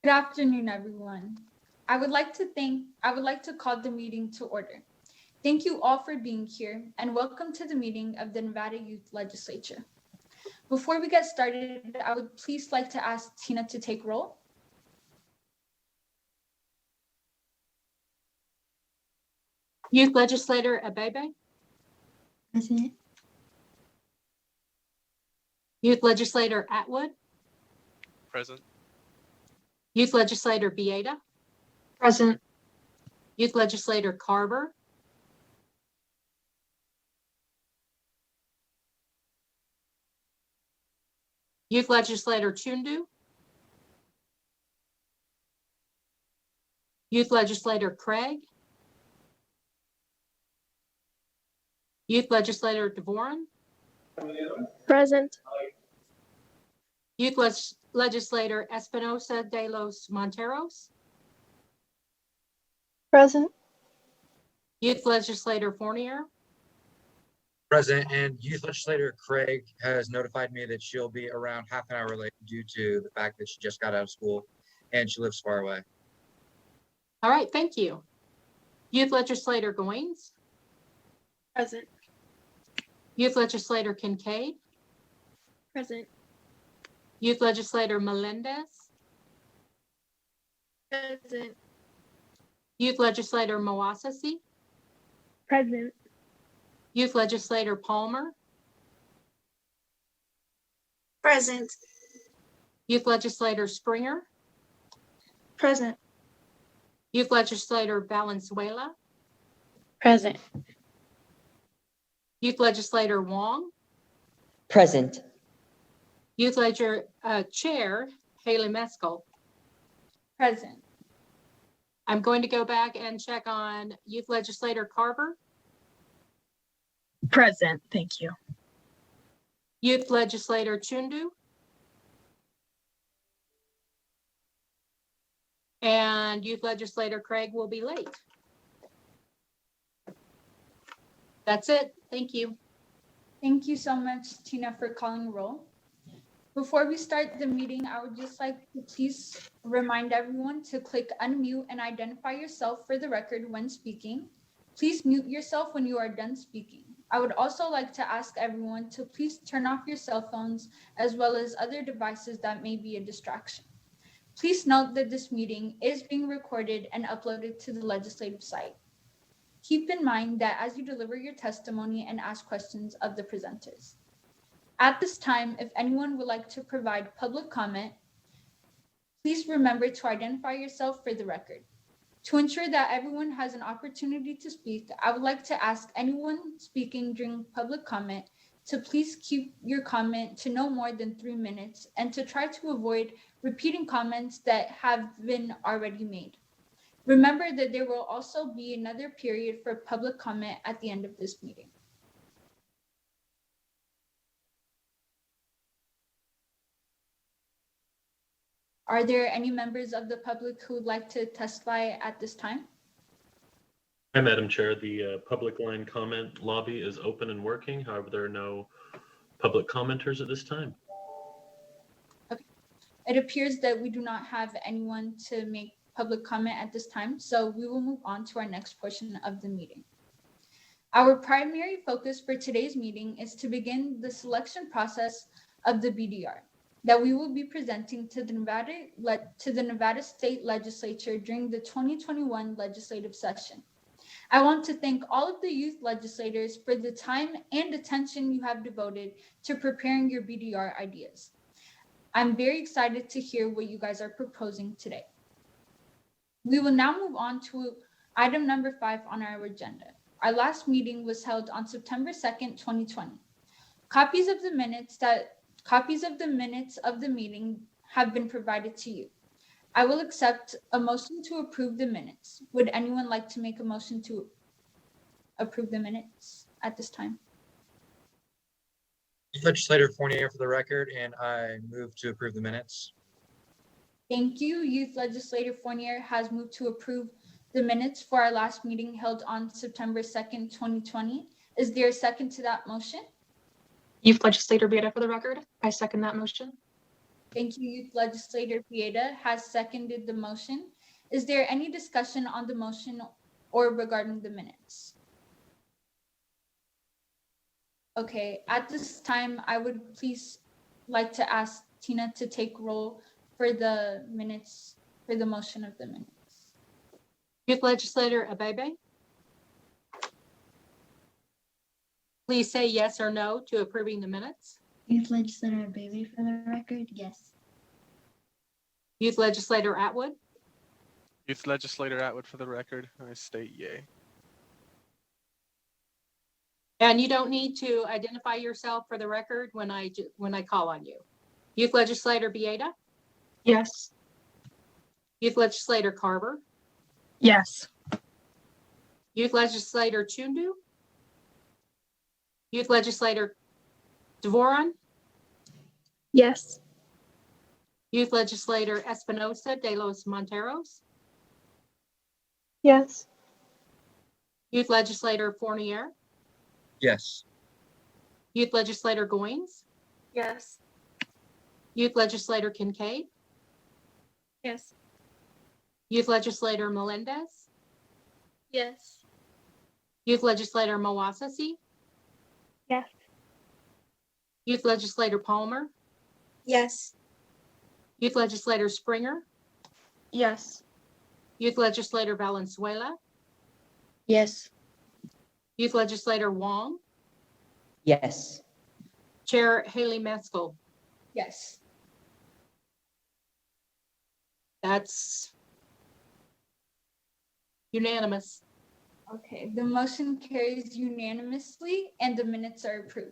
Good afternoon, everyone. I would like to call the meeting to order. Thank you all for being here and welcome to the meeting of the Nevada Youth Legislature. Before we get started, I would please like to ask Tina to take roll. Youth Legislator Abebe. Present. Youth Legislator Atwood. Present. Youth Legislator Bieda. Present. Youth Legislator Carver. Youth Legislator Chundu. Youth Legislator Craig. Youth Legislator DeVoren. Present. Youth Legislator Espinosa de los Monteros. Present. Youth Legislator Fournier. Present, and Youth Legislator Craig has notified me that she'll be around half an hour late due to the fact that she just got out of school and she lives far away. All right, thank you. Youth Legislator Goines. Present. Youth Legislator Kincaid. Present. Youth Legislator Melendez. Present. Youth Legislator Moassasi. Present. Youth Legislator Palmer. Present. Youth Legislator Springer. Present. Youth Legislator Valenzuela. Present. Youth Legislator Wong. Present. Youth Chair Haley Meskel. Present. I'm going to go back and check on Youth Legislator Carver. Present. Thank you. Youth Legislator Chundu. And Youth Legislator Craig will be late. That's it. Thank you. Thank you so much, Tina, for calling roll. Before we start the meeting, I would just like to please remind everyone to click unmute and identify yourself for the record when speaking. Please mute yourself when you are done speaking. I would also like to ask everyone to please turn off your cell phones as well as other devices that may be a distraction. Please note that this meeting is being recorded and uploaded to the legislative site. Keep in mind that as you deliver your testimony and ask questions of the presenters. At this time, if anyone would like to provide public comment, please remember to identify yourself for the record. To ensure that everyone has an opportunity to speak, I would like to ask anyone speaking during public comment to please keep your comment to no more than 3 minutes and to try to avoid repeating comments that have been already made. Remember that there will also be another period for public comment at the end of this meeting. Are there any members of the public who would like to testify at this time? Hi, Madam Chair. The public line comment lobby is open and working. However, there are no public commenters at this time. Okay. It appears that we do not have anyone to make public comment at this time, so we will move on to our next portion of the meeting. Our primary focus for today's meeting is to begin the selection process of the BDR that we will be presenting to the Nevada State Legislature during the 2021 legislative session. I want to thank all of the youth legislators for the time and attention you have devoted to preparing your BDR ideas. I'm very excited to hear what you guys are proposing today. We will now move on to item number 5 on our agenda. Our last meeting was held on September 2nd, 2020. Copies of the minutes of the meeting have been provided to you. I will accept a motion to approve the minutes. Would anyone like to make a motion to approve the minutes at this time? Legislator Fournier for the record, and I move to approve the minutes. Thank you. Youth Legislator Fournier has moved to approve the minutes for our last meeting held on September 2nd, 2020. Is there a second to that motion? Youth Legislator Bieda for the record. I second that motion. Thank you, Youth Legislator Pieta has seconded the motion. Is there any discussion on the motion or regarding the minutes? Okay, at this time, I would please like to ask Tina to take roll for the minutes, for the motion of the minutes. Youth Legislator Abebe? Please say yes or no to approving the minutes. Youth Legislator Baby for the record, yes. Youth Legislator Atwood? Youth Legislator Atwood for the record, I state yay. And you don't need to identify yourself for the record when I call on you. Youth Legislator Bieda? Yes. Youth Legislator Carver? Yes. Youth Legislator Chundu? Youth Legislator Dvoran? Yes. Youth Legislator Espinosa de los Monteros? Yes. Youth Legislator Fournier? Yes. Youth Legislator Goins? Yes. Youth Legislator Kincaid? Yes. Youth Legislator Melendez? Yes. Youth Legislator Mawasasi? Yes. Youth Legislator Palmer? Yes. Youth Legislator Springer? Yes. Youth Legislator Valenzuela? Yes. Youth Legislator Wong? Yes. Chair Haley Meskel? Yes. That's unanimous. Okay, the motion carries unanimously and the minutes are approved.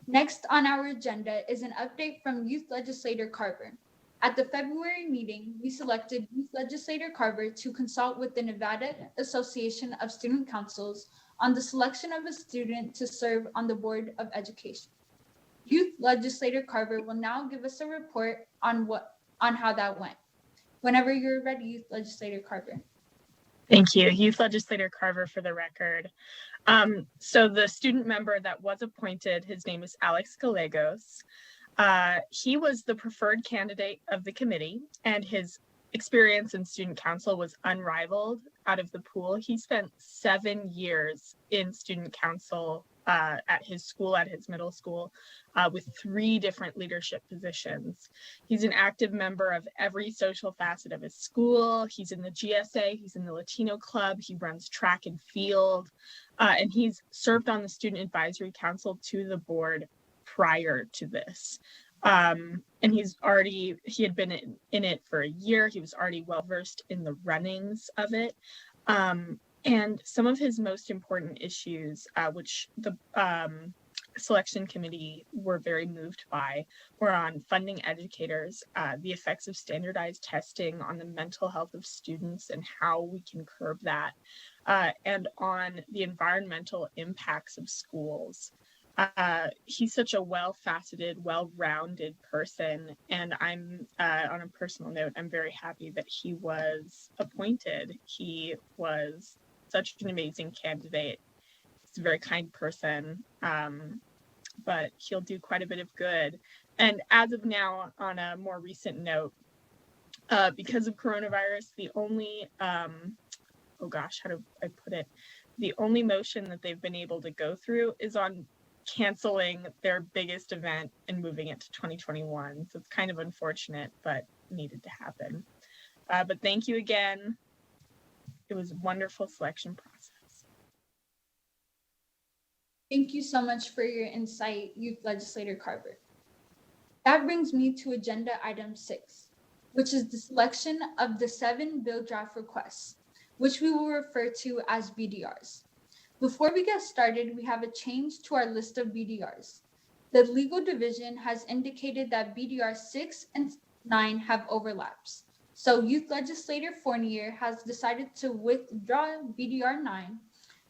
Next on our agenda is an update from Youth Legislator Carver. At the February meeting, we selected Youth Legislator Carver to consult with the Nevada Association of Student Councils on the selection of a student to serve on the Board of Education. Youth Legislator Carver will now give us a report on how that went. Whenever you're ready, Youth Legislator Carver. Thank you. Youth Legislator Carver for the record. So the student member that was appointed, his name is Alex Gallegos. He was the preferred candidate of the committee, and his experience in student council was unrivaled out of the pool. He spent 7 years in student council at his school, at his middle school, with 3 different leadership positions. He's an active member of every social facet of his school. He's in the GSA, he's in the Latino club, he runs track and field, and he's served on the student advisory council to the board prior to this. And he had been in it for a year. He was already well versed in the runnings of it. And some of his most important issues, which the selection committee were very moved by, were on funding educators, the effects of standardized testing on the mental health of students and how we can curb that, and on the environmental impacts of schools. He's such a well-faceted, well-rounded person, and I'm, on a personal note, I'm very happy that he was appointed. He was such an amazing candidate. He's a very kind person, but he'll do quite a bit of good. And as of now, on a more recent note, because of coronavirus, the only, oh gosh, how do I put it? The only motion that they've been able to go through is on canceling their biggest event and moving it to 2021. So it's kind of unfortunate, but needed to happen. But thank you again. It was a wonderful selection process. Thank you so much for your insight, Youth Legislator Carver. That brings me to agenda item 6, which is the selection of the 7 bill draft requests, which we will refer to as BDRs. Before we get started, we have a change to our list of BDRs. The legal division has indicated that BDR 6 and 9 have overlaps. So Youth Legislator Fournier has decided to withdraw BDR 9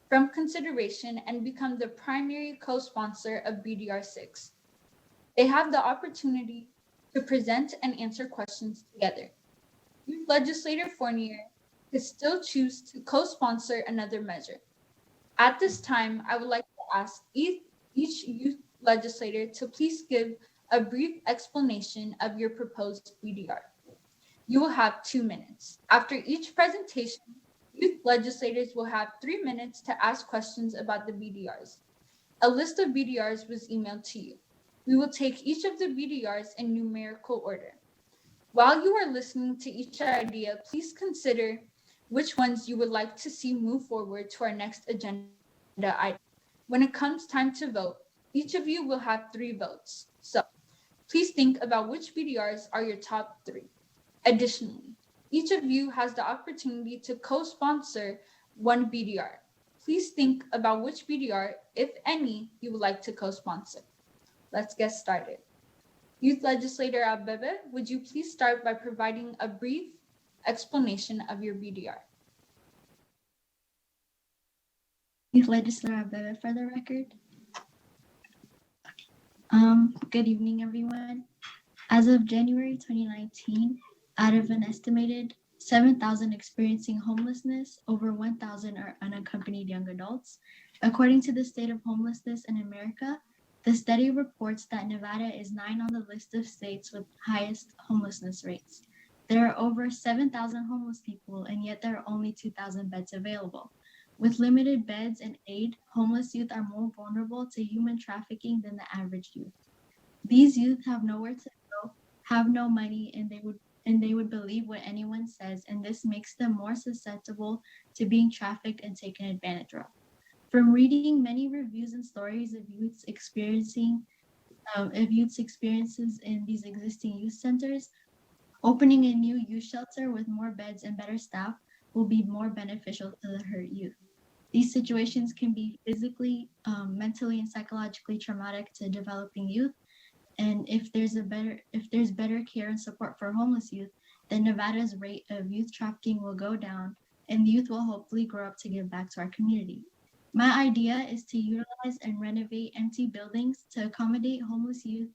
from consideration and become the primary co-sponsor of BDR 6. They have the opportunity to present and answer questions together. Youth Legislator Fournier could still choose to co-sponsor another measure. At this time, I would like to ask each youth legislator to please give a brief explanation of your proposed BDR. You will have 2 minutes. After each presentation, youth legislators will have 3 minutes to ask questions about the BDRs. A list of BDRs was emailed to you. We will take each of the BDRs in numerical order. While you are listening to each idea, please consider which ones you would like to see move forward to our next agenda item. When it comes time to vote, each of you will have 3 votes. So please think about which BDRs are your top 3. Additionally, each of you has the opportunity to co-sponsor one BDR. Please think about which BDR, if any, you would like to co-sponsor. Let's get started. Youth Legislator Abebe, would you please start by providing a brief explanation of your BDR? Youth Legislator Abebe for the record. Good evening, everyone. As of January 2019, out of an estimated 7,000 experiencing homelessness, over 1,000 are unaccompanied young adults. According to the State of Homelessness in America, the study reports that Nevada is 9 on the list of states with highest homelessness rates. There are over 7,000 homeless people, and yet there are only 2,000 beds available. With limited beds and aid, homeless youth are more vulnerable to human trafficking than the average youth. These youth have nowhere to go, have no money, and they would believe what anyone says, and this makes them more susceptible to being trafficked and taken advantage of. From reading many reviews and stories of youth's experiences in these existing youth centers, opening a new youth shelter with more beds and better staff will be more beneficial to the hurt youth. These situations can be physically, mentally, and psychologically traumatic to developing youth. And if there's better care and support for homeless youth, then Nevada's rate of youth trafficking will go down, and the youth will hopefully grow up to give back to our community. My idea is to utilize and renovate empty buildings to accommodate homeless youth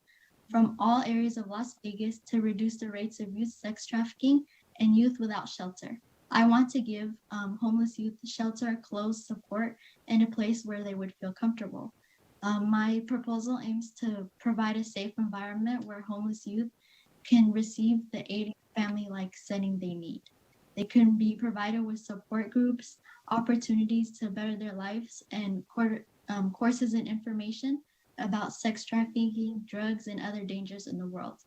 from all areas of Las Vegas to reduce the rates of youth sex trafficking and youth without shelter. I want to give homeless youth shelter, clothes, support, and a place where they would feel comfortable. My proposal aims to provide a safe environment where homeless youth can receive the aid and family-like setting they need. They can be provided with support groups, opportunities to better their lives, and courses and information about sex trafficking, drugs, and other dangers in the world.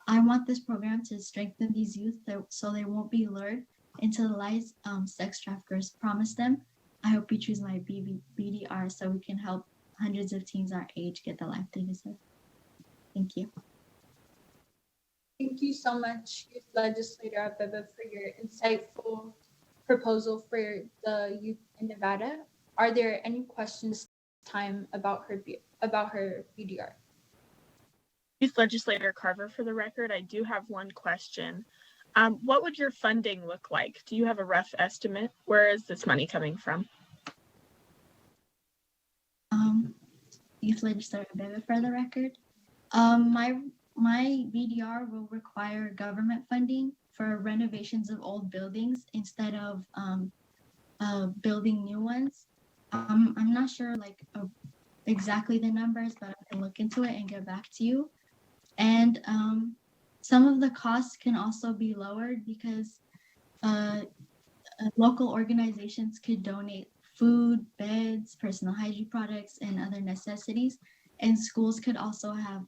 I want this program to strengthen these youth so they won't be lured into the lies sex traffickers promise them. I hope you choose my BDR so we can help hundreds of teens our age get the life they deserve. Thank you. Thank you so much, Youth Legislator Abebe, for your insightful proposal for the youth in Nevada. Are there any questions time about her BDR? Youth Legislator Carver, for the record, I do have one question. What would your funding look like? Do you have a rough estimate? Where is this money coming from? Youth Legislator Abebe, for the record. My BDR will require government funding for renovations of old buildings instead of building new ones. I'm not sure exactly the numbers, but I can look into it and get back to you. And some of the costs can also be lowered because local organizations could donate food, beds, personal hygiene products, and other necessities. And schools could also have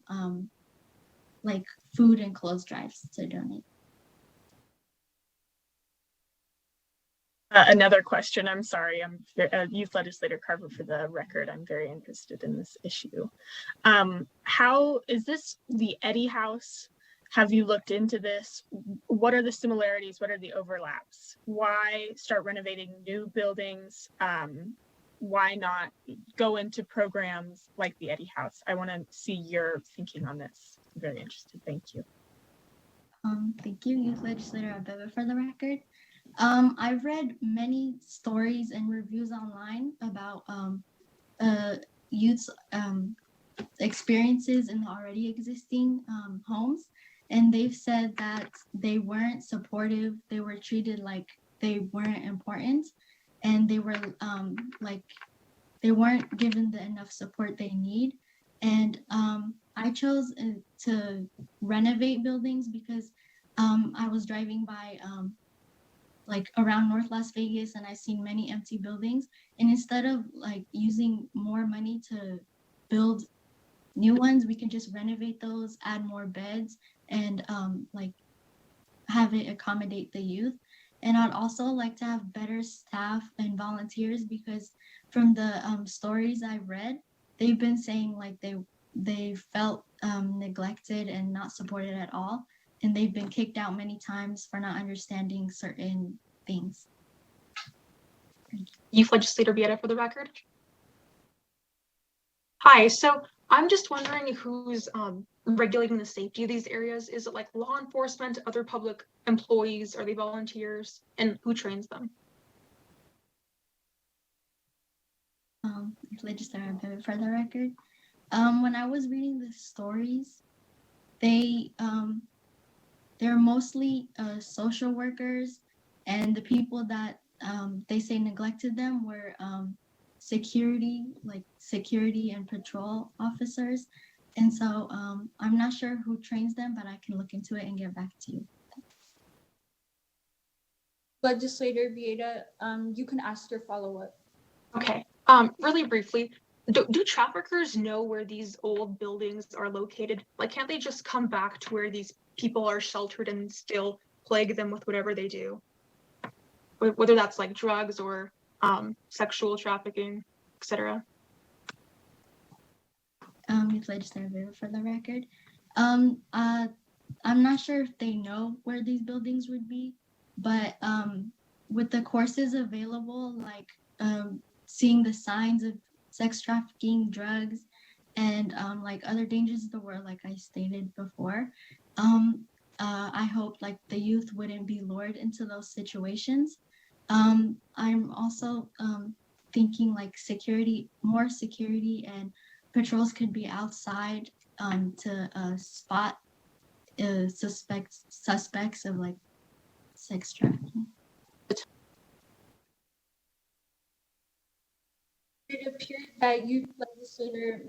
food and clothes drives to donate. Another question, I'm sorry, I'm Youth Legislator Carver, for the record, I'm very interested in this issue. How is this the Eddy House? Have you looked into this? What are the similarities? What are the overlaps? Why start renovating new buildings? Why not go into programs like the Eddy House? I want to see your thinking on this. I'm very interested. Thank you. Thank you, Youth Legislator Abebe, for the record. I've read many stories and reviews online about youth's experiences in the already existing homes, and they've said that they weren't supportive, they were treated like they weren't important, and they were they weren't given the enough support they need. And I chose to renovate buildings because I was driving by like around North Las Vegas and I seen many empty buildings. And instead of like using more money to build new ones, we can just renovate those, add more beds, and like have it accommodate the youth. And I'd also like to have better staff and volunteers because from the stories I've read, they've been saying like they felt neglected and not supported at all, and they've been kicked out many times for not understanding certain things. Youth Legislator Vieta for the record. Hi, so I'm just wondering who's regulating the safety of these areas. Is it like law enforcement, other public employees, are they volunteers, and who trains them? Legislator Vieta for the record. When I was reading the stories, they're mostly social workers, and the people that they say neglected them were security and patrol officers. And so I'm not sure who trains them, but I can look into it and get back to you. Legislator Vieta, you can ask your follow-up. Okay, really briefly, do traffickers know where these old buildings are located? Like, can't they just come back to where these people are sheltered and still plague them with whatever they do? Whether that's like drugs or sexual trafficking, etc. Legislator Vieta for the record. I'm not sure if they know where these buildings would be, but with the courses available, like seeing the signs of sex trafficking, drugs, and like other dangers of the world, like I stated before, I hope like the youth wouldn't be lured into those situations. I'm also thinking like more security and patrols could be outside to spot suspects of like sex trafficking. It appears that Youth Legislator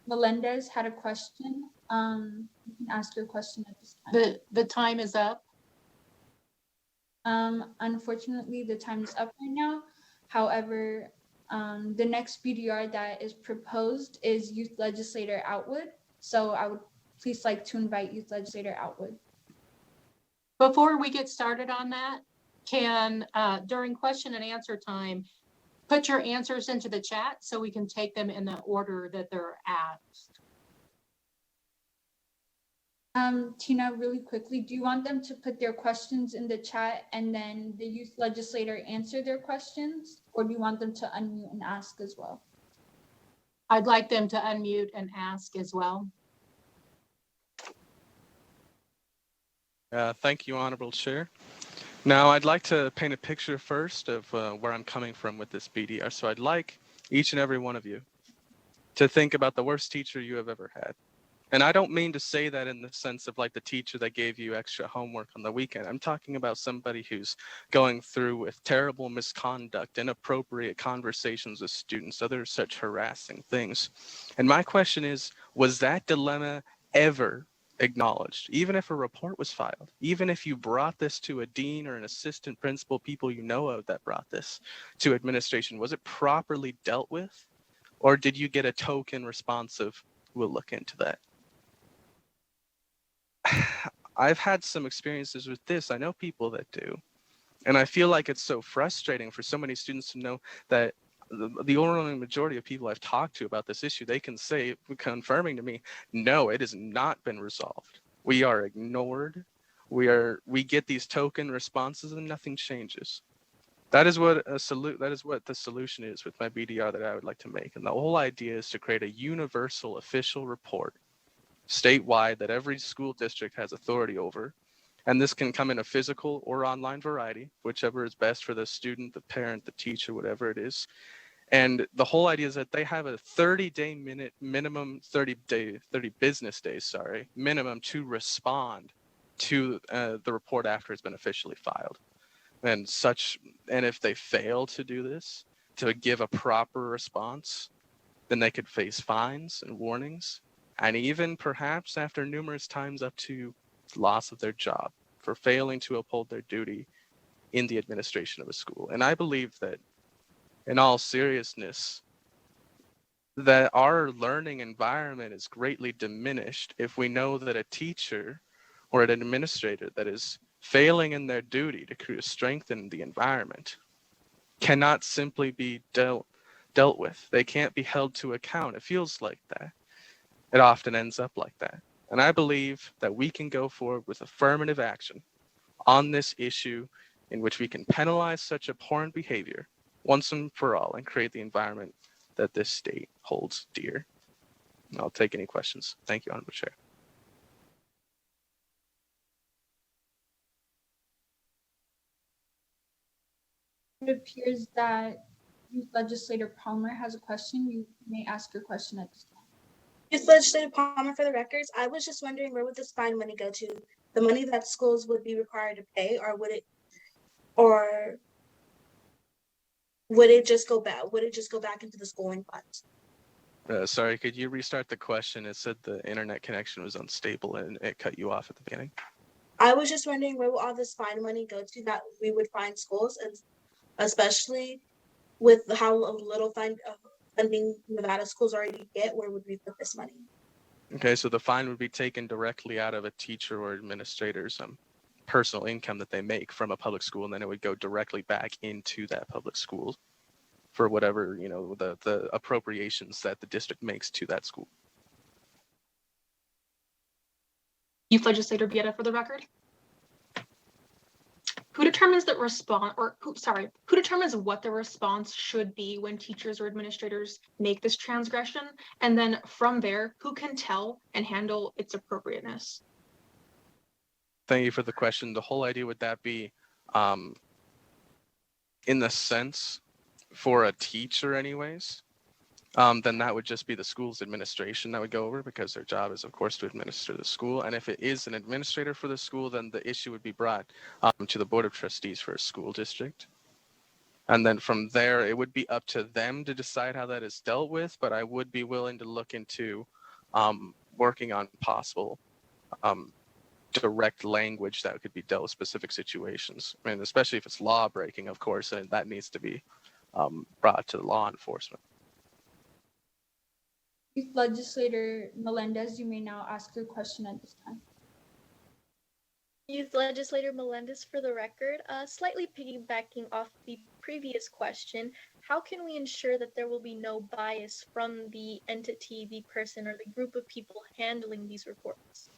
Melendez had a question. You can ask your question at this time. The time is up. Unfortunately, the time is up right now. However, the next BDR that is proposed is Youth Legislator Outwood. So I would please like to invite Youth Legislator Outwood. Before we get started on that, can, during question and answer time, put your answers into the chat so we can take them in the order that they're asked. Tina, really quickly, do you want them to put their questions in the chat and then the Youth Legislator answer their questions? Or do you want them to unmute and ask as well? I'd like them to unmute and ask as well. Thank you, Honorable Chair. Now, I'd like to paint a picture first of where I'm coming from with this BDR. So I'd like each and every one of you to think about the worst teacher you have ever had. And I don't mean to say that in the sense of like the teacher that gave you extra homework on the weekend. I'm talking about somebody who's going through with terrible misconduct, inappropriate conversations with students, other such harassing things. And my question is, was that dilemma ever acknowledged? Even if a report was filed, even if you brought this to a dean or an assistant principal, people you know of that brought this to administration, was it properly dealt with? Or did you get a token response of, we'll look into that? I've had some experiences with this. I know people that do. And I feel like it's so frustrating for so many students to know that the overwhelming majority of people I've talked to about this issue, they can say, confirming to me, no, it has not been resolved. We are ignored. We get these token responses and nothing changes. That is what the solution is with my BDR that I would like to make. And the whole idea is to create a universal official report statewide that every school district has authority over. And this can come in a physical or online variety, whichever is best for the student, the parent, the teacher, whatever it is. And the whole idea is that they have a 30 business days, minimum to respond to the report after it's been officially filed. And if they fail to do this, to give a proper response, then they could face fines and warnings. and even perhaps after numerous times up to loss of their job for failing to uphold their duty in the administration of a school. And I believe that, in all seriousness, that our learning environment is greatly diminished if we know that a teacher or an administrator that is failing in their duty to strengthen the environment cannot simply be dealt with. They can't be held to account. It feels like that. It often ends up like that. And I believe that we can go forward with affirmative action on this issue in which we can penalize such abhorrent behavior once and for all and create the environment that this state holds dear. I'll take any questions. Thank you, Honorable Chair. It appears that Youth Legislator Palmer has a question. You may ask your question at this time. Youth Legislator Palmer, for the records, I was just wondering, where would this fine money go to? The money that schools would be required to pay, or would it just go back? Would it just go back into the schooling fund? Sorry, could you restart the question? It said the internet connection was unstable and it cut you off at the beginning. I was just wondering, where will all this fine money go to that we would find schools, and especially with how little funding Nevada schools already get? Where would we put this money? Okay, so the fine would be taken directly out of a teacher or administrator's personal income that they make from a public school, and then it would go directly back into that public school for whatever, the appropriations that the district makes to that school. Youth Legislator Bieta, for the record. Who determines the response, who determines what the response should be when teachers or administrators make this transgression? And then from there, who can tell and handle its appropriateness? Thank you for the question. The whole idea would that be, in the sense for a teacher anyways, then that would just be the school's administration that would go over, because their job is, of course, to administer the school. And if it is an administrator for the school, then the issue would be brought to the Board of Trustees for a school district. And then from there, it would be up to them to decide how that is dealt with. But I would be willing to look into working on possible direct language that could be dealt with specific situations. I mean, especially if it's law breaking, of course, and that needs to be brought to law enforcement. Youth Legislator Melendez, you may now ask your question at this time. Youth Legislator Melendez, for the record, slightly piggybacking off the previous question, how can we ensure that there will be no bias from the entity, the person, or the group of people handling these reports?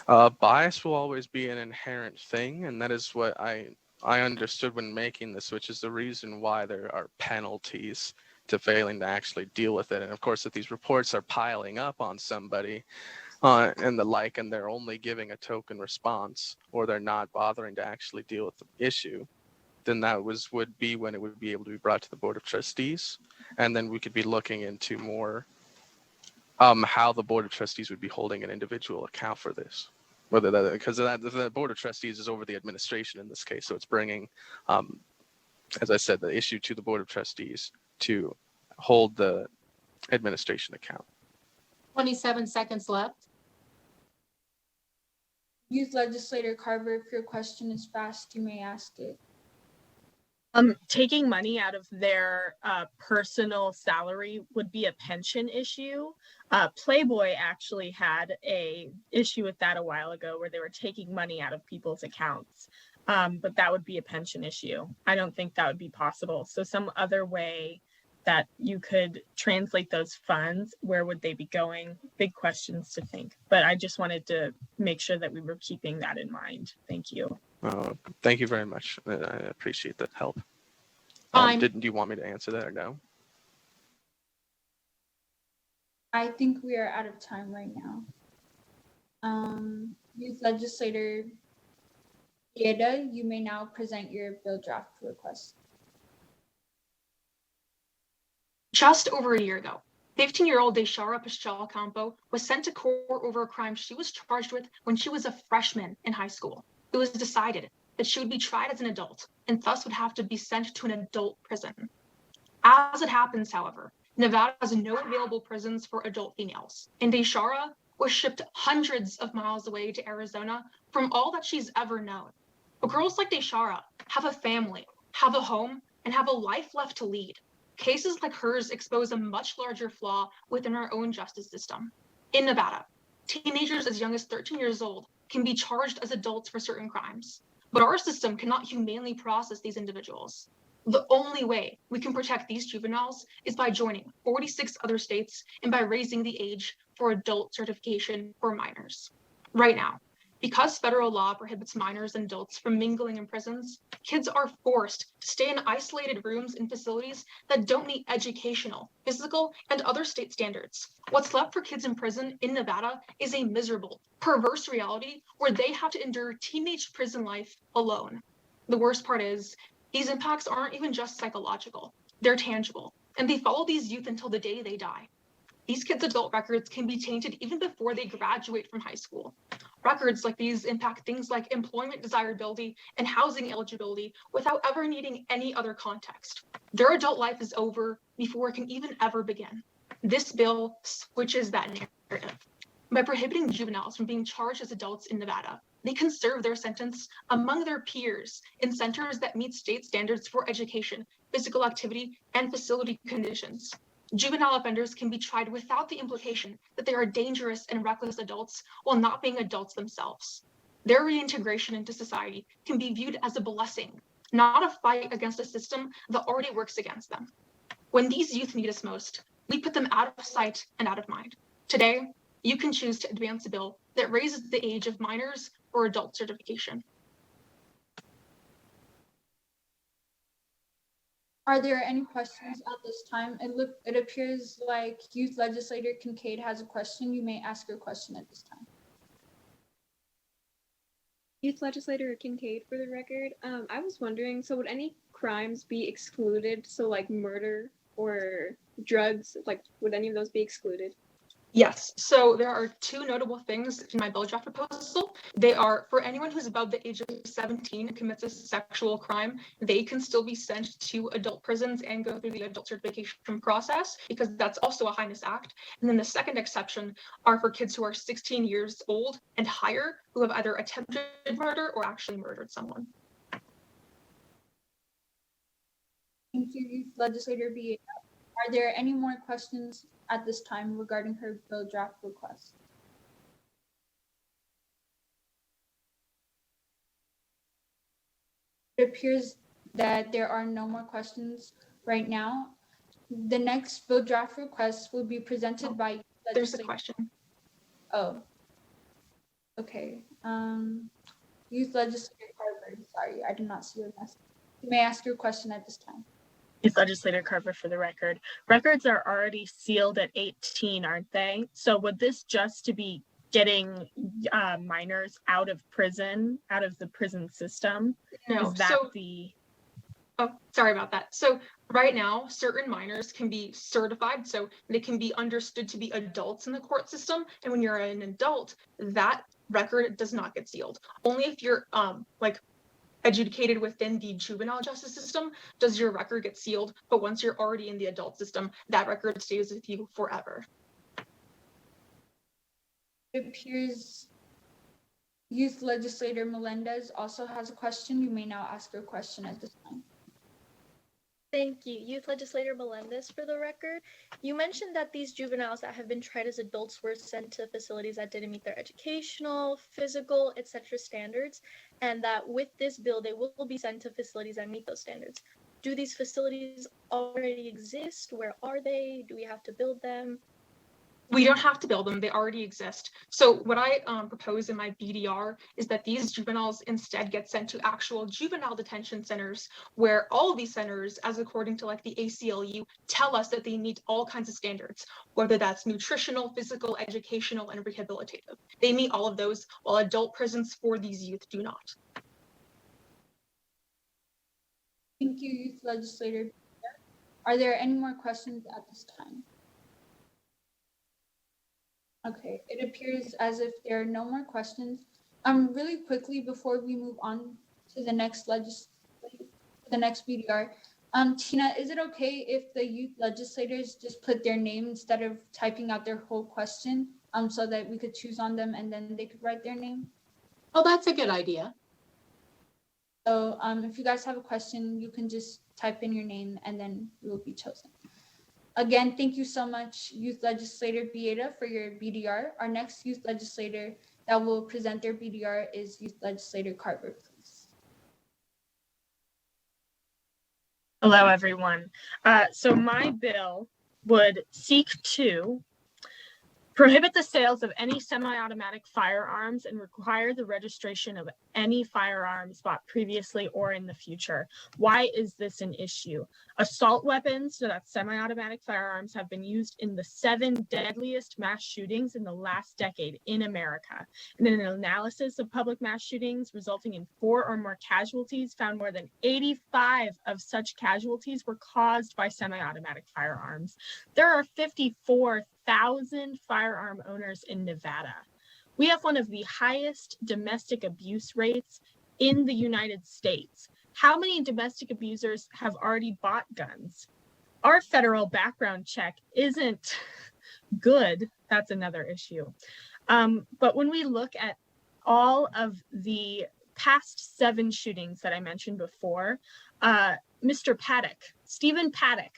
Bias will always be an inherent thing, and that is what I understood when making this, which is the reason why there are penalties to failing to actually deal with it. And of course, if these reports are piling up on somebody and the like, and they're only giving a token response, or they're not bothering to actually deal with the issue, then that would be when it would be able to be brought to the Board of Trustees. And then we could be looking into more how the Board of Trustees would be holding an individual account for this. Whether that, because the Board of Trustees is over the administration in this case, so it's bringing, as I said, the issue to the Board of Trustees to hold the administration account. 27 seconds left. Youth Legislator Carver, if your question is fast, you may ask it. Taking money out of their personal salary would be a pension issue. Playboy actually had a issue with that a while ago where they were taking money out of people's accounts. But that would be a pension issue. I don't think that would be possible. So some other way that you could translate those funds, where would they be going? Big questions to think. But I just wanted to make sure that we were keeping that in mind. Thank you. Thank you very much. I appreciate that help. Do you want me to answer that or no? I think we are out of time right now. Youth Legislator Bieda, you may now present your bill draft request. Just over a year ago, 15-year-old Deshara Paschal Campo was sent to court over a crime she was charged with when she was a freshman in high school. It was decided that she would be tried as an adult and thus would have to be sent to an adult prison. As it happens, however, Nevada has no available prisons for adult females, and Ishara was shipped hundreds of miles away to Arizona from all that she's ever known. But girls like Ishara have a family, have a home, and have a life left to lead. Cases like hers expose a much larger flaw within our own justice system. In Nevada, teenagers as young as 13 years old can be charged as adults for certain crimes, but our system cannot humanely process these individuals. The only way we can protect these juveniles is by joining 46 other states and by raising the age for adult certification for minors. Right now, because federal law prohibits minors and adults from mingling in prisons, kids are forced to stay in isolated rooms in facilities that don't meet educational, physical, and other state standards. What's left for kids in prison in Nevada is a miserable, perverse reality where they have to endure teenage prison life alone. The worst part is, these impacts aren't even just psychological, they're tangible, and they follow these youth until the day they die. These kids' adult records can be tainted even before they graduate from high school. Records like these impact things like employment desirability and housing eligibility without ever needing any other context. Their adult life is over before it can even ever begin. This bill switches that narrative. By prohibiting juveniles from being charged as adults in Nevada, they can serve their sentence among their peers in centers that meet state standards for education, physical activity, and facility conditions. Juvenile offenders can be tried without the implication that they are dangerous and reckless adults while not being adults themselves. Their reintegration into society can be viewed as a blessing, not a fight against a system that already works against them. When these youth need us most, we put them out of sight and out of mind. Today, you can choose to advance a bill that raises the age of minors for adult certification. Are there any questions at this time? It appears like Youth Legislator Kincaid has a question. You may ask your question at this time. Youth Legislator Kincaid, for the record. I was wondering, so would any crimes be excluded? So like murder or drugs, like would any of those be excluded? Yes, so there are two notable things in my bill draft proposal. They are, for anyone who's above the age of 17 and commits a sexual crime, they can still be sent to adult prisons and go through the adult certification process because that's also a heinous act. And then the second exception are for kids who are 16 years old and higher who have either attempted murder or actually murdered someone. Thank you, Youth Legislator B. Are there any more questions at this time regarding her bill draft request? It appears that there are no more questions right now. The next bill draft request will be presented by. There's a question. Oh. Okay. Youth Legislator Carver. Sorry, I did not see your message. You may ask your question at this time. Youth Legislator Carver, for the record. Records are already sealed at 18, aren't they? So would this just to be getting minors out of prison, out of the prison system? No, Is that Oh, sorry about that. So right now, certain minors can be certified, so they can be understood to be adults in the court system. And when you're an adult, that record does not get sealed. Only if you're adjudicated within the juvenile justice system does your record get sealed. But once you're already in the adult system, that record stays with you forever. It appears Youth Legislator Melendez also has a question. You may now ask your question at this time. Thank you. Youth Legislator Melendez, for the record. You mentioned that these juveniles that have been tried as adults were sent to facilities that didn't meet their educational, physical, etc. standards, and that with this bill, they will be sent to facilities that meet those standards. Do these facilities already exist? Where are they? Do we have to build them? We don't have to build them, they already exist. So what I propose in my BDR is that these juveniles instead get sent to actual juvenile detention centers where all of these centers, as according to like the ACLU, tell us that they meet all kinds of standards, whether that's nutritional, physical, educational, and rehabilitative. They meet all of those, while adult prisons for these youth do not. Thank you, Youth Legislator. Are there any more questions at this time? Okay, it appears as if there are no more questions. Really quickly before we move on to the next BDR, Tina, is it okay if the youth legislators just put their name instead of typing out their whole question, so that we could choose on them and then they could write their name? Oh, that's a good idea. So if you guys have a question, you can just type in your name and then you will be chosen. Again, thank you so much, Youth Legislator Bieda, for your BDR. Our next youth legislator that will present their BDR is Youth Legislator Carver, please. Hello, everyone. So my bill would seek to prohibit the sales of any semi-automatic firearms and require the registration of any firearms bought previously or in the future. Why is this an issue? Assault weapons, so that's semi-automatic firearms, have been used in the 7 deadliest mass shootings in the last decade in America. And in an analysis of public mass shootings resulting in 4 or more casualties, found more than 85 of such casualties were caused by semi-automatic firearms. There are 54,000 firearm owners in Nevada. We have one of the highest domestic abuse rates in the United States. How many domestic abusers have already bought guns? Our federal background check isn't good. That's another issue. But when we look at all of the past 7 shootings that I mentioned before, Mr. Paddock, Stephen Paddock,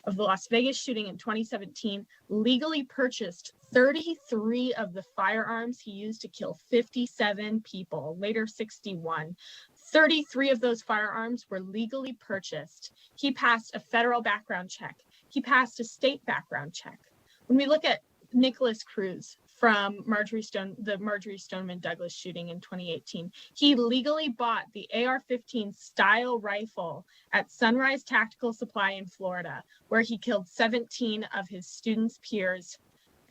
of the Las Vegas shooting in 2017, legally purchased 33 of the firearms he used to kill 57 people, later 61. 33 of those firearms were legally purchased. He passed a federal background check. He passed a state background check. When we look at Nicholas Cruz from the Marjorie Stoneman Douglas shooting in 2018, he legally bought the AR-15 style rifle at Sunrise Tactical Supply in Florida, where he killed 17 of his students, peers,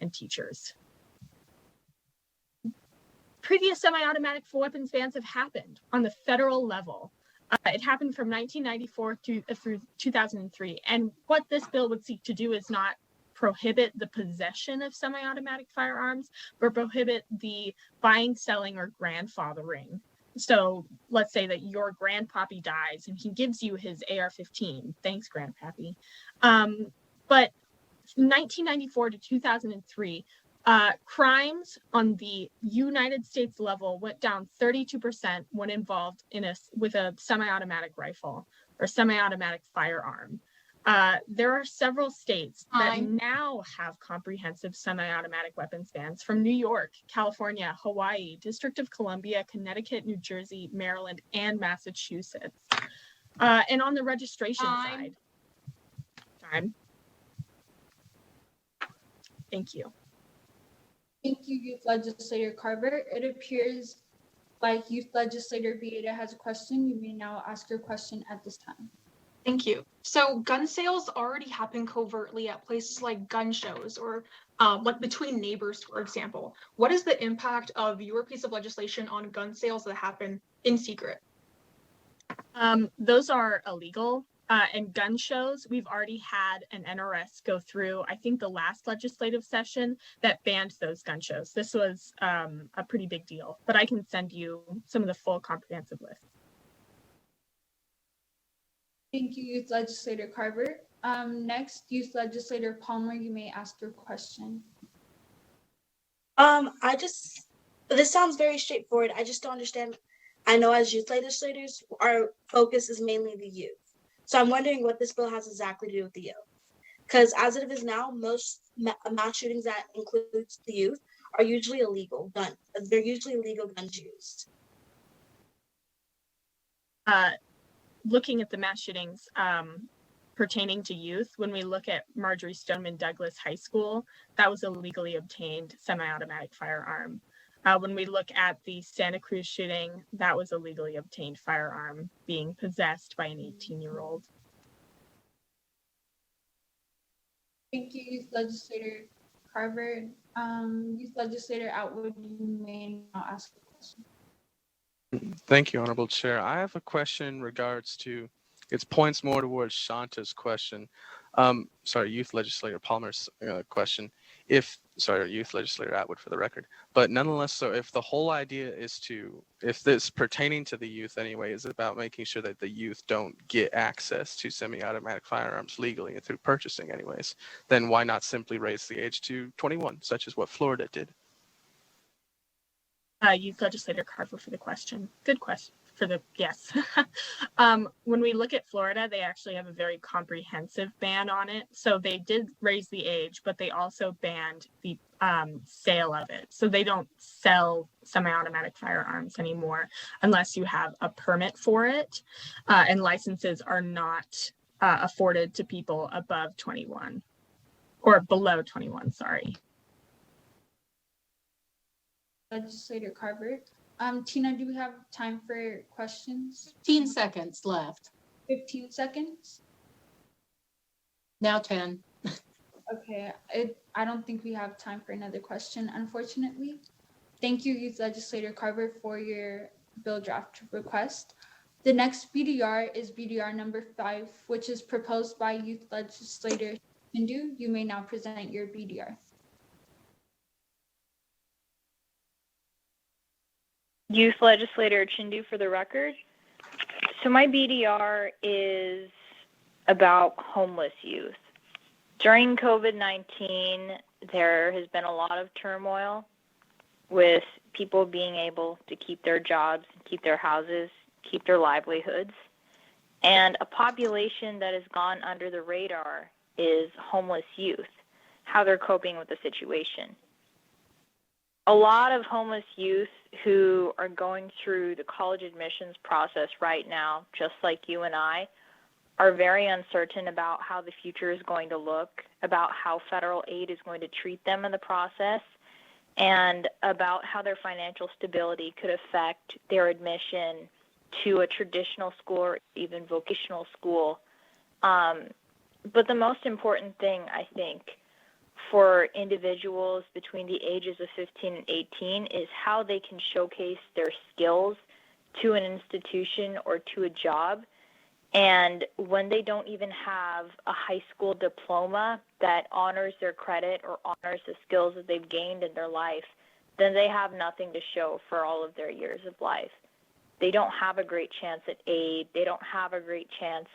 and teachers. Previous semi-automatic weapons bans have happened on the federal level. It happened from 1994 through 2003. And what this bill would seek to do is not prohibit the possession of semi-automatic firearms, but prohibit the buying, selling, or grandfathering. So let's say that your grandpappy dies and he gives you his AR-15. Thanks, grandpappy. But 1994 to 2003, crimes on the United States level went down 32% when involved with a semi-automatic rifle or semi-automatic firearm. There are several states that now have comprehensive semi-automatic weapons bans, from New York, California, Hawaii, District of Columbia, Connecticut, New Jersey, Maryland, and Massachusetts. And on the registration side, Thank you. Thank you, Youth Legislator Carver. It appears like Youth Legislator Bieda has a question. You may now ask your question at this time. Thank you. So gun sales already happen covertly at places like gun shows or like between neighbors, for example. What is the impact of your piece of legislation on gun sales that happen in secret? Those are illegal. And gun shows, we've already had an NRS go through, I think, the last legislative session that banned those gun shows. This was a pretty big deal, but I can send you some of the full comprehensive list. Thank you, Youth Legislator Carver. Next, Youth Legislator Palmer, you may ask your question. This sounds very straightforward. I just don't understand. I know as youth legislators, our focus is mainly the youth. So I'm wondering what this bill has exactly to do with the youth. Because as it is now, most mass shootings that includes the youth are usually illegal guns. They're usually illegal guns used. Looking at the mass shootings pertaining to youth, when we look at Marjorie Stoneman Douglas High School, that was a legally obtained semi-automatic firearm. When we look at the Santa Cruz shooting, that was a legally obtained firearm being possessed by an 18-year-old. Thank you, Youth Legislator Carver. Youth Legislator Atwood, you may now ask a question. Thank you, Honorable Chair. I have a question in regards to, it points more towards Shanta's question. Youth Legislator Palmer's question. If sorry, youth legislator Atwood for the record. But nonetheless, so if the whole idea is if this pertaining to the youth anyway, is about making sure that the youth don't get access to semi-automatic firearms legally and through purchasing anyways, then why not simply raise the age to 21, such as what Florida did? Youth Legislator Carver for the question. Good question for the yes. When we look at Florida, they actually have a very comprehensive ban on it. So they did raise the age, but they also banned the sale of it. So they don't sell semi-automatic firearms anymore unless you have a permit for it, and licenses are not afforded to people above 21 or below 21. Sorry. Legislator Carver. Tina, do we have time for questions? 15 seconds left. 15 seconds? Now 10. Okay, I don't think we have time for another question, unfortunately. Thank you, Youth Legislator Carver, for your bill draft request. The next BDR is BDR number 5, which is proposed by Youth Legislator Hindu. You may now present your BDR. Youth Legislator Chindu for the record. So my BDR is about homeless youth. During COVID-19, there has been a lot of turmoil with people being able to keep their jobs, keep their houses, keep their livelihoods. And a population that has gone under the radar is homeless youth, how they're coping with the situation. A lot of homeless youth who are going through the college admissions process right now, just like you and I, are very uncertain about how the future is going to look, about how federal aid is going to treat them in the process, and about how their financial stability could affect their admission to a traditional school or even vocational school. But the most important thing, I think, for individuals between the ages of 15 and 18 is how they can showcase their skills to an institution or to a job. And when they don't even have a high school diploma that honors their credit or honors the skills that they've gained in their life, then they have nothing to show for all of their years of life. They don't have a great chance at aid. They don't have a great chance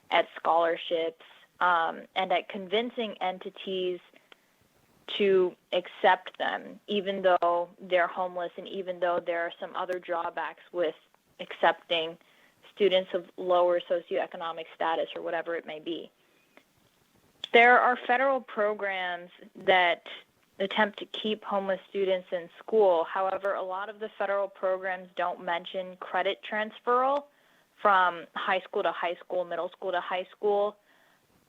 at scholarships, and at convincing entities to accept them, even though they're homeless and even though there are some other drawbacks with accepting students of lower socioeconomic status or whatever it may be. There are federal programs that attempt to keep homeless students in school. However, a lot of the federal programs don't mention credit transferal from high school to high school, middle school to high school.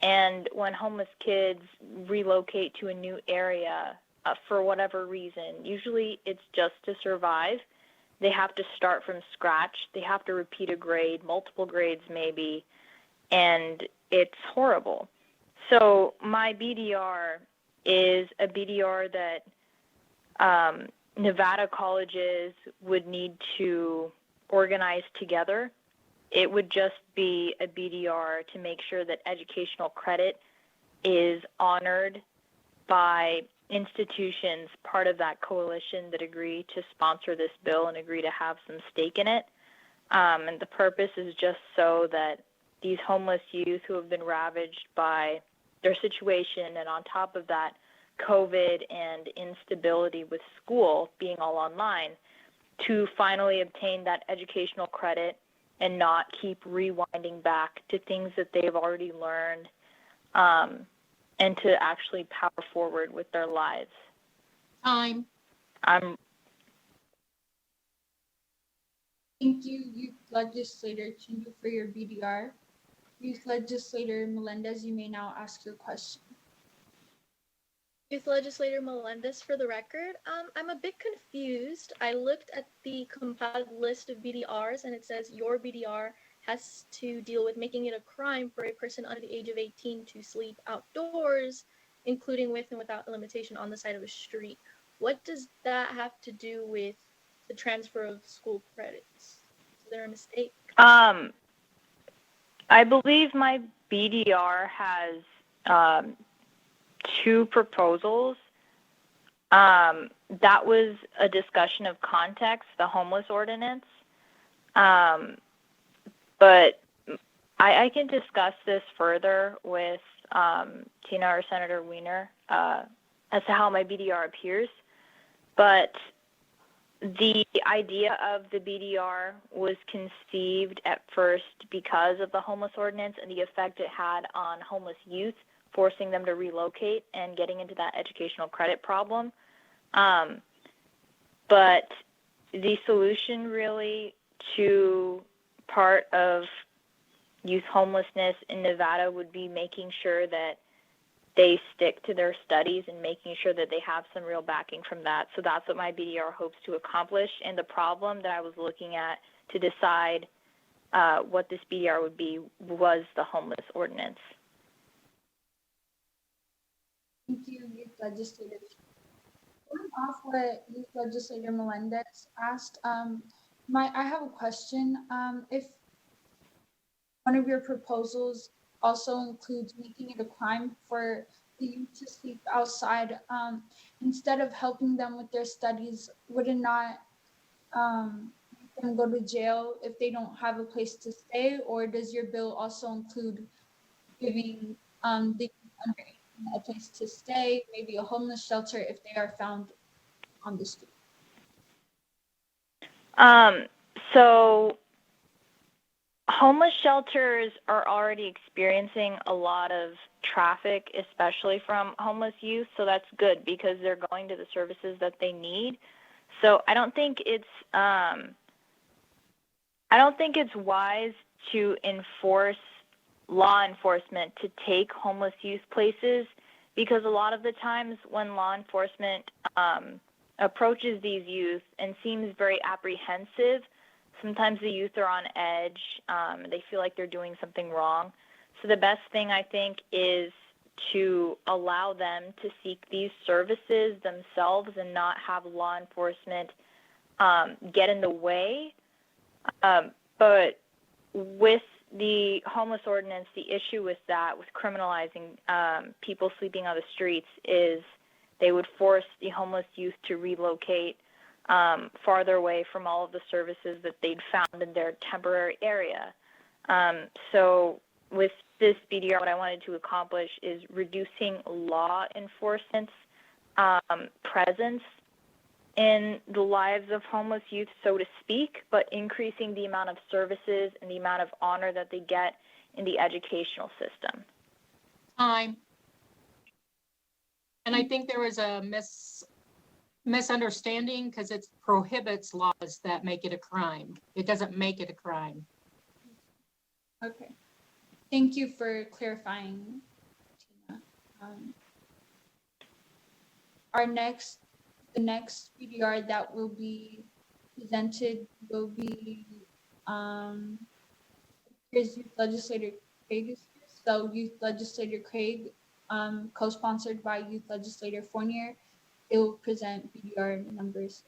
And when homeless kids relocate to a new area for whatever reason, usually it's just to survive. They have to start from scratch. They have to repeat a grade, multiple grades maybe, and it's horrible. So my BDR is a BDR that Nevada colleges would need to organize together. It would just be a BDR to make sure that educational credit is honored by institutions, part of that coalition that agree to sponsor this bill and agree to have some stake in it. And the purpose is just so that these homeless youth who have been ravaged by their situation, and on top of that, COVID and instability with school being all online, to finally obtain that educational credit and not keep rewinding back to things that they've already learned, and to actually power forward with their lives. Time. Thank you, Youth Legislator Chindu, for your BDR. Youth Legislator Melendez, you may now ask your question. Youth Legislator Melendez for the record. I'm a bit confused. I looked at the compiled list of BDRs and it says your BDR has to deal with making it a crime for a person under the age of 18 to sleep outdoors, including with and without a limitation on the side of a street. What does that have to do with the transfer of school credits? Is there a mistake? I believe my BDR has two proposals. That was a discussion of context, the homeless ordinance. But I can discuss this further with Tina or Senator Wiener as to how my BDR appears. But the idea of the BDR was conceived at first because of the homeless ordinance and the effect it had on homeless youth, forcing them to relocate and getting into that educational credit problem. But the solution really to part of youth homelessness in Nevada would be making sure that they stick to their studies and making sure that they have some real backing from that. So that's what my BDR hopes to accomplish. And the problem that I was looking at to decide what this BDR would be was the homeless ordinance. Thank you, Youth Legislator. Going off what Youth Legislator Melendez asked, I have a question. If one of your proposals also includes making it a crime for the youth to sleep outside, instead of helping them with their studies, would it not make them go to jail if they don't have a place to stay? Or does your bill also include giving the youth under 18 a place to stay, maybe a homeless shelter if they are found on the street? So homeless shelters are already experiencing a lot of traffic, especially from homeless youth. So that's good because they're going to the services that they need. So I don't think it's wise to enforce law enforcement to take homeless youth places, because a lot of the times when law enforcement approaches these youth and seems very apprehensive, sometimes the youth are on edge. They feel like they're doing something wrong. So the best thing, I think, is to allow them to seek these services themselves and not have law enforcement get in the way. But with the homeless ordinance, the issue with that, with criminalizing people sleeping on the streets, is they would force the homeless youth to relocate farther away from all of the services that they'd found in their temporary area. So with this BDR, what I wanted to accomplish is reducing law enforcement's presence in the lives of homeless youth, so to speak, but increasing the amount of services and the amount of honor that they get in the educational system. Time. And I think there was a misunderstanding because it prohibits laws that make it a crime. It doesn't make it a crime. Okay. Thank you for clarifying, Tina. The next BDR that will be presented will be here's Youth Legislator Craig is here. So Youth Legislator Craig, co-sponsored by Youth Legislator Fournier, it will present BDR numbers.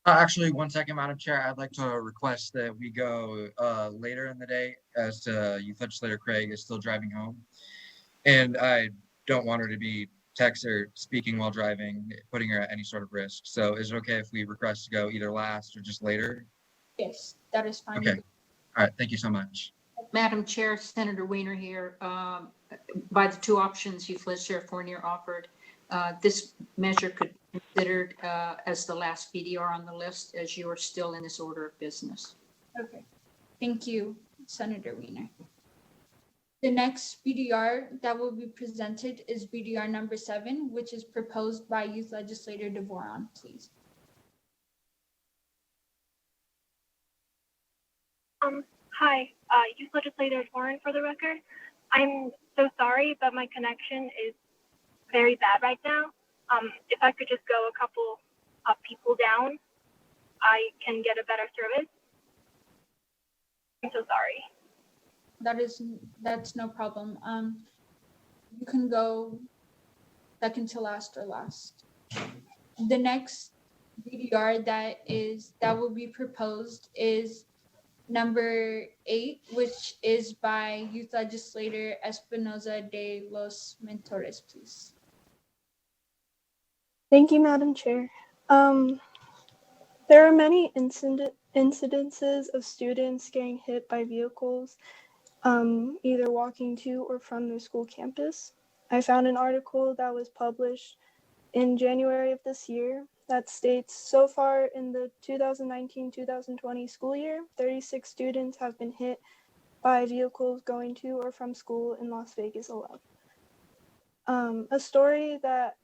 Actually, 1 second, Madam Chair. I'd like to request that we go later in the day, as Youth Legislator Craig is still driving home. And I don't want her to be text or speaking while driving, putting her at any sort of risk. So is it okay if we request to go either last or just later? Yes, that is fine. Okay. All right. Thank you so much. Madam Chair, Senator Wiener here. By the two options Youth Legislator Fournier offered, this measure could be considered as the last BDR on the list, as you are still in this order of business. Okay. Thank you, Senator Wiener. The next BDR that will be presented is BDR number 7, which is proposed by Youth Legislator DeVoron, please. Hi, Youth Legislator Warren for the record. I'm so sorry, but my connection is very bad right now. If I could just go a couple of people down, I can get a better service. I'm so sorry. That's no problem. You can go second to last or last. The next BDR that will be proposed is number 8, which is by Youth Legislator Espinoza de los Mentores, please. Thank you, Madam Chair. There are many incidences of students getting hit by vehicles, either walking to or from their school campus. I found an article that was published in January of this year that states so far in the 2019-2020 school year, 36 students have been hit by vehicles going to or from school in Las Vegas alone. A story that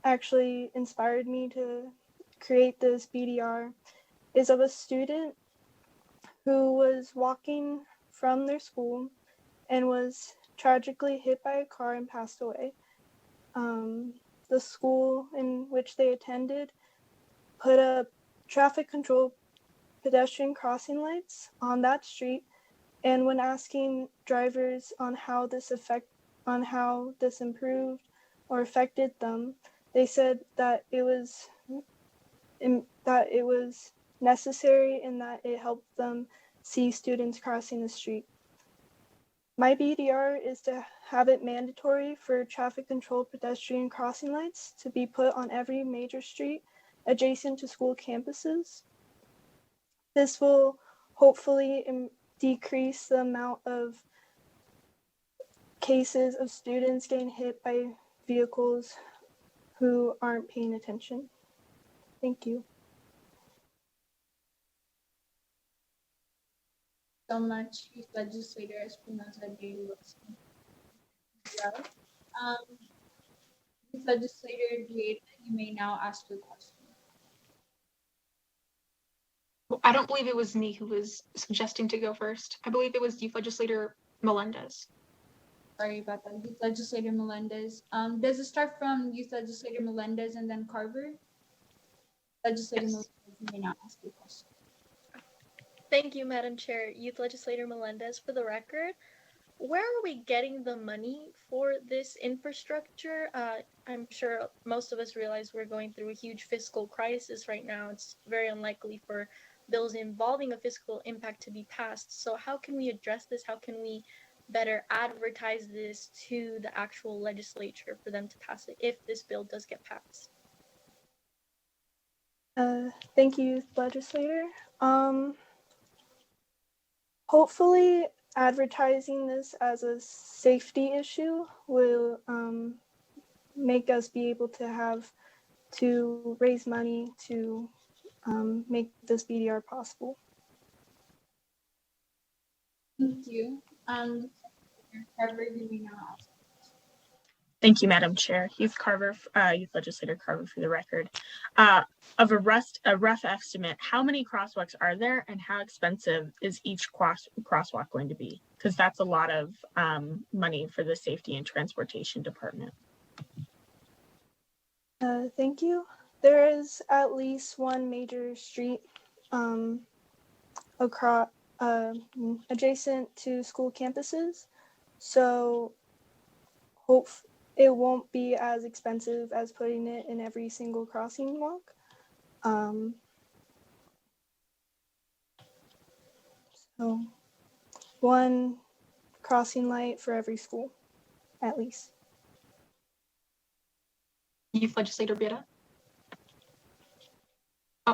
actually inspired me to create this BDR is of a student who was walking from their school and was tragically hit by a car and passed away. The school in which they attended put up traffic control pedestrian crossing lights on that street, and when asking drivers on how this improved or affected them, they said that it was necessary and that it helped them see students crossing the street. My BDR is to have it mandatory for traffic control pedestrian crossing lights to be put on every major street adjacent to school campuses. This will hopefully decrease the amount of cases of students getting hit by vehicles who aren't paying attention. Thank you. So much, Youth Legislator Espinoza de Wilson. Youth Legislator Dieta, you may now ask your question. I don't believe it was me who was suggesting to go first. I believe it was Youth Legislator Melendez. Sorry about that. Youth Legislator Melendez. Does it start from Youth Legislator Melendez and then Carver? Legislator Melendez, you may now ask your question. Thank you, Madam Chair. Youth Legislator Melendez, for the record, where are we getting the money for this infrastructure? I'm sure most of us realize we're going through a huge fiscal crisis right now. It's very unlikely for bills involving a fiscal impact to be passed. So how can we address this? How can we better advertise this to the actual legislature for them to pass it if this bill does get passed? Thank you, Legislator. Hopefully, advertising this as a safety issue will make us be able to raise money to make this BDR possible. Thank you. Carver, you may now ask. Thank you, Madam Chair. Youth Legislator Carver, for the record. Of a rough estimate, how many crosswalks are there and how expensive is each crosswalk going to be? Because that's a lot of money for the Safety and Transportation Department. Thank you. There is at least one major street across adjacent to school campuses, so it won't be as expensive as putting it in every single crossing walk. So one crossing light for every school, at least. Youth Legislator Bieda.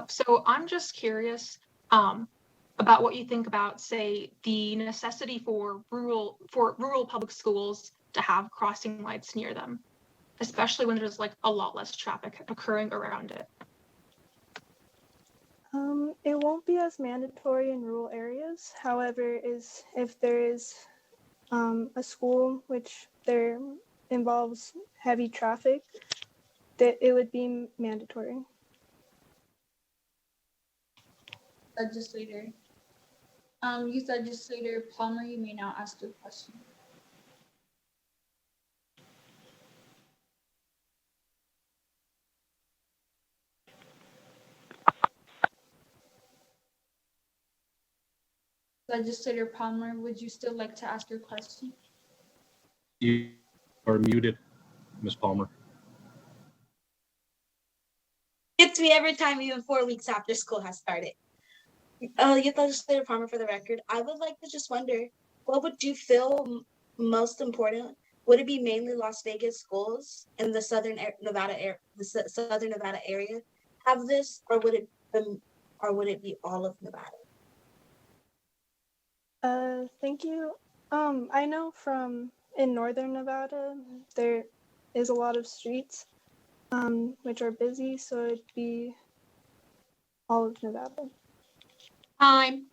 So I'm just curious about what you think about, say, the necessity for rural public schools to have crossing lights near them, especially when there's like a lot less traffic occurring around it. It won't be as mandatory in rural areas. However, if there is a school which there involves heavy traffic, that it would be mandatory. Legislator. Youth Legislator Palmer, you may now ask your question. Legislator Palmer, would you still like to ask your question? You are muted, Ms. Palmer. It's me every time, even 4 weeks after school has started. Youth Legislator Palmer, for the record, I would like to just wonder, what would you feel most important would it be mainly Las Vegas schools in the southern Nevada area have this, or would it be all of Nevada? Thank you. I know from in northern Nevada, there is a lot of streets, which are busy, so it'd be all of Nevada. Time.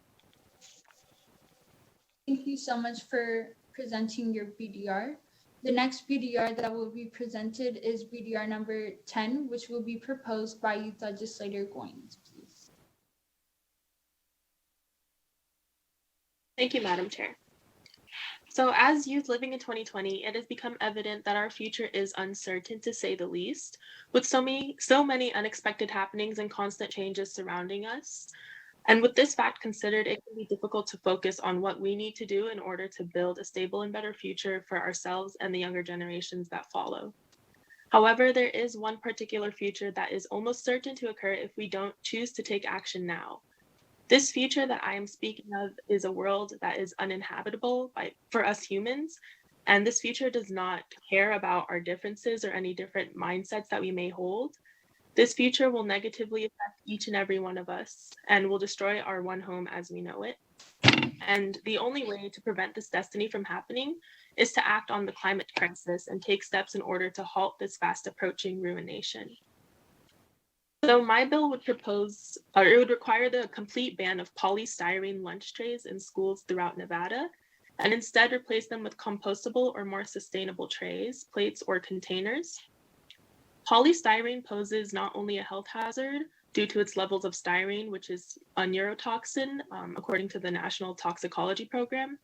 Thank you so much for presenting your BDR. The next BDR that will be presented is BDR number 10, which will be proposed by Youth Legislator Goins, please. Thank you, Madam Chair. So as youth living in 2020, it has become evident that our future is uncertain, to say the least, with so many unexpected happenings and constant changes surrounding us. And with this fact considered, it can be difficult to focus on what we need to do in order to build a stable and better future for ourselves and the younger generations that follow. However, there is one particular future that is almost certain to occur if we don't choose to take action now. This future that I am speaking of is a world that is uninhabitable for us humans, and this future does not care about our differences or any different mindsets that we may hold. This future will negatively affect each and every one of us and will destroy our one home as we know it. And the only way to prevent this destiny from happening is to act on the climate crisis and take steps in order to halt this fast approaching ruination. So my bill would propose, or it would require the complete ban of polystyrene lunch trays in schools throughout Nevada, and instead replace them with compostable or more sustainable trays, plates, or containers. Polystyrene poses not only a health hazard due to its levels of styrene, which is a neurotoxin, according to the National Toxicology Program,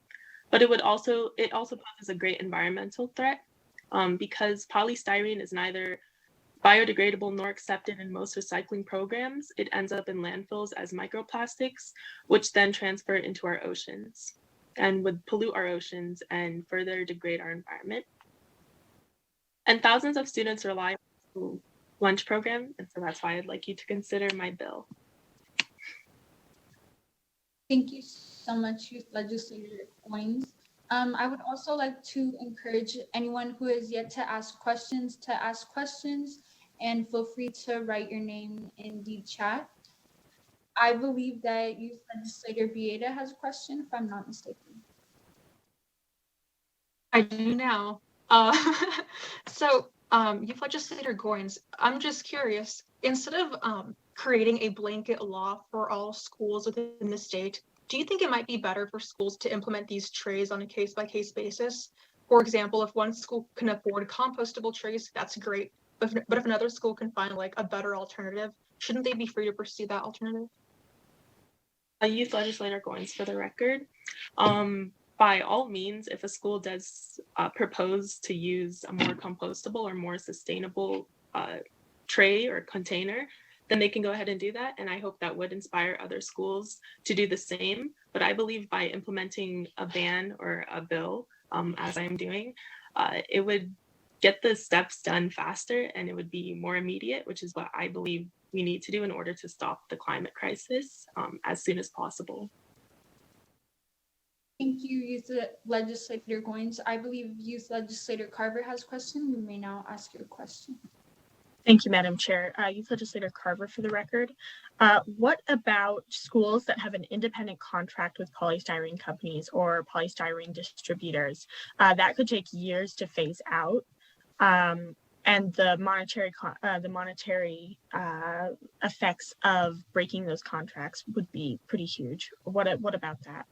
but it also poses a great environmental threat because polystyrene is neither biodegradable nor accepted in most recycling programs. It ends up in landfills as microplastics, which then transfer into our oceans and would pollute our oceans and further degrade our environment. And thousands of students rely on the lunch program, and so that's why I'd like you to consider my bill. Thank you so much, Youth Legislator Goins. I would also like to encourage anyone who has yet to ask questions, and feel free to write your name in the chat. I believe that Youth Legislator Bieda has a question, if I'm not mistaken. I do now. Youth Legislator Goins, I'm just curious, instead of creating a blanket law for all schools within the state, do you think it might be better for schools to implement these trays on a case-by-case basis? For example, if one school can afford compostable trays, that's great. But if another school can find like a better alternative, shouldn't they be free to pursue that alternative? Youth Legislator Goins, for the record, by all means, if a school does propose to use a more compostable or more sustainable tray or container, then they can go ahead and do that. And I hope that would inspire other schools to do the same. But I believe by implementing a ban or a bill, as I'm doing, it would get the steps done faster and it would be more immediate, which is what I believe we need to do in order to stop the climate crisis as soon as possible. Thank you, Youth Legislator Goins. I believe Youth Legislator Carver has a question. You may now ask your question. Thank you, Madam Chair. Youth Legislator Carver for the record. What about schools that have an independent contract with polystyrene companies or polystyrene distributors? That could take years to phase out. And the monetary effects of breaking those contracts would be pretty huge. What about that?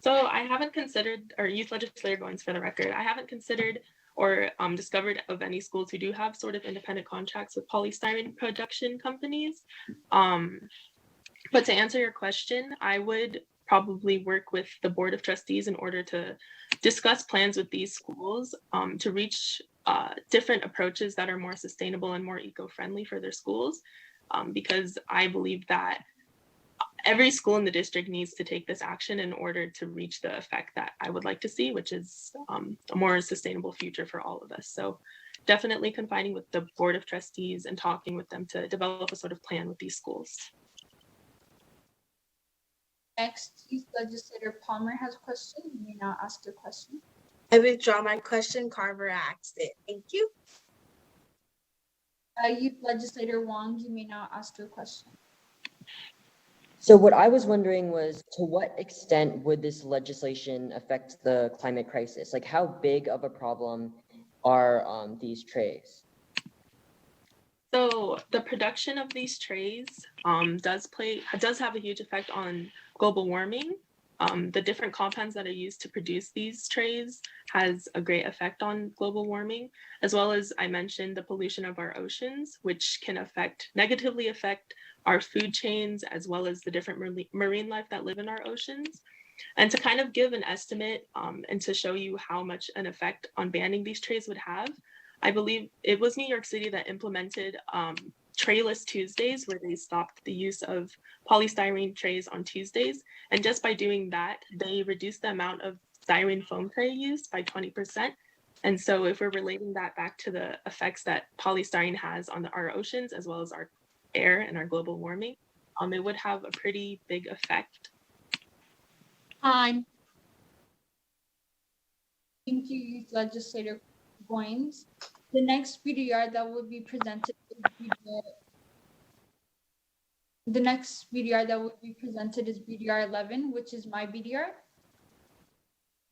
So I haven't considered, or Youth Legislator Goins for the record, I haven't considered or discovered of any schools who do have sort of independent contracts with polystyrene production companies. But to answer your question, I would probably work with the Board of Trustees in order to discuss plans with these schools to reach different approaches that are more sustainable and more eco-friendly for their schools, because I believe that every school in the district needs to take this action in order to reach the effect that I would like to see, which is a more sustainable future for all of us. So definitely confining with the Board of Trustees and talking with them to develop a sort of plan with these schools. Next, Youth Legislator Palmer has a question. You may now ask your question. I withdraw my question. Carver asked it. Thank you. Youth Legislator Wong, you may now ask your question. So what I was wondering was, to what extent would this legislation affect the climate crisis? Like, how big of a problem are these trays? So the production of these trays does have a huge effect on global warming. The different compounds that are used to produce these trays has a great effect on global warming, as well as I mentioned the pollution of our oceans, which can negatively affect our food chains, as well as the different marine life that live in our oceans. And to kind of give an estimate and to show you how much an effect on banning these trays would have, I believe it was New York City that implemented Trayless Tuesdays, where they stopped the use of polystyrene trays on Tuesdays. And just by doing that, they reduced the amount of styrene foam tray use by 20%. And so if we're relating that back to the effects that polystyrene has on our oceans, as well as our air and our global warming, it would have a pretty big effect. Time. Thank you, Youth Legislator Goins. The next BDR that will be presented is BDR 11, which is my BDR.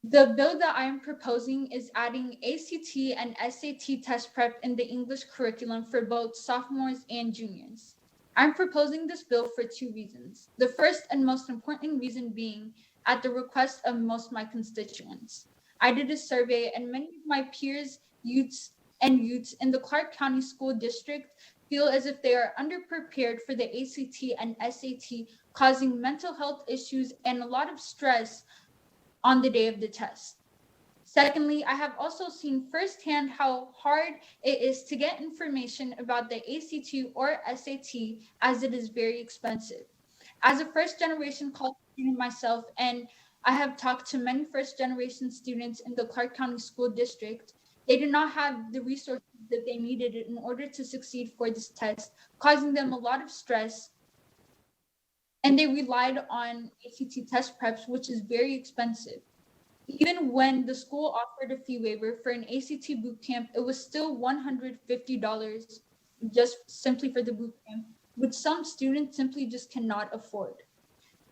The bill that I am proposing is adding ACT and SAT test prep in the English curriculum for both sophomores and juniors. I'm proposing this bill for two reasons. The first and most important reason being at the request of most of my constituents. I did a survey and many of my peers, youths in the Clark County School District feel as if they are underprepared for the ACT and SAT, causing mental health issues and a lot of stress on the day of the test. Secondly, I have also seen firsthand how hard it is to get information about the ACT or SAT, as it is very expensive. As a first-generation college student myself, and I have talked to many first-generation students in the Clark County School District, they did not have the resources that they needed in order to succeed for this test, causing them a lot of stress. And they relied on ACT test preps, which is very expensive. Even when the school offered a fee waiver for an ACT boot camp, it was still $150 just simply for the boot camp, which some students simply just cannot afford.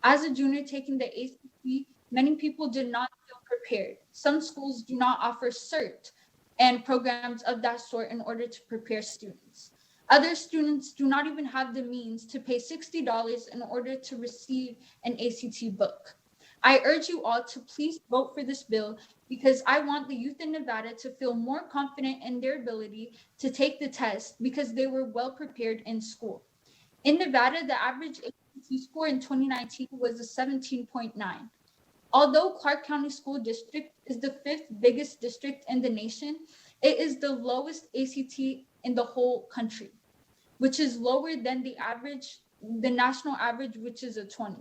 As a junior taking the ACT, many people did not feel prepared. Some schools do not offer CERT and programs of that sort in order to prepare students. Other students do not even have the means to pay $60 in order to receive an ACT book. I urge you all to please vote for this bill because I want the youth in Nevada to feel more confident in their ability to take the test because they were well prepared in school. In Nevada, the average ACT score in 2019 was a 17.9. Although Clark County School District is the 5th biggest district in the nation, it is the lowest ACT in the whole country, which is lower than the national average, which is a 20.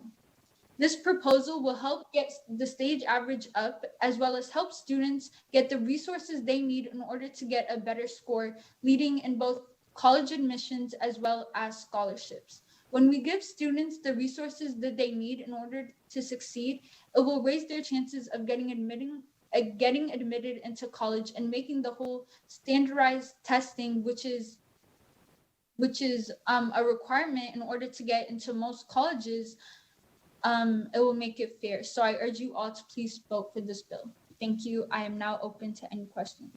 This proposal will help get the stage average up, as well as help students get the resources they need in order to get a better score, leading in both college admissions as well as scholarships. When we give students the resources that they need in order to succeed, it will raise their chances of getting admitted into college and making the whole standardized testing, which is a requirement in order to get into most colleges. It will make it fair. So I urge you all to please vote for this bill. Thank you. I am now open to any questions.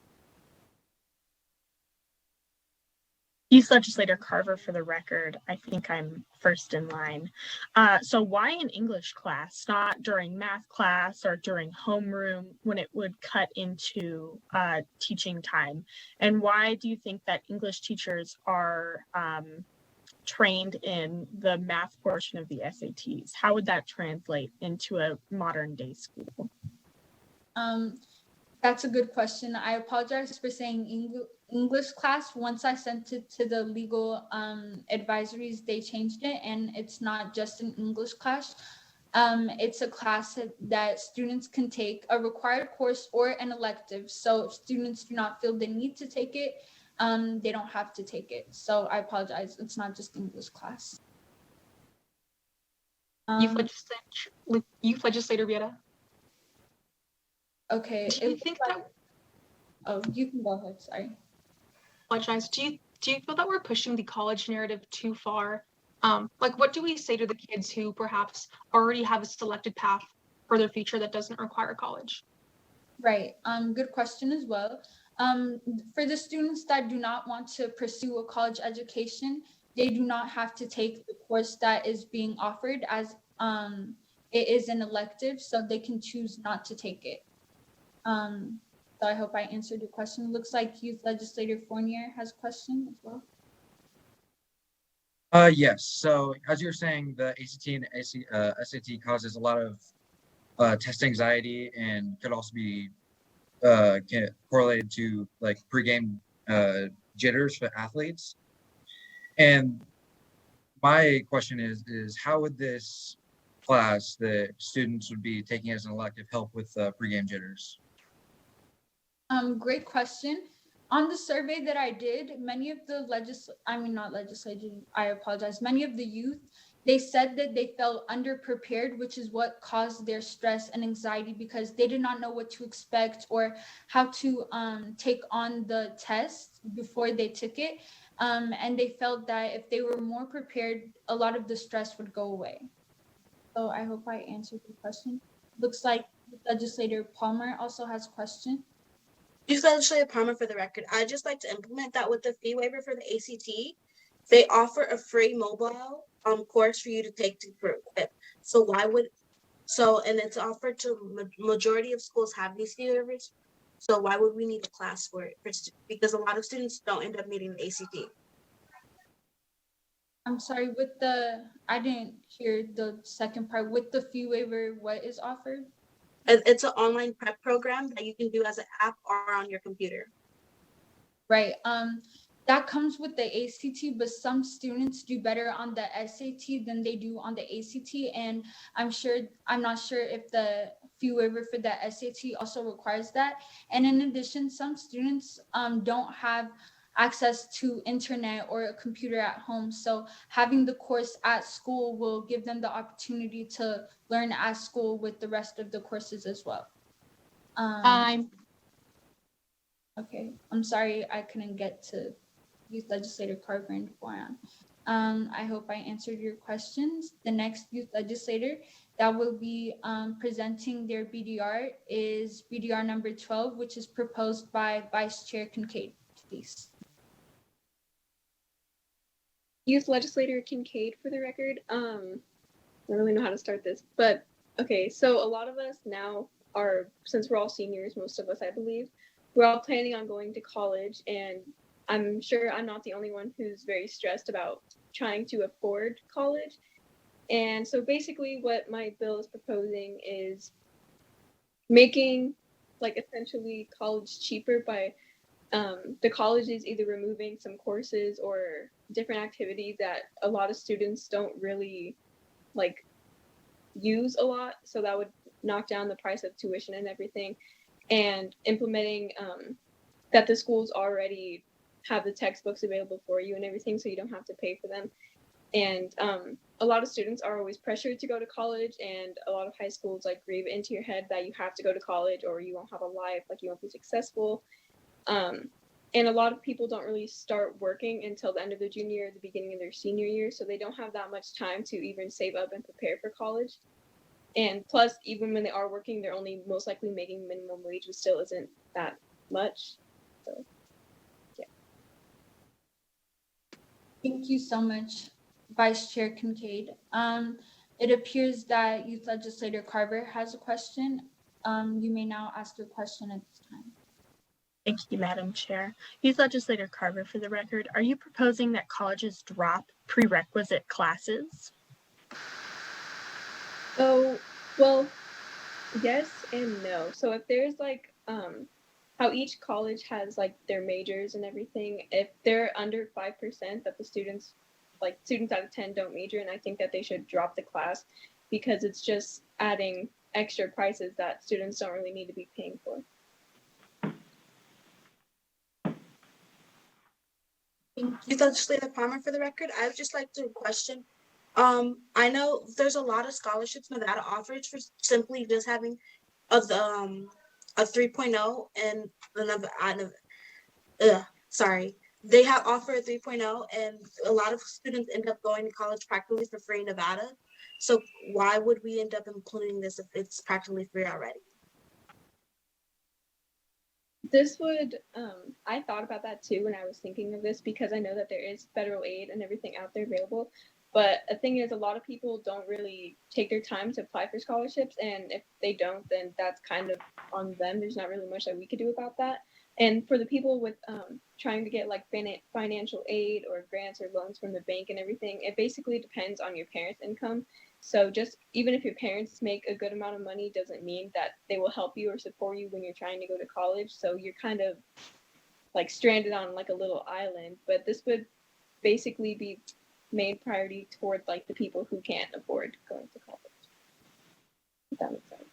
Youth Legislator Carver for the record. I think I'm first in line. So why in English class, not during math class or during homeroom when it would cut into teaching time? And why do you think that English teachers are trained in the math portion of the SATs? How would that translate into a modern day school? That's a good question. I apologize for saying English class. Once I sent it to the legal advisories, they changed it, and it's not just an English class. It's a class that students can take, a required course or an elective. So if students do not feel the need to take it, they don't have to take it. So I apologize. It's not just English class. Youth Legislator Viera. Okay. Do you think that Oh, you can go ahead. Sorry. apologize? Do you feel that we're pushing the college narrative too far? Like, what do we say to the kids who perhaps already have a selected path for their future that doesn't require college? Right. Good question as well. For the students that do not want to pursue a college education, they do not have to take the course that is being offered as it is an elective, so they can choose not to take it. So I hope I answered your question. Looks like Youth Legislator Fournier has a question as well. Yes. So as you were saying, the ACT and SAT causes a lot of test anxiety and could also be correlated to like pregame jitters for athletes. And my question is how would this class that students would be taking as an elective help with pregame jitters? Great question. On the survey that I did, many of the I apologize. Many of the youth, they said that they felt underprepared, which is what caused their stress and anxiety because they did not know what to expect or how to take on the test before they took it. And they felt that if they were more prepared, a lot of the stress would go away. So I hope I answered your question. Looks like Legislator Palmer also has a question. Youth Legislator Palmer, for the record, I'd just like to implement that with the fee waiver for the ACT. They offer a free mobile course for you to take to equip. So and it's offered to majority of schools have these fee waivers. So why would we need a class for it? Because a lot of students don't end up meeting the ACT. I'm sorry, I didn't hear the second part. With the fee waiver, what is offered? It's an online prep program that you can do as an app or on your computer. Right. That comes with the ACT, but some students do better on the SAT than they do on the ACT. And I'm not sure if the fee waiver for the SAT also requires that. And in addition, some students don't have access to internet or a computer at home. So having the course at school will give them the opportunity to learn at school with the rest of the courses as well. Okay, I'm sorry I couldn't get to Youth Legislator Carver and Foran. I hope I answered your questions. The next youth legislator that will be presenting their BDR is BDR number 12, which is proposed by Vice Chair Kincaid, please. Youth Legislator Kincaid, for the record. I don't really know how to start this, but okay, so a lot of us now since we're all seniors, most of us, I believe, we're all planning on going to college, and I'm sure I'm not the only one who's very stressed about trying to afford college. And so basically what my bill is proposing is making like essentially college cheaper by the colleges either removing some courses or different activities that a lot of students don't really like use a lot. So that would knock down the price of tuition and everything, and implementing that the schools already have the textbooks available for you and everything, so you don't have to pay for them. And a lot of students are always pressured to go to college, and a lot of high schools like grieve into your head that you have to go to college or you won't have a life, like you won't be successful. And a lot of people don't really start working until the end of their junior year, the beginning of their senior year, so they don't have that much time to even save up and prepare for college. And plus, even when they are working, they're only most likely making minimum wage, which still isn't that much. So, yeah. Thank you so much, Vice Chair Kincaid. It appears that Youth Legislator Carver has a question. You may now ask your question at this time. Thank you, Madam Chair. Youth Legislator Carver, for the record, are you proposing that colleges drop prerequisite classes? So, well, yes and no. So if there's like how each college has like their majors and everything, if they're under 5% that the students out of 10 don't major, and I think that they should drop the class because it's just adding extra prices that students don't really need to be paying for. Youth Legislator Palmer, for the record, I would just like to question. I know there's a lot of scholarships Nevada offers for simply just having a 3.0 and sorry, they have offer a 3.0 and a lot of students end up going to college practically for free in Nevada. So why would we end up including this if it's practically free already? This would, I thought about that too when I was thinking of this, because I know that there is federal aid and everything out there available. But the thing is, a lot of people don't really take their time to apply for scholarships. And if they don't, then that's kind of on them. There's not really much that we could do about that. And for the people with trying to get like financial aid or grants or loans from the bank and everything, it basically depends on your parents' income. So just even if your parents make a good amount of money doesn't mean that they will help you or support you when you're trying to go to college. So you're kind of like stranded on like a little island. But this would basically be made priority toward like the people who can't afford going to college. If that makes sense.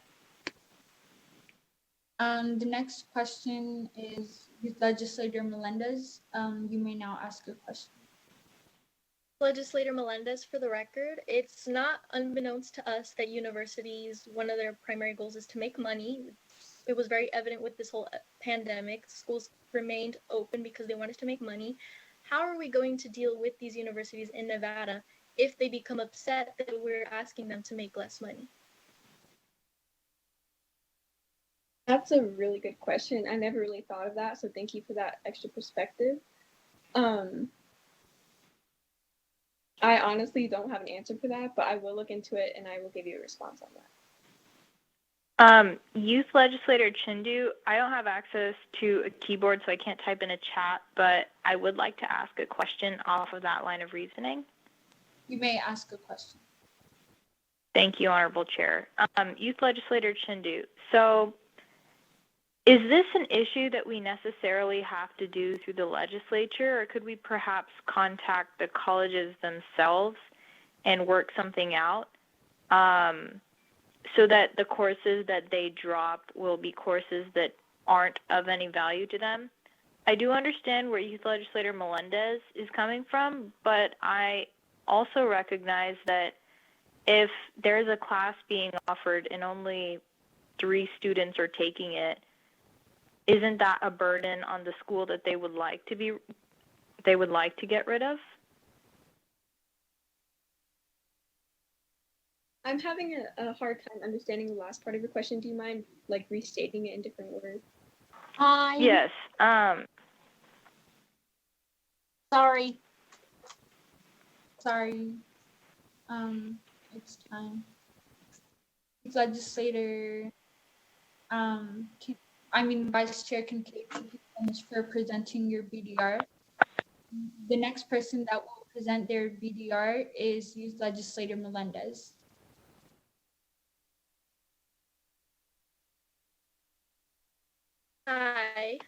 The next question is Youth Legislator Melendez. You may now ask your question. Legislator Melendez, for the record, it's not unbeknownst to us that universities, one of their primary goals is to make money. It was very evident with this whole pandemic. Schools remained open because they wanted to make money. How are we going to deal with these universities in Nevada if they become upset that we're asking them to make less money? That's a really good question. I never really thought of that, so thank you for that extra perspective. I honestly don't have an answer for that, but I will look into it and I will give you a response on that. Youth Legislator Chindu, I don't have access to a keyboard, so I can't type in a chat, but I would like to ask a question off of that line of reasoning. You may ask a question. Thank you, Honorable Chair. Youth Legislator Chindu, so is this an issue that we necessarily have to do through the legislature, or could we perhaps contact the colleges themselves and work something out so that the courses that they drop will be courses that aren't of any value to them? I do understand where Youth Legislator Melendez is coming from, but I also recognize that if there's a class being offered and only 3 students are taking it, isn't that a burden on the school that they would like to get rid of? I'm having a hard time understanding the last part of your question. Do you mind like restating it in different words? Yes. Sorry. It's time. Legislator, Vice Chair Kincaid, thank you so much for presenting your BDR. The next person that will present their BDR is Youth Legislator Melendez. Hi.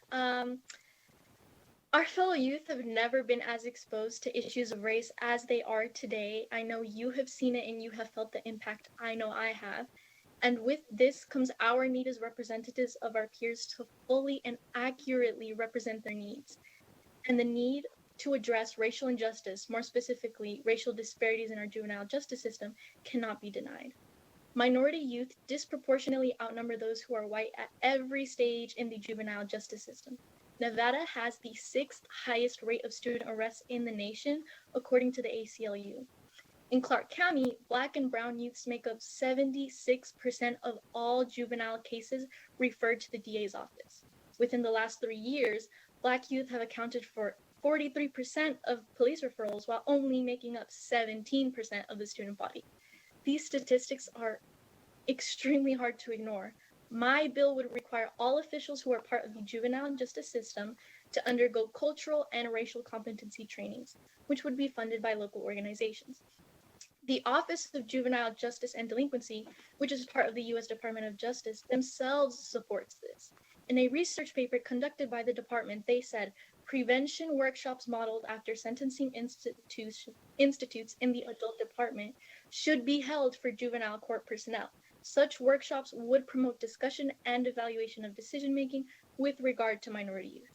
Our fellow youth have never been as exposed to issues of race as they are today. I know you have seen it and you have felt the impact. I know I have. And with this comes our need as representatives of our peers to fully and accurately represent their needs. And the need to address racial injustice, more specifically, racial disparities in our juvenile justice system, cannot be denied. Minority youth disproportionately outnumber those who are white at every stage in the juvenile justice system. Nevada has the 6th highest rate of student arrests in the nation, according to the ACLU. In Clark County, Black and brown youths make up 76% of all juvenile cases referred to the DA's office. Within the last 3 years, Black youth have accounted for 43% of police referrals, while only making up 17% of the student body. These statistics are extremely hard to ignore. My bill would require all officials who are part of the juvenile justice system to undergo cultural and racial competency trainings, which would be funded by local organizations. The Office of Juvenile Justice and Delinquency, which is part of the U.S. Department of Justice, themselves supports this. In a research paper conducted by the department, they said prevention workshops modeled after sentencing institutes in the adult department should be held for juvenile court personnel. Such workshops would promote discussion and evaluation of decision-making with regard to minority youth.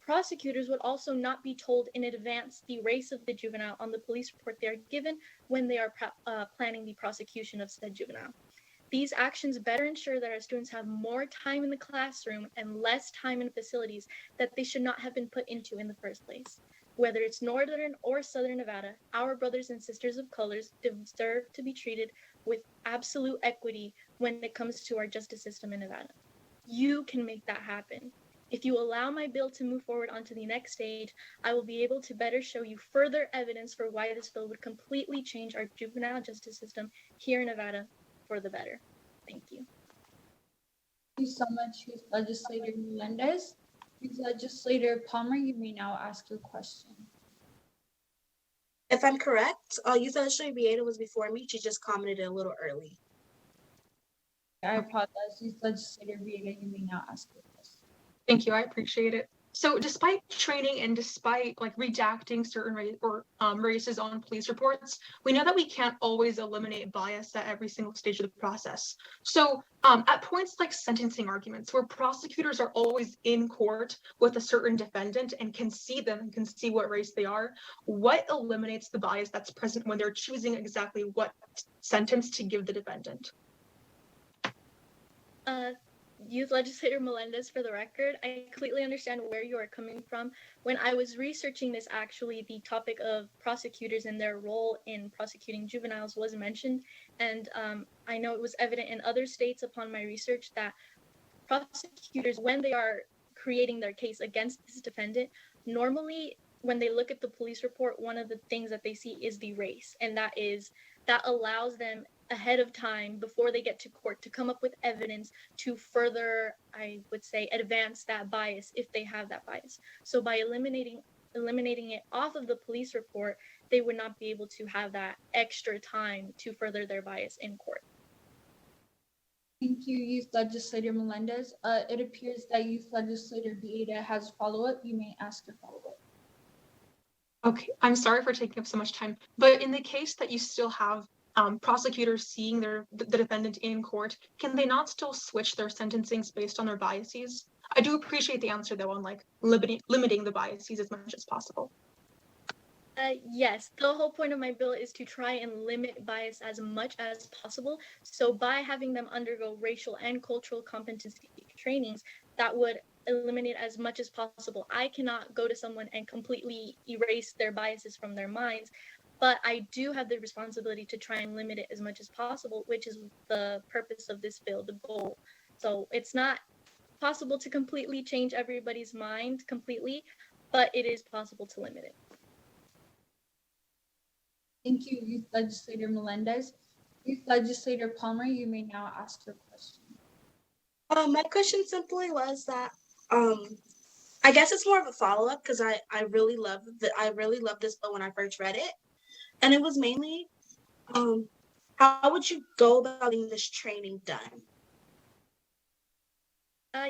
Prosecutors would also not be told in advance the race of the juvenile on the police report they are given when they are planning the prosecution of said juvenile. These actions better ensure that our students have more time in the classroom and less time in facilities that they should not have been put into in the first place. Whether it's Northern or Southern Nevada, our brothers and sisters of colors deserve to be treated with absolute equity when it comes to our justice system in Nevada. You can make that happen. If you allow my bill to move forward onto the next stage, I will be able to better show you further evidence for why this bill would completely change our juvenile justice system here in Nevada for the better. Thank you. Thank you so much, Youth Legislator Melendez. Youth Legislator Palmer, you may now ask your question. If I'm correct, Youth Legislator Vieta was before me. She just commented a little early. I apologize. Youth Legislator Vieta, you may now ask your question. Thank you, I appreciate it. So despite training and despite like redacting certain races on police reports, we know that we can't always eliminate bias at every single stage of the process. So at points like sentencing arguments, where prosecutors are always in court with a certain defendant and can see them and can see what race they are, what eliminates the bias that's present when they're choosing exactly what sentence to give the defendant? Youth Legislator Melendez, for the record, I completely understand where you are coming from. When I was researching this, actually, the topic of prosecutors and their role in prosecuting juveniles was mentioned. And I know it was evident in other states upon my research that prosecutors, when they are creating their case against this defendant, normally when they look at the police report, one of the things that they see is the race. And that allows them ahead of time, before they get to court, to come up with evidence to further, I would say, advance that bias if they have that bias. So by eliminating it off of the police report, they would not be able to have that extra time to further their bias in court. Thank you, Youth Legislator Melendez. It appears that Youth Legislator Vieta has a follow-up. You may ask your follow-up. Okay, I'm sorry for taking up so much time, but in the case that you still have prosecutors seeing the defendant in court, can they not still switch their sentencings based on their biases? I do appreciate the answer though on like limiting the biases as much as possible. Yes, the whole point of my bill is to try and limit bias as much as possible. So by having them undergo racial and cultural competency trainings, that would eliminate as much as possible. I cannot go to someone and completely erase their biases from their minds, but I do have the responsibility to try and limit it as much as possible, which is the purpose of this bill, the goal. So it's not possible to completely change everybody's mind completely, but it is possible to limit it. Thank you, Youth Legislator Melendez. Youth Legislator Palmer, you may now ask your question. My question simply was that I guess it's more of a follow-up because I really love this bill when I first read it. And it was mainly how would you go about getting this training done?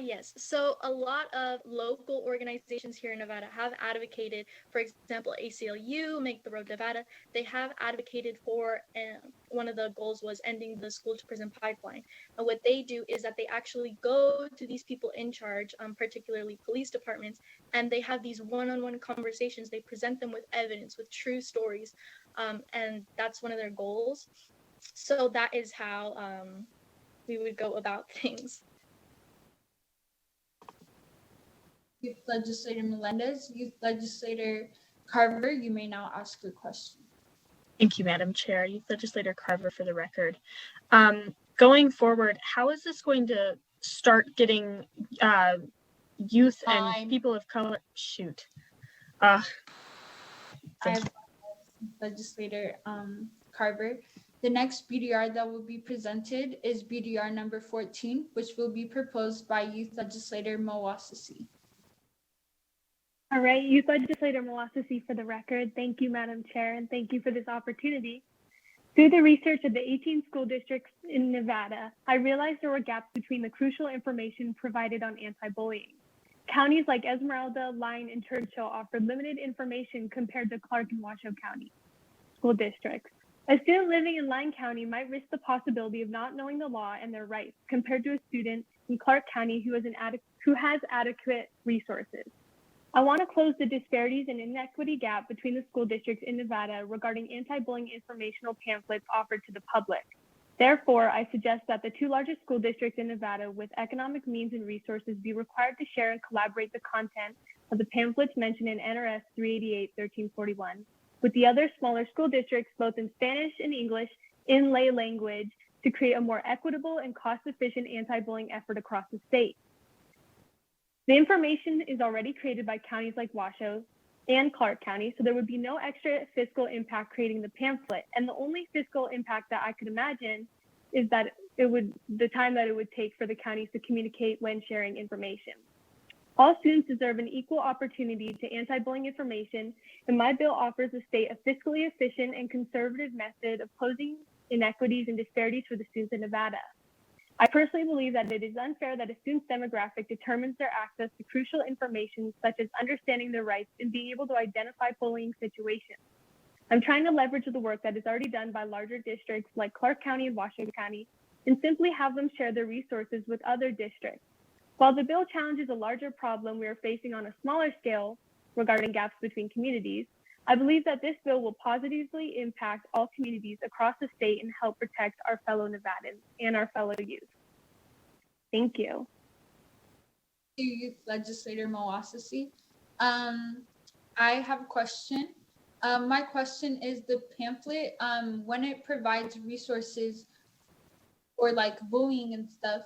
Yes, so a lot of local organizations here in Nevada have advocated, for example, ACLU, Make the Road Nevada, they have advocated for, one of the goals was ending the school to prison pipeline. And what they do is that they actually go to these people in charge, particularly police departments, and they have these one-on-one conversations. They present them with evidence, with true stories, and that's one of their goals. So that is how we would go about things. Youth Legislator Melendez. Youth Legislator Carver, you may now ask your question. Thank you, Madam Chair. Youth Legislator Carver for the record. Going forward, how is this going to start getting youth and people of color? Shoot. Legislator Carver. The next BDR that will be presented is BDR number 14, which will be proposed by Youth Legislator Mawasasi. All right, Youth Legislator Mawasasi for the record. Thank you, Madam Chair, and thank you for this opportunity. Through the research of the 18 school districts in Nevada, I realized there were gaps between the crucial information provided on anti-bullying. Counties like Esmeralda, Lyon, and Churchill offered limited information compared to Clark and Washoe County school districts. A student living in Lyon County might risk the possibility of not knowing the law and their rights compared to a student in Clark County who has adequate resources. I want to close the disparities and inequity gap between the school districts in Nevada regarding anti-bullying informational pamphlets offered to the public. Therefore, I suggest that the 2 largest school districts in Nevada with economic means and resources be required to share and collaborate the content of the pamphlets mentioned in NRS 388-1341 with the other smaller school districts, both in Spanish and English, in lay language, to create a more equitable and cost-efficient anti-bullying effort across the state. The information is already created by counties like Washoe and Clark County, so there would be no extra fiscal impact creating the pamphlet. And the only fiscal impact that I could imagine is that the time that it would take for the counties to communicate when sharing information. All students deserve an equal opportunity to anti-bullying information, and my bill offers the state a fiscally efficient and conservative method of closing inequities and disparities for the students in Nevada. I personally believe that it is unfair that a student's demographic determines their access to crucial information such as understanding their rights and being able to identify bullying situations. I'm trying to leverage the work that is already done by larger districts like Clark County and Washington County and simply have them share their resources with other districts. While the bill challenges a larger problem we are facing on a smaller scale regarding gaps between communities, I believe that this bill will positively impact all communities across the state and help protect our fellow Nevadans and our fellow youth. Thank you. Youth Legislator Mawasasi. I have a question. My question is the pamphlet, when it provides resources for like bullying and stuff,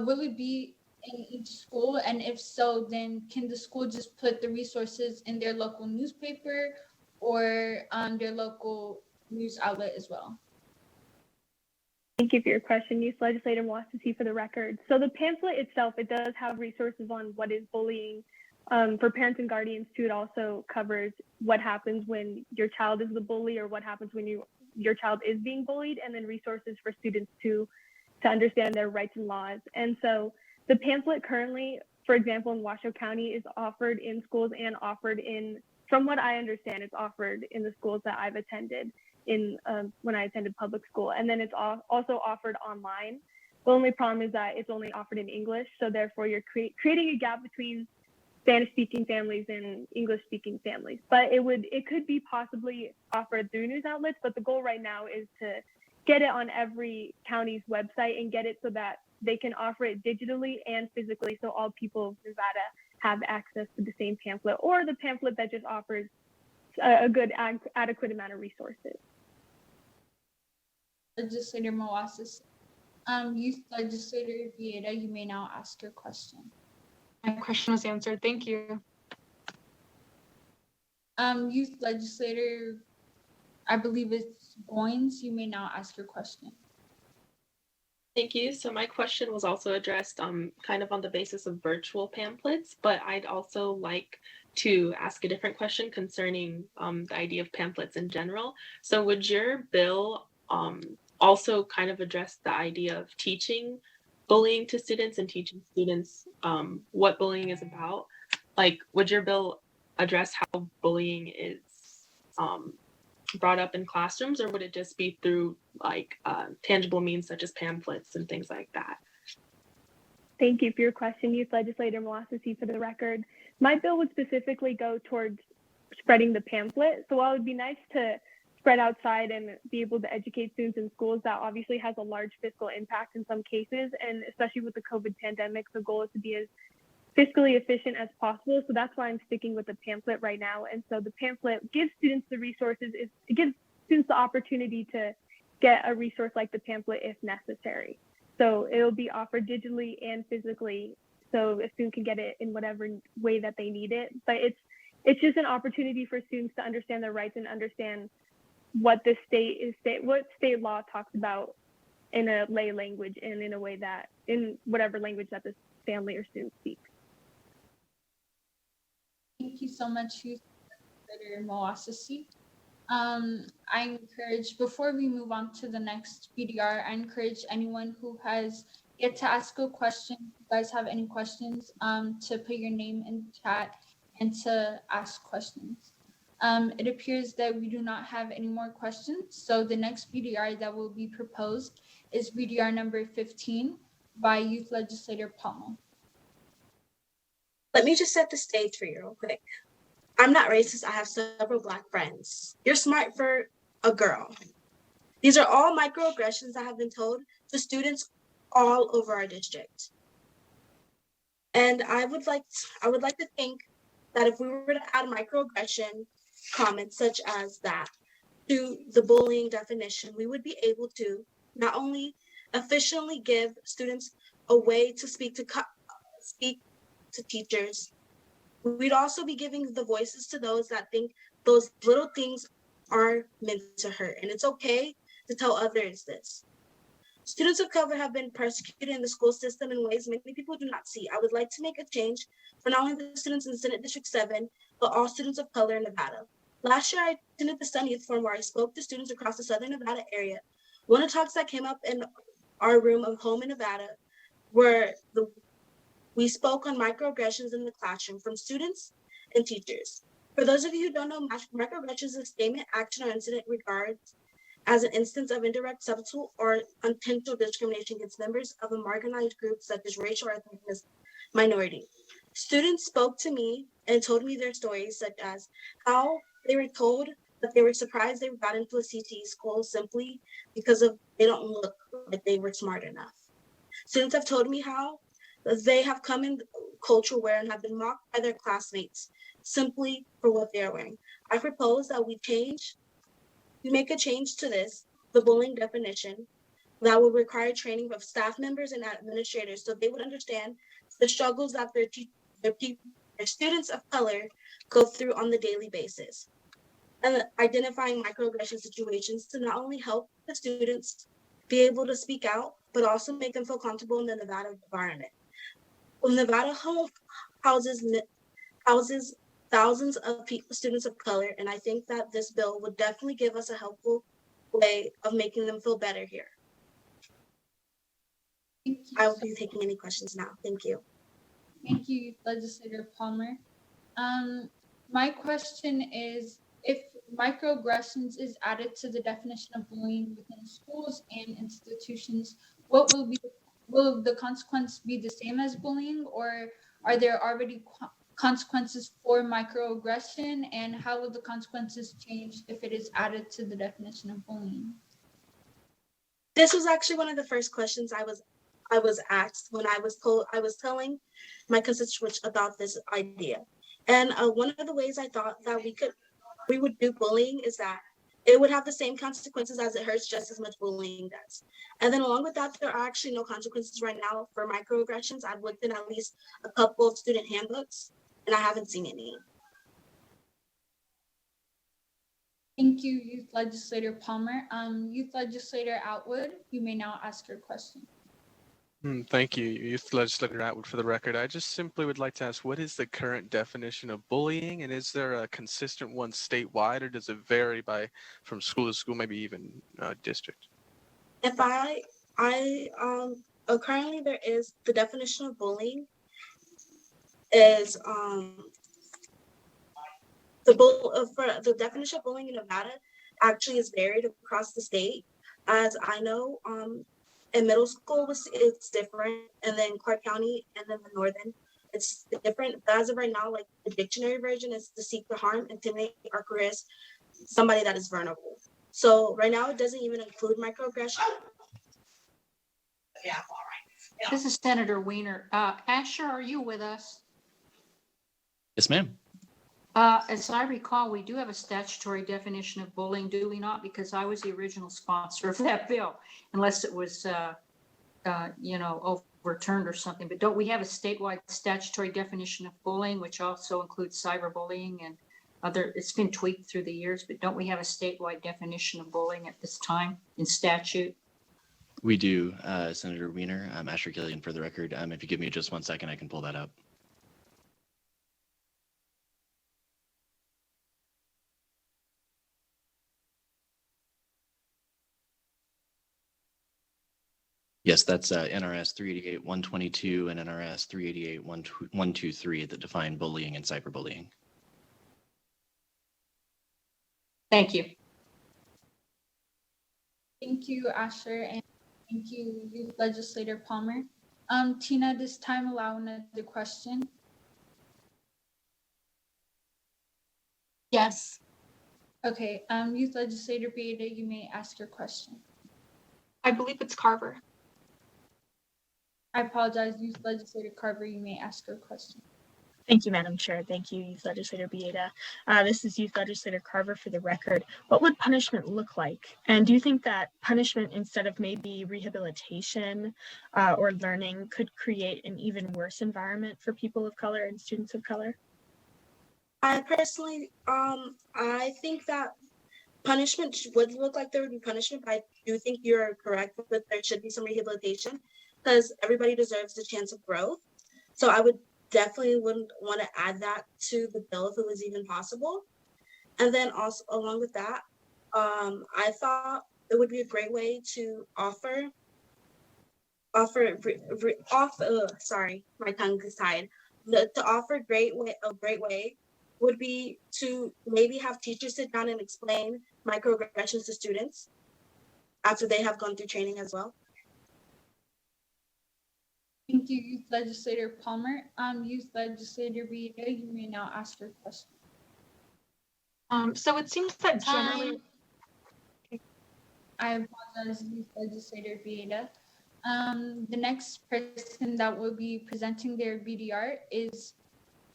will it be in each school? And if so, then can the school just put the resources in their local newspaper or their local news outlet as well? Thank you for your question, Youth Legislator Mwasisi, for the record. So the pamphlet itself, it does have resources on what is bullying. For parents and guardians too, it also covers what happens when your child is the bully or what happens when your child is being bullied, and then resources for students to understand their rights and laws. And so the pamphlet currently, for example, in Washoe County is offered in schools and offered in, from what I understand, it's offered in the schools that I've attended in when I attended public school. And then it's also offered online. The only problem is that it's only offered in English. So therefore you're creating a gap between Spanish speaking families and English speaking families. But it could be possibly offered through news outlets, but the goal right now is to get it on every county's website and get it so that they can offer it digitally and physically, so all people of Nevada have access to the same pamphlet, or the pamphlet that just offers a good adequate amount of resources. Legislator Mawasasi. Youth Legislator Vieta, you may now ask your question. My question was answered. Thank you. Youth Legislator, I believe it's Goins, you may now ask your question. Thank you. So my question was also addressed kind of on the basis of virtual pamphlets, but I'd also like to ask a different question concerning the idea of pamphlets in general. So would your bill also kind of address the idea of teaching bullying to students and teaching students what bullying is about? Like, would your bill address how bullying is brought up in classrooms, or would it just be through like tangible means such as pamphlets and things like that? Thank you for your question, Youth Legislator Mawasasi, for the record. My bill would specifically go towards spreading the pamphlet. So while it would be nice to spread outside and be able to educate students in schools, that obviously has a large fiscal impact in some cases. And especially with the COVID pandemic, the goal is to be as fiscally efficient as possible. So that's why I'm sticking with the pamphlet right now. And so the pamphlet gives students the resources, it gives students the opportunity to get a resource like the pamphlet if necessary. So it'll be offered digitally and physically, so a student can get it in whatever way that they need it. But it's just an opportunity for students to understand their rights and understand what the what state law talks about in a lay language and in a way that, in whatever language that the family or student speaks. Thank you so much, Youth Legislator Mawasasi. I encourage, before we move on to the next BDR, I encourage anyone who has yet to ask a question, if you guys have any questions, to put your name in the chat and to ask questions. It appears that we do not have any more questions, so the next BDR that will be proposed is BDR number 15 by Youth Legislator Palma. Let me just set the stage for you real quick. I'm not racist. I have several Black friends. You're smart for a girl. These are all microaggressions that have been told to students all over our district. And I would like to think that if we were to add microaggression comments such as that to the bullying definition, we would be able to not only efficiently give students a way to speak to teachers, we'd also be giving the voices to those that think those little things are meant to hurt. And it's okay to tell others this. Students of color have been persecuted in the school system in ways many people do not see. I would like to make a change for not only the students in Senate District 7, but all students of color in Nevada. Last year, I attended the Sun Youth Forum where I spoke to students across the Southern Nevada area. One of the talks that came up in our room of home in Nevada we spoke on microaggressions in the classroom from students and teachers. For those of you who don't know, microaggressions is a statement, action, or incident regarded as an instance of indirect, subtle, or intentional discrimination against members of a marginalized group such as racial or ethnic minority. Students spoke to me and told me their stories, such as how they were told that they were surprised they got into a CTE school simply because they don't look like they were smart enough. Students have told me how they have come in cultural wear and have been mocked by their classmates simply for what they are wearing. I propose that we make a change to the bullying definition, that would require training of staff members and administrators so they would understand the struggles that their students of color go through on the daily basis. And identifying microaggression situations to not only help the students be able to speak out, but also make them feel comfortable in the Nevada environment. Nevada houses thousands of students of color, and I think that this bill would definitely give us a helpful way of making them feel better here. I will be taking any questions now. Thank you. Thank you, Legislator Palmer. My question is, if microaggressions is added to the definition of bullying within schools and institutions, will the consequence be the same as bullying, or are there already consequences for microaggression, and how will the consequences change if it is added to the definition of bullying? This was actually one of the first questions I was asked when I was telling my constituents about this idea. And one of the ways I thought that we would do bullying is that it would have the same consequences as it hurts just as much bullying does. And then along with that, there are actually no consequences right now for microaggressions. I've looked at least a couple of student handbooks and I haven't seen any. Thank you, Youth Legislator Palmer. Youth Legislator Atwood, you may now ask your question. Thank you, Youth Legislator Atwood. For the record, I just simply would like to ask, what is the current definition of bullying, and is there a consistent one statewide, or does it vary from school to school, maybe even district? If currently there is the definition of bullying is for the definition of bullying in Nevada actually is varied across the state. As I know, in middle school it's different, and then Clark County and then the northern it's different. But as of right now, like the dictionary version is to seek to harm, intimidate, or coerce somebody that is vulnerable. So right now it doesn't even include microaggression. Yeah, all right. Yeah. This is Senator Weiner. Asher, are you with us? Yes, ma'am. As I recall, we do have a statutory definition of bullying, do we not? Because I was the original sponsor of that bill, unless it was, overturned or something. But don't we have a statewide statutory definition of bullying, which also includes cyberbullying and other? It's been tweaked through the years, but don't we have a statewide definition of bullying at this time in statute? We do, Senator Weiner. I'm Asher Gillian for the record. If you give me just 1 second, I can pull that up. Yes, that's NRS 388-122 and NRS 388-123 that define bullying and cyberbullying. Thank you. Thank you, Asher, and thank you, Youth Legislator Palmer. Tina, this time allow another question. Yes. Okay, Youth Legislator Beta, you may ask your question. I believe it's Carver. I apologize, Youth Legislator Carver, you may ask your question. Thank you, Madam Chair. Thank you, Youth Legislator Bieda. This is Youth Legislator Carver for the record. What would punishment look like? And do you think that punishment, instead of maybe rehabilitation or learning, could create an even worse environment for people of color and students of color? I personally, I think that punishment would look like there would be punishment, but I do think you're correct that there should be some rehabilitation because everybody deserves a chance of growth. So I would definitely wouldn't want to add that to the bill if it was even possible. And then also along with that, I thought it would be a great way to sorry, my tongue is tied. To offer a great way would be to maybe have teachers sit down and explain microaggressions to students after they have gone through training as well. Thank you, Youth Legislator Palmer. Youth Legislator Beta, you may now ask your question. So it seems that generally, I apologize, Youth Legislator Beta. The next person that will be presenting their BDR is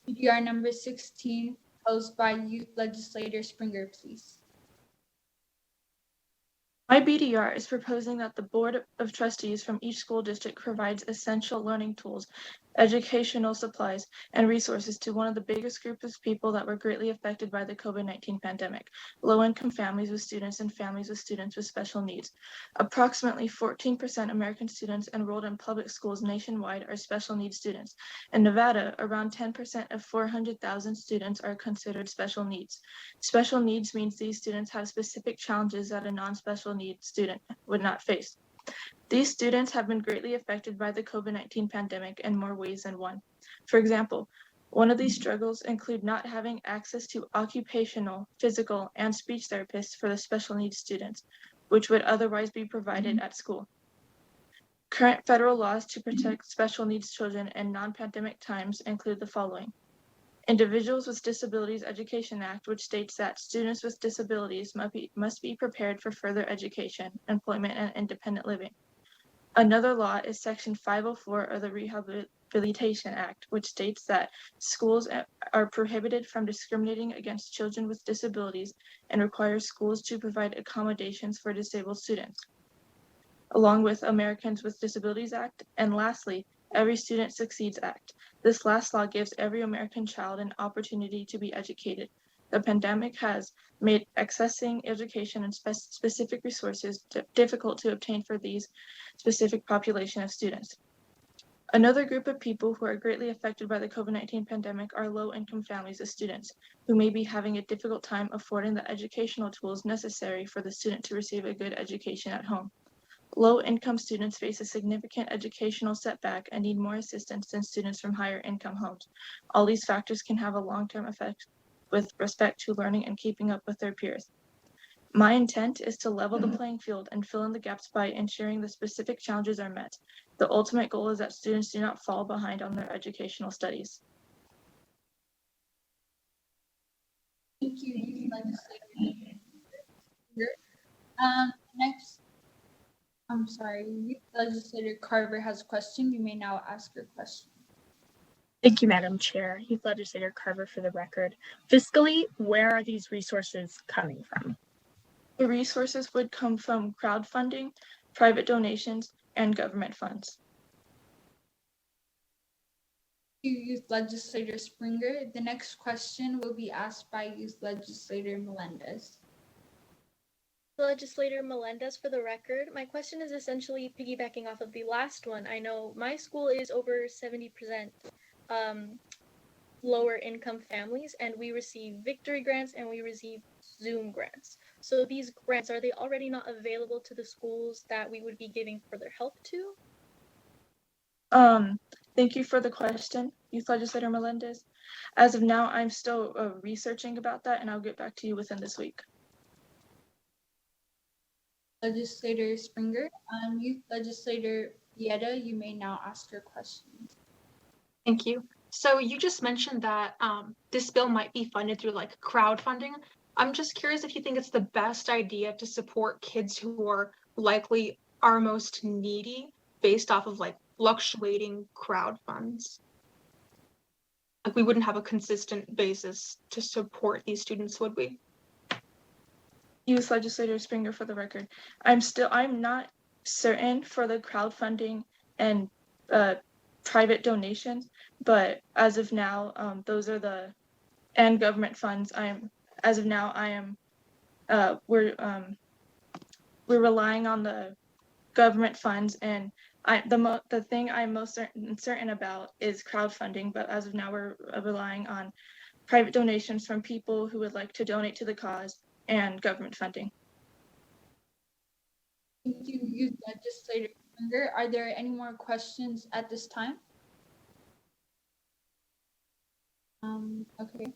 BDR number 16, posed by Youth Legislator Springer, please. My BDR is proposing that the Board of Trustees from each school district provides essential learning tools, educational supplies, and resources to one of the biggest groups of people that were greatly affected by the COVID-19 pandemic, low-income families with students and families with students with special needs. Approximately 14% American students enrolled in public schools nationwide are special needs students. In Nevada, around 10% of 400,000 students are considered special needs. Special needs means these students have specific challenges that a non-special needs student would not face. These students have been greatly affected by the COVID-19 pandemic in more ways than one. For example, one of these struggles include not having access to occupational, physical, and speech therapists for the special needs students, which would otherwise be provided at school. Current federal laws to protect special needs children in non-pandemic times include the following. Individuals with Disabilities Education Act, which states that students with disabilities must be prepared for further education, employment, and independent living. Another law is Section 504 of the Rehabilitation Act, which states that schools are prohibited from discriminating against children with disabilities and requires schools to provide accommodations for disabled students, along with Americans with Disabilities Act, and lastly, Every Student Succeeds Act. This last law gives every American child an opportunity to be educated. The pandemic has made accessing education and specific resources difficult to obtain for these specific population of students. Another group of people who are greatly affected by the COVID-19 pandemic are low-income families of students who may be having a difficult time affording the educational tools necessary for the student to receive a good education at home. Low-income students face a significant educational setback and need more assistance than students from higher income homes. All these factors can have a long-term effect with respect to learning and keeping up with their peers. My intent is to level the playing field and fill in the gaps by ensuring the specific challenges are met. The ultimate goal is that students do not fall behind on their educational studies. Thank you, Youth Legislator. Next, I'm sorry, Youth Legislator Carver has a question. You may now ask your question. Thank you, Madam Chair. Youth Legislator Carver for the record. Fiscally, where are these resources coming from? The resources would come from crowdfunding, private donations, and government funds. Thank you, Youth Legislator Springer. The next question will be asked by Youth Legislator Melendez. Legislator Melendez for the record. My question is essentially piggybacking off of the last one. I know my school is over 70% lower income families, and we receive victory grants and we receive Zoom grants. So these grants, are they already not available to the schools that we would be giving further help to? Thank you for the question, Youth Legislator Melendez. As of now, I'm still researching about that, and I'll get back to you within this week. Legislator Springer. Youth Legislator Bieda, you may now ask your question. Thank you. So you just mentioned that this bill might be funded through like crowdfunding. I'm just curious if you think it's the best idea to support kids who are likely our most needy based off of like fluctuating crowd funds. Like we wouldn't have a consistent basis to support these students, would we? Youth Legislator Springer for the record. I'm not certain for the crowdfunding and private donations, but as of now, those are and government funds. As of now, we're relying on the government funds, and the thing I'm most certain about is crowdfunding, but as of now, we're relying on private donations from people who would like to donate to the cause and government funding. Thank you, Youth Legislator Springer. Are there any more questions at this time? Okay.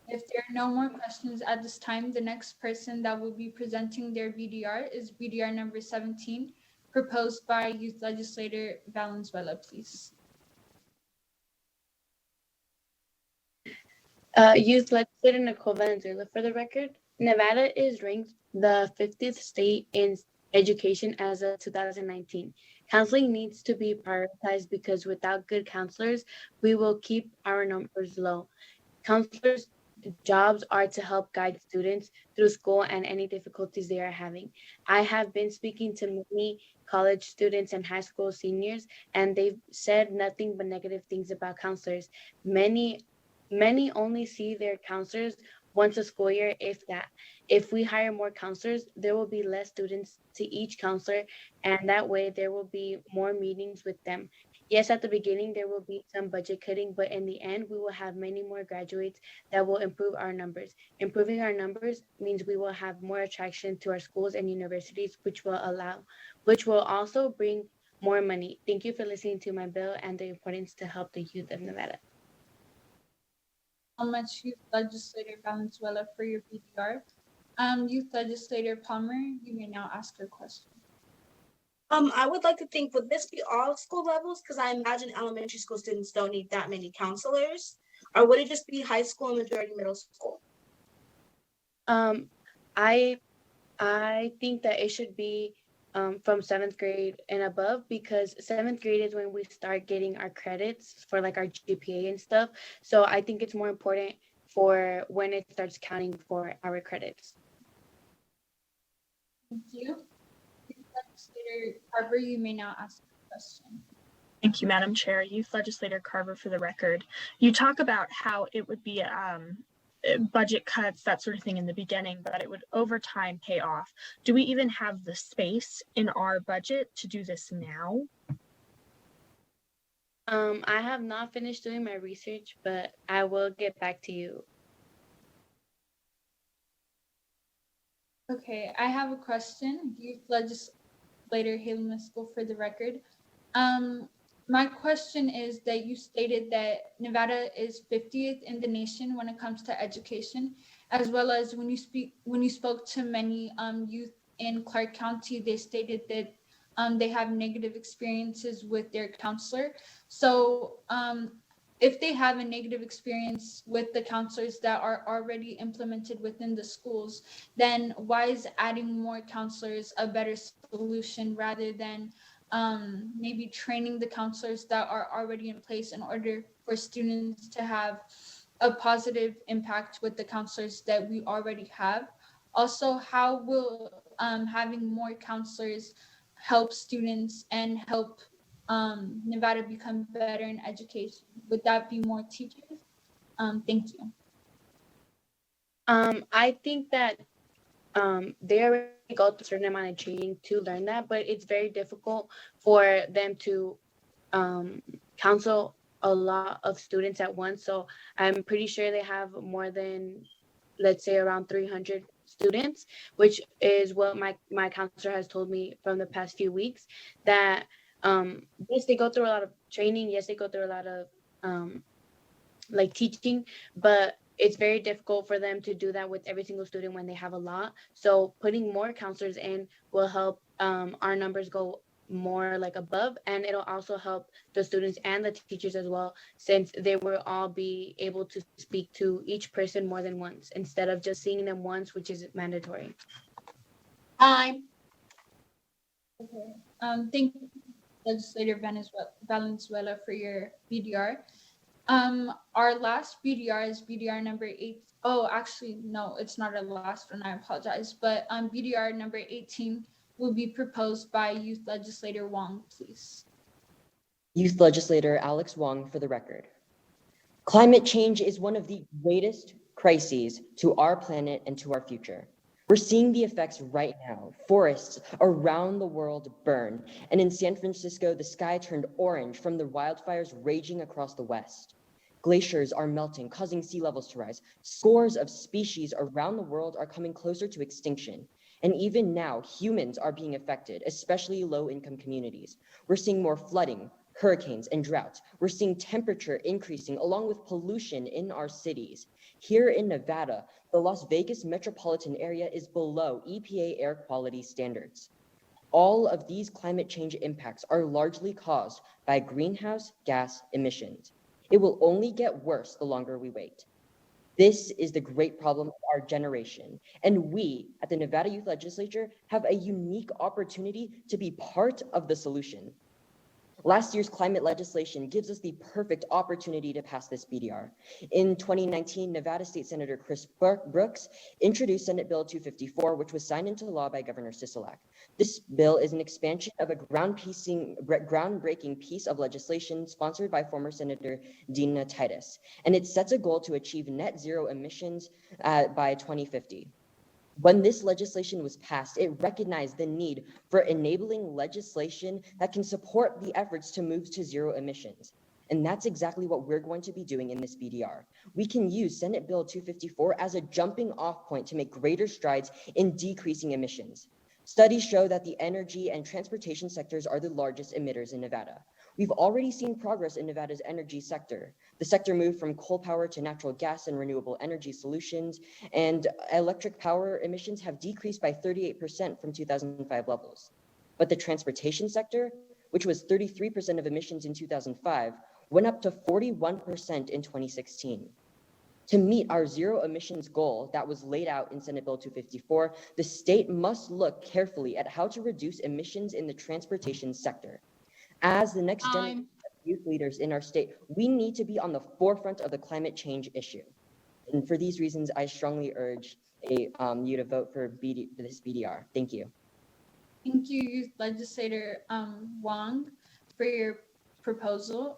If there are no more questions at this time, the next person that will be presenting their VDR is VDR number 17, proposed by Youth Legislator Valenzuela, please. Youth Legislator Nicole Valenzuela for the record. Nevada is ranked the 50th state in education as of 2019. Counseling needs to be prioritized because without good counselors, we will keep our numbers low. Counselors' jobs are to help guide students through school and any difficulties they are having. I have been speaking to many college students and high school seniors, and they've said nothing but negative things about counselors. Many only see their counselors once a school year, if that. If we hire more counselors, there will be less students to each counselor, and that way there will be more meetings with them. Yes, at the beginning there will be some budget cutting, but in the end, we will have many more graduates that will improve our numbers. Improving our numbers means we will have more attraction to our schools and universities, which will also bring more money. Thank you for listening to my bill and the importance to help the youth of Nevada. So much, Youth Legislator Valenzuela, for your VDR. Youth Legislator Palmer, you may now ask your question. I would like to think, would this be all school levels? Because I imagine elementary school students don't need that many counselors. Or would it just be high school and majority middle school? I think that it should be from 7th grade and above, because 7th grade is when we start getting our credits for like our GPA and stuff. So I think it's more important for when it starts counting for our credits. Thank you. Legislator Carver, you may now ask the question. Thank you, Madam Chair. Youth Legislator Carver for the record. You talk about how it would be budget cuts, that sort of thing in the beginning, but it would over time pay off. Do we even have the space in our budget to do this now? I have not finished doing my research, but I will get back to you. Okay, I have a question. Youth Legislator Haley Miskell for the record. My question is that you stated that Nevada is 50th in the nation when it comes to education, as well as when you spoke to many youth in Clark County, they stated that they have negative experiences with their counselor. So if they have a negative experience with the counselors that are already implemented within the schools, then why is adding more counselors a better solution rather than maybe training the counselors that are already in place in order for students to have a positive impact with the counselors that we already have? Also, how will having more counselors help students and help Nevada become better in education? Would that be more teachers? Thank you. I think that they already go through a certain amount of training to learn that, but it's very difficult for them to counsel a lot of students at once. So I'm pretty sure they have more than, let's say, around 300 students, which is what my counselor has told me from the past few weeks, that yes, they go through a lot of training. Yes, they go through a lot of like teaching, but it's very difficult for them to do that with every single student when they have a lot. So putting more counselors in will help our numbers go more like above, and it'll also help the students and the teachers as well, since they will all be able to speak to each person more than once instead of just seeing them once, which is mandatory. Time. Okay. Thank you, Legislator Valenzuela, for your BDR. Our last BDR is BDR number 8. Oh, actually, no, it's not our last one. I apologize. But BDR number 18 will be proposed by Youth Legislator Wong, please. Youth Legislator Alex Wong for the record. Climate change is one of the greatest crises to our planet and to our future. We're seeing the effects right now. Forests around the world burn, and in San Francisco, the sky turned orange from the wildfires raging across the West. Glaciers are melting, causing sea levels to rise. Scores of species around the world are coming closer to extinction. And even now, humans are being affected, especially low-income communities. We're seeing more flooding, hurricanes, and droughts. We're seeing temperature increasing along with pollution in our cities. Here in Nevada, the Las Vegas metropolitan area is below EPA air quality standards. All of these climate change impacts are largely caused by greenhouse gas emissions. It will only get worse the longer we wait. This is the great problem of our generation, and we at the Nevada Youth Legislature have a unique opportunity to be part of the solution. Last year's climate legislation gives us the perfect opportunity to pass this BDR. In 2019, Nevada State Senator Chris Brooks introduced Senate Bill 254, which was signed into law by Governor Sisolak. This bill is an expansion of a groundbreaking piece of legislation sponsored by former Senator Dina Titus, and it sets a goal to achieve net zero emissions by 2050. When this legislation was passed, it recognized the need for enabling legislation that can support the efforts to move to zero emissions. And that's exactly what we're going to be doing in this BDR. We can use Senate Bill 254 as a jumping off point to make greater strides in decreasing emissions. Studies show that the energy and transportation sectors are the largest emitters in Nevada. We've already seen progress in Nevada's energy sector. The sector moved from coal power to natural gas and renewable energy solutions, and electric power emissions have decreased by 38% from 2005 levels. But the transportation sector, which was 33% of emissions in 2005, went up to 41% in 2016. To meet our zero emissions goal that was laid out in Senate Bill 254, the state must look carefully at how to reduce emissions in the transportation sector. As the next generation of youth leaders in our state, we need to be on the forefront of the climate change issue. And for these reasons, I strongly urge you to vote for this BDR. Thank you. Thank you, Youth Legislator Wong, for your proposal.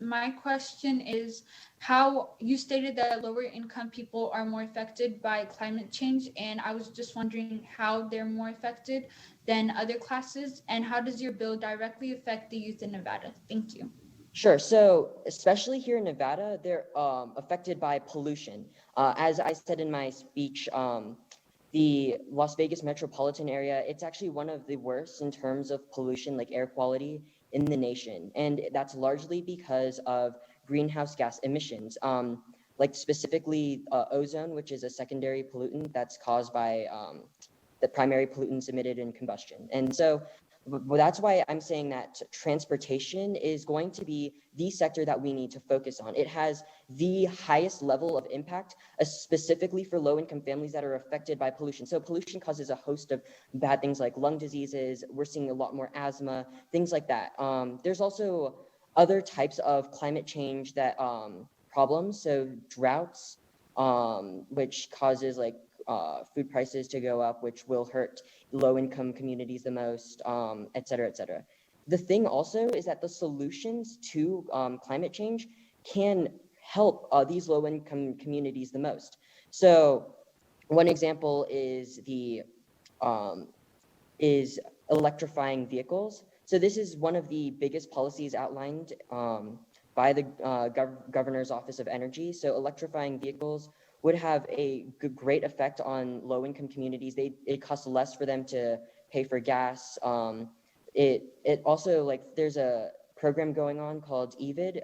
My question is, how you stated that lower income people are more affected by climate change, and I was just wondering how they're more affected than other classes, and how does your bill directly affect the youth in Nevada? Thank you. Sure. So especially here in Nevada, they're affected by pollution. As I said in my speech, the Las Vegas metropolitan area, it's actually one of the worst in terms of pollution, like air quality, in the nation. And that's largely because of greenhouse gas emissions, like specifically ozone, which is a secondary pollutant that's caused by the primary pollutants emitted in combustion. And so that's why I'm saying that transportation is going to be the sector that we need to focus on. It has the highest level of impact, specifically for low-income families that are affected by pollution. So pollution causes a host of bad things like lung diseases. We're seeing a lot more asthma, things like that. There's also other types of climate change that problems. So droughts, which causes like food prices to go up, which will hurt low-income communities the most, et cetera, et cetera. The thing also is that the solutions to climate change can help these low-income communities the most. So one example is is electrifying vehicles. So this is one of the biggest policies outlined by the Governor's Office of Energy. So electrifying vehicles would have a great effect on low-income communities. It costs less for them to pay for gas. It also, like, there's a program going on called EVID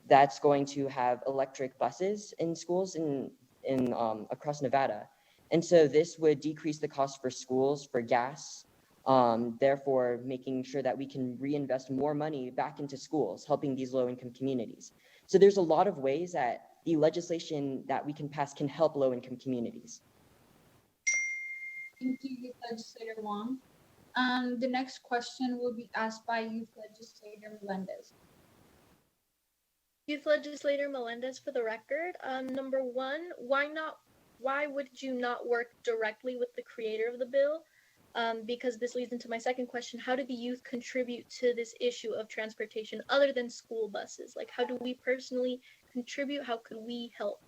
that's going to have electric buses in schools in across Nevada. And so this would decrease the cost for schools for gas therefore making sure that we can reinvest more money back into schools, helping these low-income communities. So there's a lot of ways that the legislation that we can pass can help low-income communities. Thank you, Youth Legislator Wong. The next question will be asked by Youth Legislator Melendez. Youth Legislator Melendez, for the record, number one, why would you not work directly with the creator of the bill? Because this leads into my second question. How do the youth contribute to this issue of transportation other than school buses? Like, how do we personally contribute? How could we help?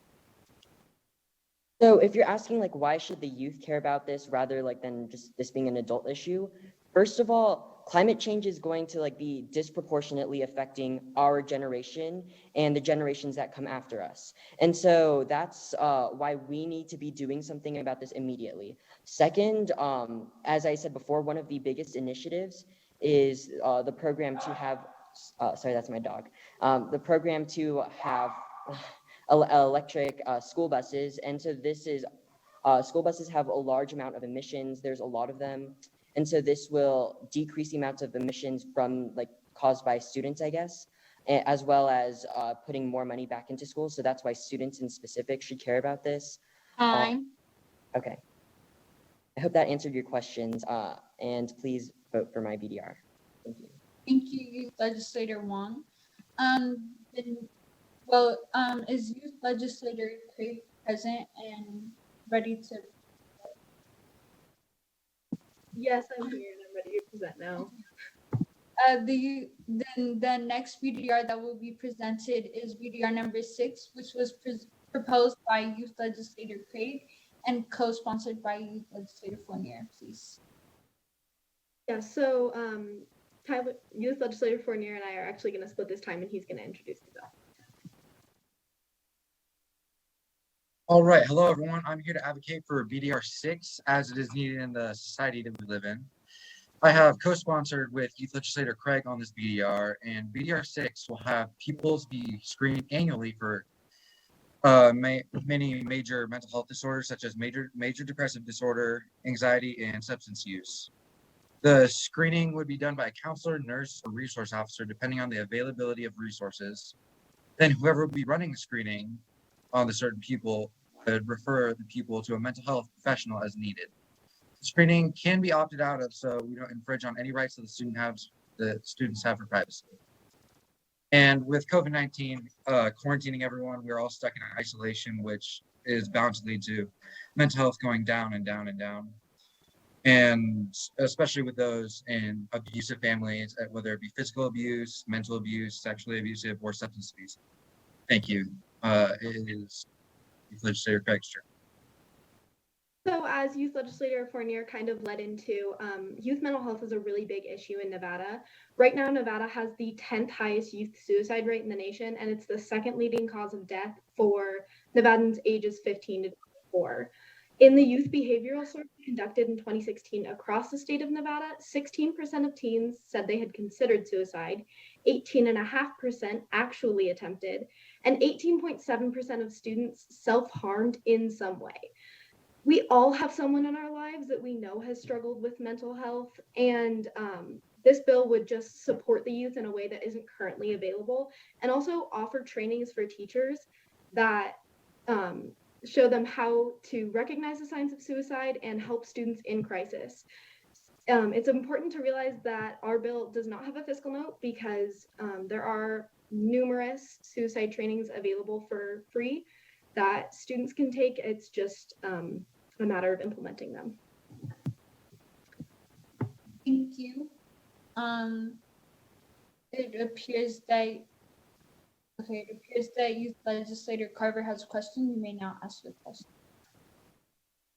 So if you're asking like why should the youth care about this rather like than just this being an adult issue, first of all, climate change is going to like be disproportionately affecting our generation and the generations that come after us. And so that's why we need to be doing something about this immediately. Second, as I said before, one of the biggest initiatives is the program to have, sorry, that's my dog. The program to have electric school buses. And so this is, school buses have a large amount of emissions. There's a lot of them. And so this will decrease the amounts of emissions from like caused by students, I guess, as well as putting more money back into schools. So that's why students in specific should care about this. Okay. I hope that answered your questions. And please vote for my BDR. Thank you. Thank you, Youth Legislator Wong. Is Youth Legislator Craig present and ready to? Yes, I'm here and I'm ready to present now. The next BDR that will be presented is BDR number 6, which was proposed by Youth Legislator Craig and co-sponsored by Youth Legislator Fournier, please. Yeah, so Youth Legislator Fournier and I are actually going to split this time and he's going to introduce the bill. All right, hello everyone. I'm here to advocate for BDR 6 as it is needed in the society that we live in. I have co-sponsored with Youth Legislator Craig on this BDR, and BDR 6 will have pupils be screened annually for many major mental health disorders such as major depressive disorder, anxiety, and substance use. The screening would be done by a counselor, nurse, or resource officer depending on the availability of resources. Then whoever would be running the screening on the certain pupil would refer the pupil to a mental health professional as needed. The screening can be opted out of so we don't infringe on any rights that the students have for privacy. And with COVID-19 quarantining everyone, we're all stuck in isolation, which is bound to lead to mental health going down and down and down. And especially with those in abusive families, whether it be physical abuse, mental abuse, sexually abusive, or substance abuse. Thank you. It is Youth Legislator Craig's turn. So as Youth Legislator Fournier kind of led into, youth mental health is a really big issue in Nevada. Right now, Nevada has the 10th highest youth suicide rate in the nation, and it's the second leading cause of death for Nevadans ages 15 to 24. In the youth behavioral survey conducted in 2016 across the state of Nevada, 16% of teens said they had considered suicide, 18.5% actually attempted, and 18.7% of students self-harmed in some way. We all have someone in our lives that we know has struggled with mental health, and this bill would just support the youth in a way that isn't currently available, and also offer trainings for teachers that show them how to recognize the signs of suicide and help students in crisis. It's important to realize that our bill does not have a fiscal note because there are numerous suicide trainings available for free that students can take. It's just a matter of implementing them. Thank you. It appears that Youth Legislator Carver has a question. You may now ask your question.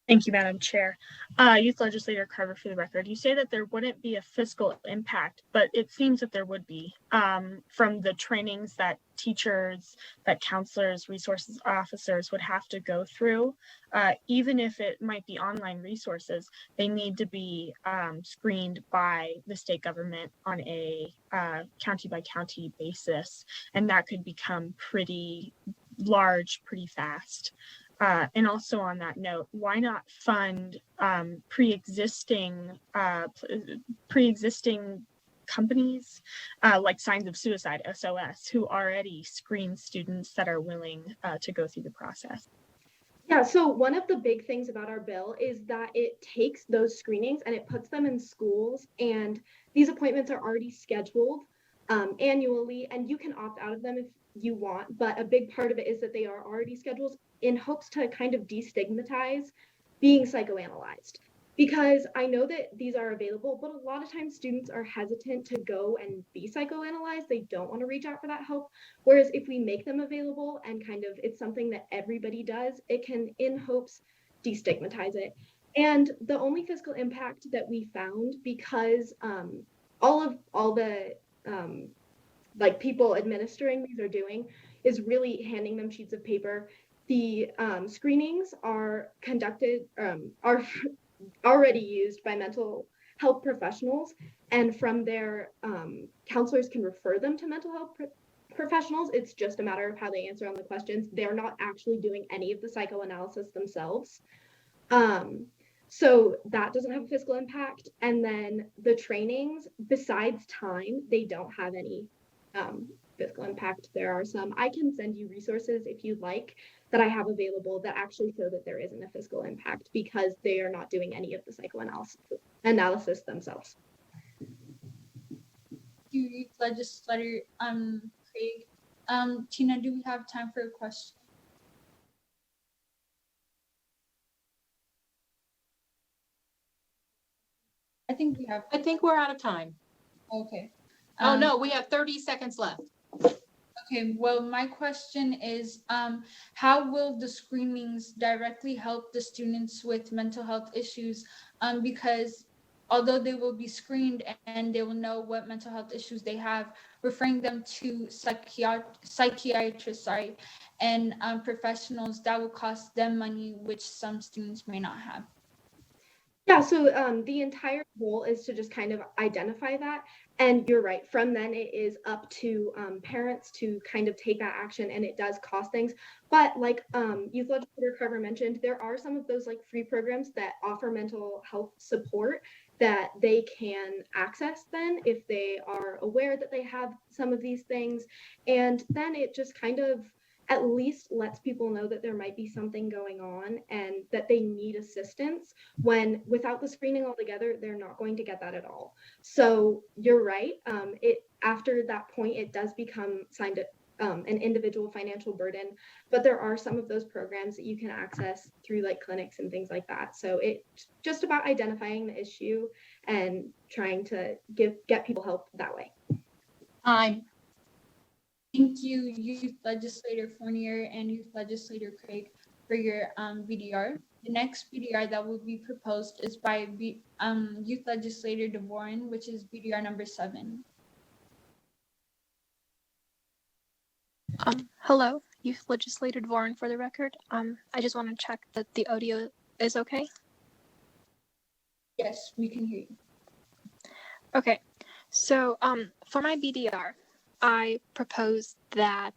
Thank you, Madam Chair. Youth Legislator Carver, for the record, you say that there wouldn't be a fiscal impact, but it seems that there would be from the trainings that teachers, that counselors, resources officers would have to go through. Even if it might be online resources, they need to be screened by the state government on a county by county basis, and that could become pretty large pretty fast. And also on that note, why not fund pre-existing companies like Signs of Suicide, SOS, who already screen students that are willing to go through the process? Yeah, so one of the big things about our bill is that it takes those screenings and it puts them in schools, and these appointments are already scheduled annually, and you can opt out of them if you want. But a big part of it is that they are already scheduled in hopes to kind of destigmatize being psychoanalyzed. Because I know that these are available, but a lot of times students are hesitant to go and be psychoanalyzed. They don't want to reach out for that help. Whereas if we make them available and kind of it's something that everybody does, it can, in hopes, destigmatize it. And the only fiscal impact that we found, because all the like people administering these are doing, is really handing them sheets of paper. The screenings are conducted, are already used by mental health professionals, and from there, counselors can refer them to mental health professionals. It's just a matter of how they answer on the questions. They're not actually doing any of the psychoanalysis themselves. So that doesn't have a fiscal impact. And then the trainings, besides time, they don't have any fiscal impact. There are some, I can send you resources if you'd like, that I have available that actually show that there isn't a fiscal impact because they are not doing any of the psychoanalysis themselves. You, Legislator Craig. Tina, do we have time for a question? I think we have. I think we're out of time. Okay. Oh, no, we have 30 seconds left. Okay, well, my question is, how will the screenings directly help the students with mental health issues? Because although they will be screened and they will know what mental health issues they have, referring them to psychiatrists, and professionals, that will cost them money, which some students may not have. Yeah, so the entire goal is to just kind of identify that. And you're right, from then it is up to parents to kind of take that action, and it does cost things. But like Youth Legislator Carver mentioned, there are some of those like free programs that offer mental health support that they can access then if they are aware that they have some of these things. And then it just kind of at least lets people know that there might be something going on and that they need assistance, when without the screening altogether, they're not going to get that at all. So you're right. After that point, it does become an individual financial burden, but there are some of those programs that you can access through like clinics and things like that. So it's just about identifying the issue and trying to get people help that way. Thank you, Youth Legislator Fournier and Youth Legislator Craig, for your BDR. The next BDR that will be proposed is by Youth Legislator DeVoren, which is BDR number 7. Hello, Youth Legislator DeVoren for the record. I just want to check that the audio is okay. Yes, we can hear you. Okay, so for my BDR, I propose that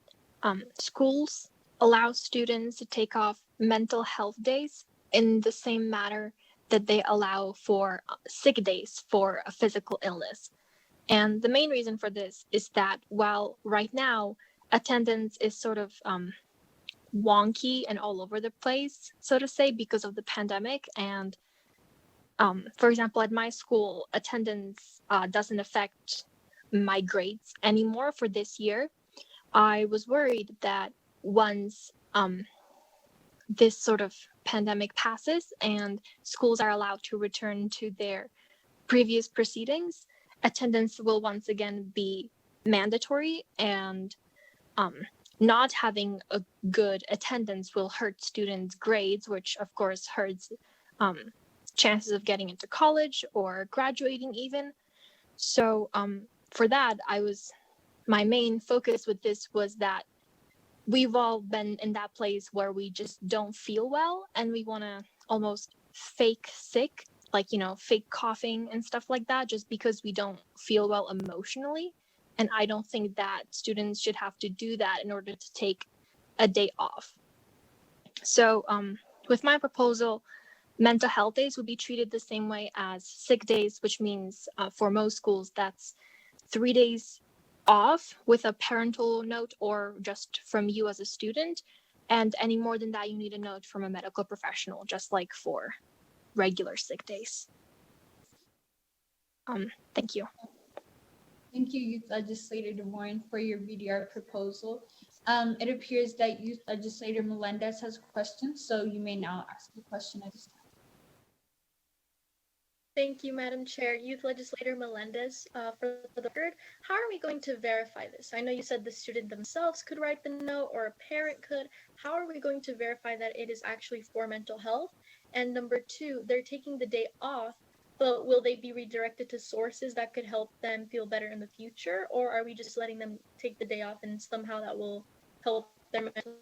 schools allow students to take off mental health days in the same manner that they allow for sick days for a physical illness. And the main reason for this is that while right now attendance is sort of wonky and all over the place, so to say, because of the pandemic, and for example, at my school, attendance doesn't affect my grades anymore for this year. I was worried that once this sort of pandemic passes and schools are allowed to return to their previous proceedings, attendance will once again be mandatory, and not having a good attendance will hurt students' grades, which of course hurts chances of getting into college or graduating even. So for that, my main focus with this was that we've all been in that place where we just don't feel well and we want to almost fake sick, like, fake coughing and stuff like that, just because we don't feel well emotionally. And I don't think that students should have to do that in order to take a day off. So with my proposal, mental health days would be treated the same way as sick days, which means for most schools that's 3 days off with a parental note or just from you as a student. And any more than that, you need a note from a medical professional, just like for regular sick days. Thank you. Thank you, Youth Legislator DeWarren, for your VDR proposal. It appears that Youth Legislator Melendez has questions, so you may now ask the question at this time. Thank you, Madam Chair. Youth Legislator Melendez, for the record, how are we going to verify this? I know you said the student themselves could write the note or a parent could. How are we going to verify that it is actually for mental health? And number two, they're taking the day off, but will they be redirected to sources that could help them feel better in the future? Or are we just letting them take the day off and somehow that will help their mental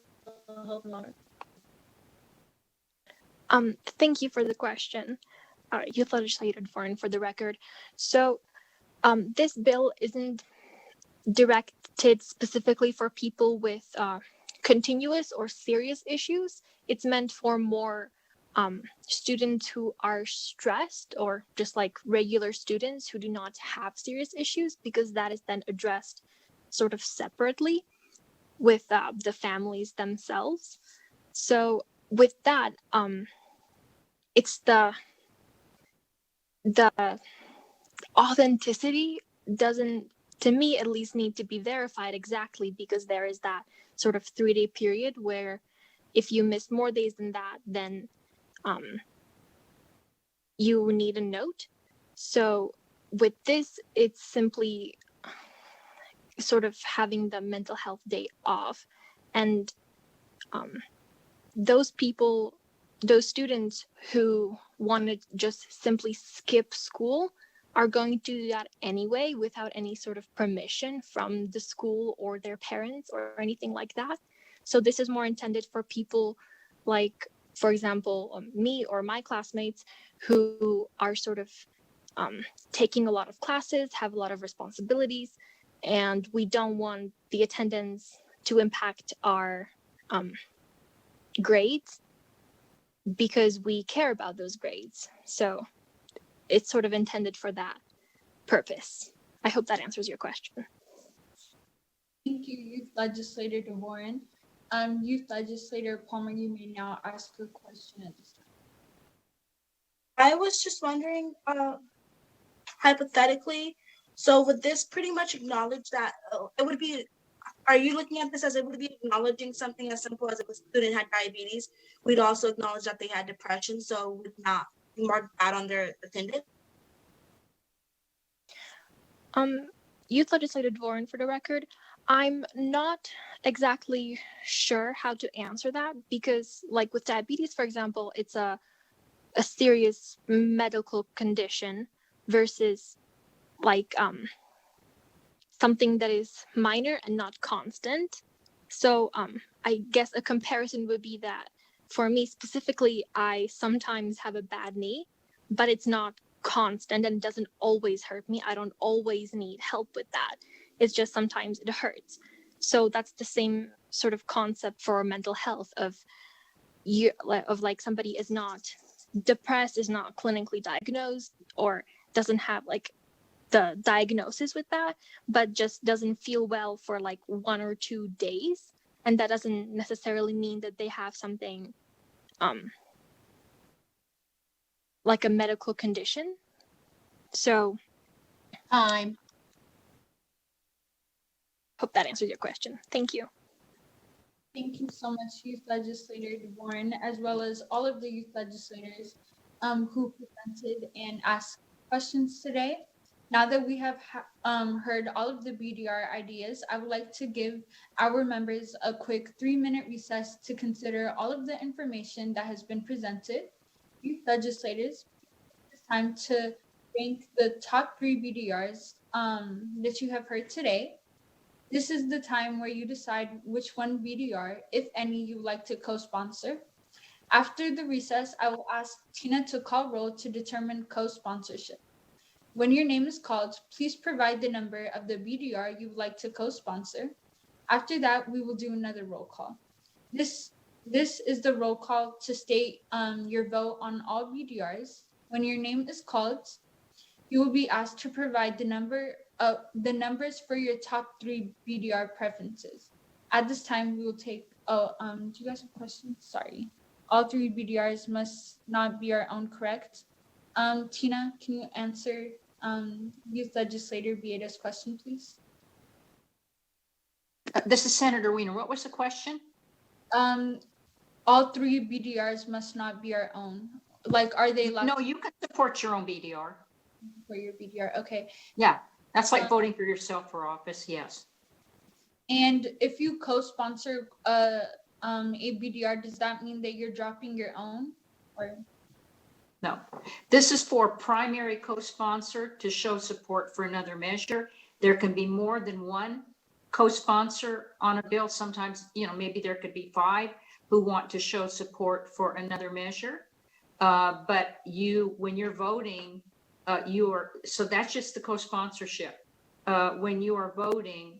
health longer? Thank you for the question, Youth Legislator Foreign, for the record. So this bill isn't directed specifically for people with continuous or serious issues. It's meant for more students who are stressed or just like regular students who do not have serious issues, because that is then addressed sort of separately with the families themselves. So with that, it's the authenticity doesn't, to me at least, need to be verified exactly, because there is that sort of 3-day period where if you miss more days than that, then you need a note. So with this, it's simply sort of having the mental health day off, and those people, those students who want to just simply skip school are going to do that anyway without any sort of permission from the school or their parents or anything like that. So this is more intended for people like, for example, me or my classmates who are sort of taking a lot of classes, have a lot of responsibilities, and we don't want the attendance to impact our grades because we care about those grades. So it's sort of intended for that purpose. I hope that answers your question. Thank you, Youth Legislator DeWarren. Youth Legislator Palmer, you may now ask your question at this time. I was just wondering, hypothetically, so would this pretty much acknowledge that it would be, are you looking at this as it would be acknowledging something as simple as if a student had diabetes? We'd also acknowledge that they had depression, so would not mark that on their attendance? Youth Legislator DeWarren, for the record, I'm not exactly sure how to answer that, because like with diabetes, for example, it's a serious medical condition versus like something that is minor and not constant. So I guess a comparison would be that for me specifically, I sometimes have a bad knee, but it's not constant and doesn't always hurt me. I don't always need help with that. It's just sometimes it hurts. So that's the same sort of concept for mental health of like somebody is not depressed, is not clinically diagnosed, or doesn't have like the diagnosis with that, but just doesn't feel well for like 1 or 2 days. And that doesn't necessarily mean that they have something like a medical condition. So Time. Hope that answers your question. Thank you. Thank you so much, Youth Legislator DeWarren, as well as all of the youth legislators who presented and asked questions today. Now that we have heard all of the BDR ideas, I would like to give our members a quick 3-minute recess to consider all of the information that has been presented. Youth legislators, it's time to rank the top 3 BDRs that you have heard today. This is the time where you decide which one BDR, if any, you would like to co-sponsor. After the recess, I will ask Tina to call roll to determine co-sponsorship. When your name is called, please provide the number of the BDR you would like to co-sponsor. After that, we will do another roll call. This This is the roll call to state your vote on all BDRs. When your name is called, you will be asked to provide the numbers for your top 3 BDR preferences. At this time, we will take. Do you guys have questions? Sorry. All 3 BDRs must not be our own, correct? Tina, can you answer Youth Legislator Vieda's question, please? This is Senator Weiner. What was the question? All 3 BDRs must not be our own. Like, are they allowed? No, you can support your own BDR. For your BDR, okay. Yeah, that's like voting for yourself for office, yes. And if you co-sponsor a BDR, does that mean that you're dropping your own? Or no, this is for primary co-sponsor to show support for another measure. There can be more than one co-sponsor on a bill. Sometimes, maybe there could be 5 who want to show support for another measure. But when you're voting, so that's just the co-sponsorship. When you are voting,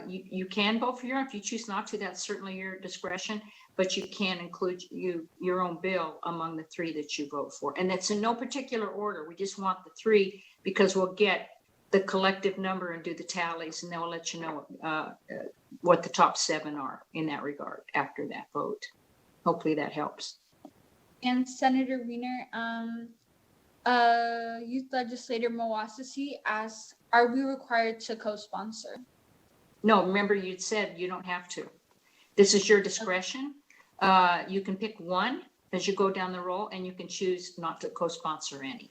you can vote for your own. If you choose not to, that's certainly your discretion, but you can include your own bill among the 3 that you vote for. And it's in no particular order. We just want the 3 because we'll get the collective number and do the tallies, and then we'll let you know what the top 7 are in that regard after that vote. Hopefully that helps. And Senator Wiener, Youth Legislator Mawasasi asks, are we required to co-sponsor? No, remember you said you don't have to. This is your discretion. You can pick one as you go down the roll, and you can choose not to co-sponsor any.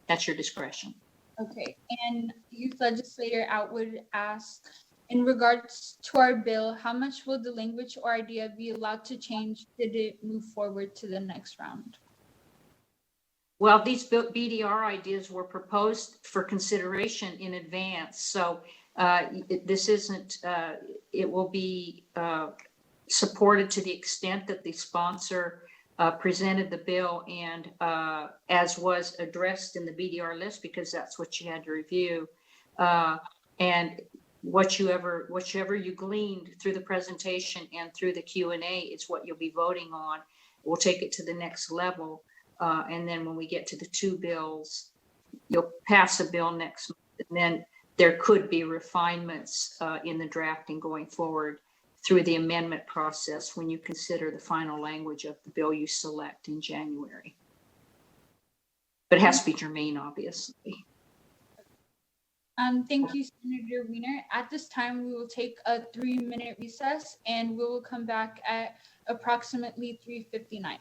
That's your discretion. Okay, and Youth Legislator Outwood asks, in regards to our bill, how much will the language or idea be allowed to change did it move forward to the next round? Well, these BDR ideas were proposed for consideration in advance. So this isn't, it will be supported to the extent that the sponsor presented the bill and as was addressed in the BDR list, because that's what you had to review. And whichever you gleaned through the presentation and through the Q&A is what you'll be voting on. We'll take it to the next level. And then when we get to the 2 bills, you'll pass a bill next month. And then there could be refinements in the drafting going forward through the amendment process when you consider the final language of the bill you select in January. But it has to be germane, obviously. Thank you, Senator Wiener. At this time, we will take a 3-minute recess, and we will come back at approximately 3:59.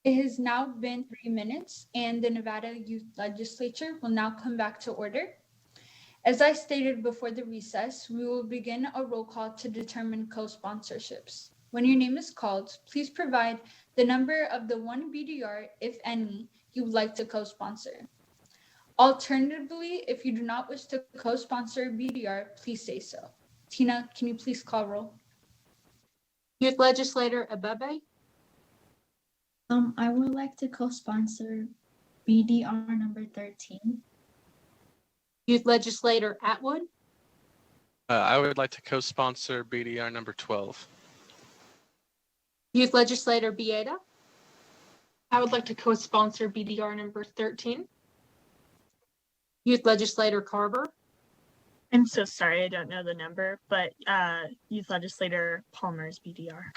It has now been 3 minutes, and the Nevada Youth Legislature will now come back to order. As I stated before the recess, we will begin a roll call to determine co-sponsorships. When your name is called, please provide the number of the one BDR, if any, you would like to co-sponsor. Alternatively, if you do not wish to co-sponsor BDR, please say so. Tina, can you please call roll? Youth Legislator Abebe, I would like to co-sponsor BDR number 13. Youth Legislator Atwood, I would like to co-sponsor BDR number 12. Youth Legislator Bieda, I would like to co-sponsor BDR number 13. Youth Legislator Carver, I'm so sorry, I don't know the number, but Youth Legislator Palmer's BDR.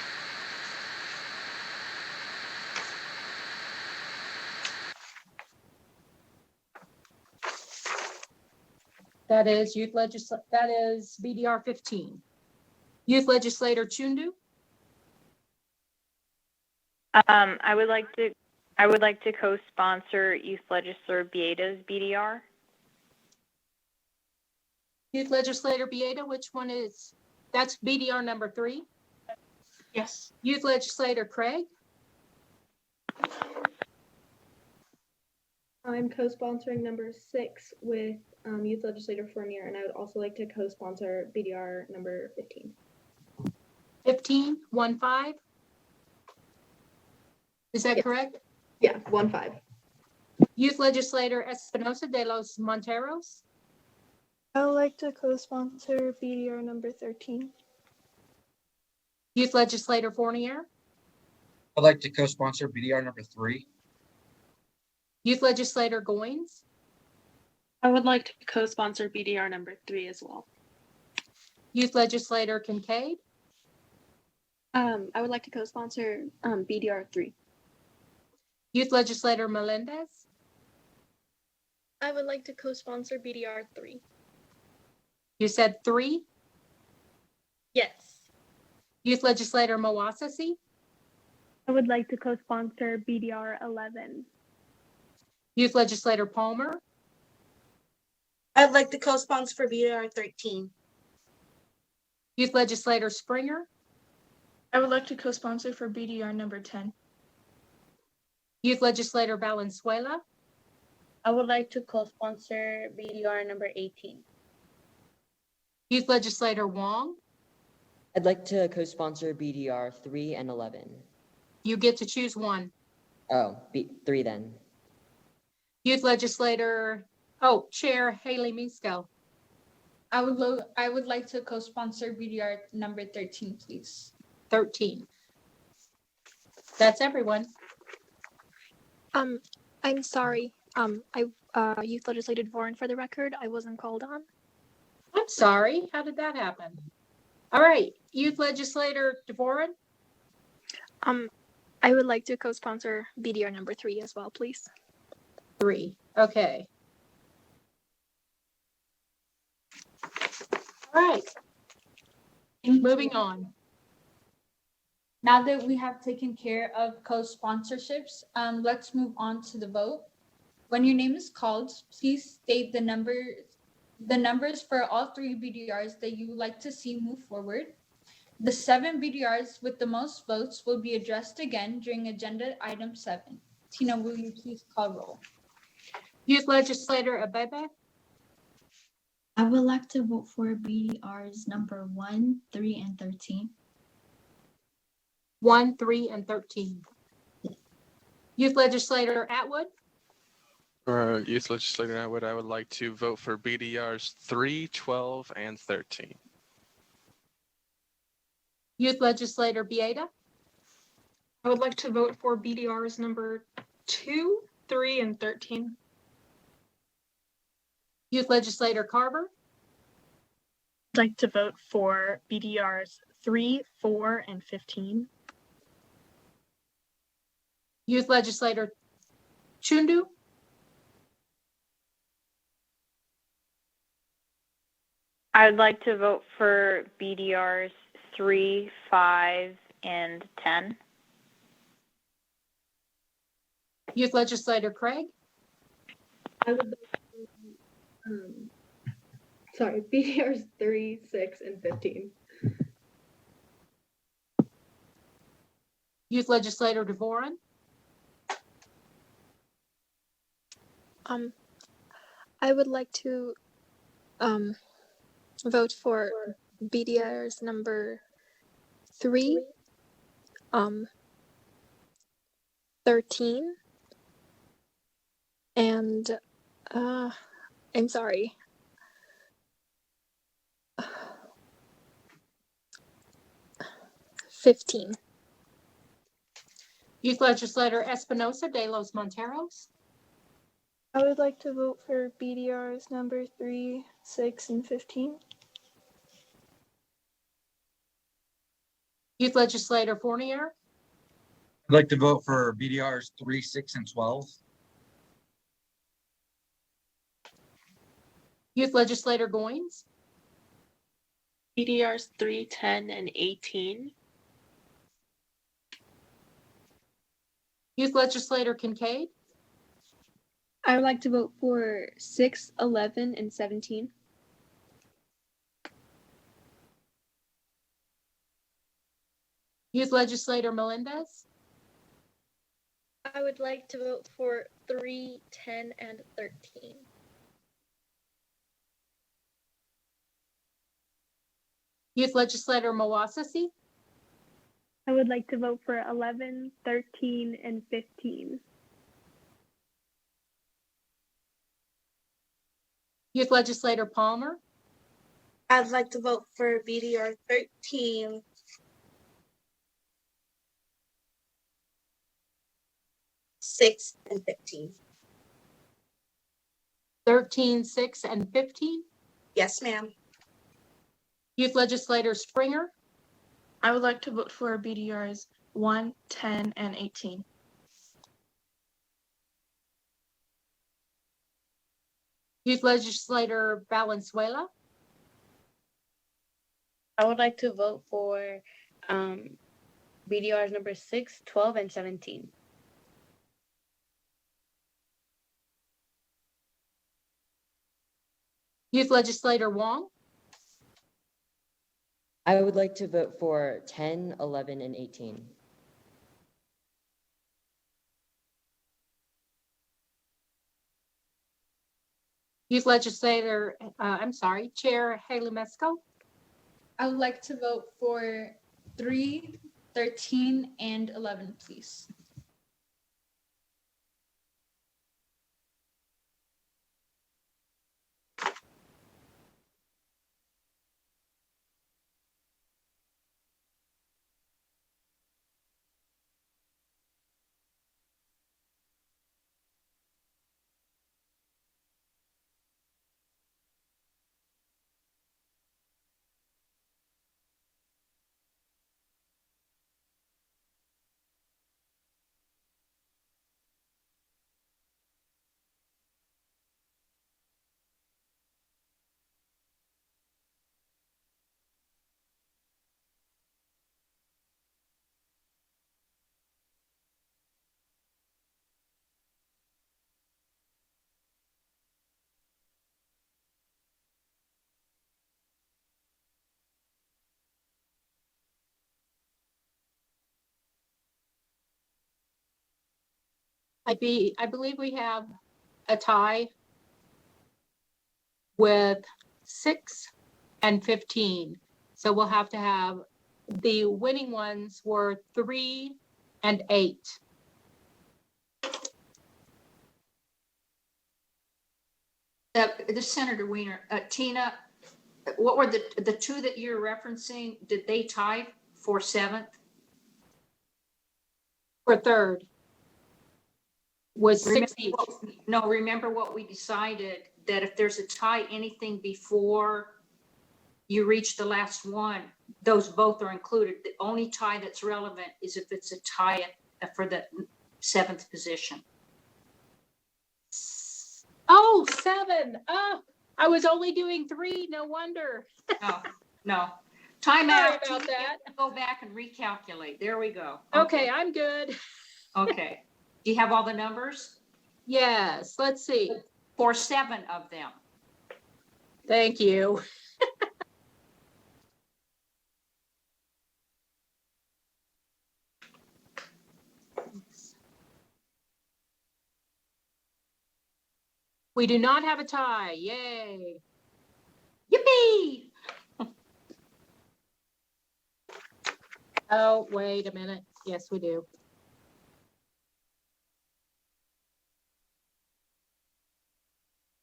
that is BDR 15. Youth Legislator Chundu, I would like to co-sponsor Youth Legislator Bieda's BDR. Youth Legislator Bieda, which one is, that's BDR number 3? Yes. Youth Legislator Craig, I'm co-sponsoring number 6 with Youth Legislator Fournier, and I would also like to co-sponsor BDR number 15. 15, 1-5. Is that correct? Yeah, 1-5. Youth Legislator Espinosa de los Monteros, I would like to co-sponsor BDR number 13. Youth Legislator Fournier, I'd like to co-sponsor BDR number 3. Youth Legislator Goins, I would like to co-sponsor BDR number 3 as well. Youth Legislator Kincaid, I would like to co-sponsor BDR 3. Youth Legislator Melendez, I would like to co-sponsor BDR 3. you said 3. Yes. Youth Legislator Mawasasi, I would like to co-sponsor BDR 11. Youth Legislator Palmer, I'd like to co-sponsor for BDR 13. Youth Legislator Springer, I would like to co-sponsor for BDR number 10. Youth Legislator Valenzuela, I would like to co-sponsor BDR number 18. Youth Legislator Wong, I'd like to co-sponsor BDR 3 and 11. you get to choose one. Oh, 3 then. Youth Legislator, Chair Haley Misko. I would like to co-sponsor BDR number 13, please. 13. That's everyone. I'm sorry. Youth Legislator Dvorin, for the record, I wasn't called on. I'm sorry. How did that happen? All right. Youth Legislator Dvorin, I would like to co-sponsor BDR number 3 as well, please. 3. Okay. All right. Moving on. Now that we have taken care of co-sponsorships, let's move on to the vote. When your name is called, please state the numbers for all 3 BDRs that you would like to see move forward. The 7 BDRs with the most votes will be addressed again during agenda item 7. Tina, will you please call roll? Youth Legislator Abebe, I would like to vote for BDRs number 1, 3, and 13. 1, 3, and 13. Youth Legislator Atwood, For Youth Legislator Atwood, I would like to vote for BDRs 3, 12, and 13. Youth Legislator Bieda, I would like to vote for BDRs number 2, 3, and 13. Youth Legislator Carver, I'd like to vote for BDRs 3, 4, and 15. Youth Legislator Chundu, I'd like to vote for BDRs 3, 5, and 10. Youth Legislator Craig. I would sorry, BDRs 3, 6, and 15. Youth Legislator DeVoren. I would like to vote for BDR's number 3, 13, and I'm sorry. Uh, 15. Youth Legislator Espinosa de los Monteros. I would like to vote for BDRs number 3, 6, and 15. Youth Legislator Fournier. I'd like to vote for BDRs 3, 6, and 12. Youth Legislator Goins. BDRs 3, 10, and 18. Youth Legislator Kincaid. I would like to vote for 6, 11, and 17. Youth Legislator Melendez. I would like to vote for 3, 10, and 13. Youth Legislator Mawasasi. I would like to vote for 11, 13, and 15. Youth Legislator Palmer. I'd like to vote for BDR 13, 6, and 15. 13, 6, and 15. Yes, ma'am. Youth Legislator Springer. I would like to vote for BDRs 1, 10, and 18. Youth Legislator Valenzuela. I would like to vote for BDRs number 6, 12, and 17. Youth Legislator Wong. I would like to vote for 10, 11, and 18. Youth Legislator, Chair Haley Mesco. I would like to vote for 3, 13, and 11, please. I believe we have a tie with 6 and 15. So we'll have to have the winning ones were 3 and 8. The Senator Weiner, Tina, what were the two that you're referencing? Did they tie for 7th? For 3rd was 6 each. Remember what we decided, that if there's a tie, anything before you reach the last one, those both are included. The only tie that's relevant is if it's a tie for the 7th position. Oh, 7. Oh, I was only doing 3. No wonder. No. Time out. Sorry about that. Go back and recalculate. There we go. Okay, I'm good. Okay. Do you have all the numbers? Yes, let's see. For 7 of them. Thank you. We do not have a tie. Yay. Yippee! Oh, wait a minute. Yes, we do.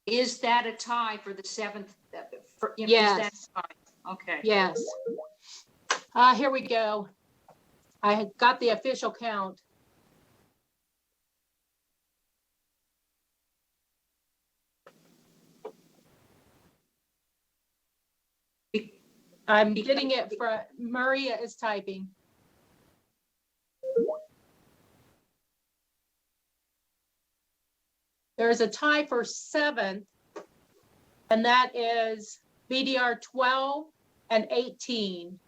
Is that a tie for the 7th? Is that Yes. a tie? Okay. Yes. Here we go. I had got the official count. I'm getting it for Maria is typing. There's a tie for 7th, and that is BDR 12 and 18.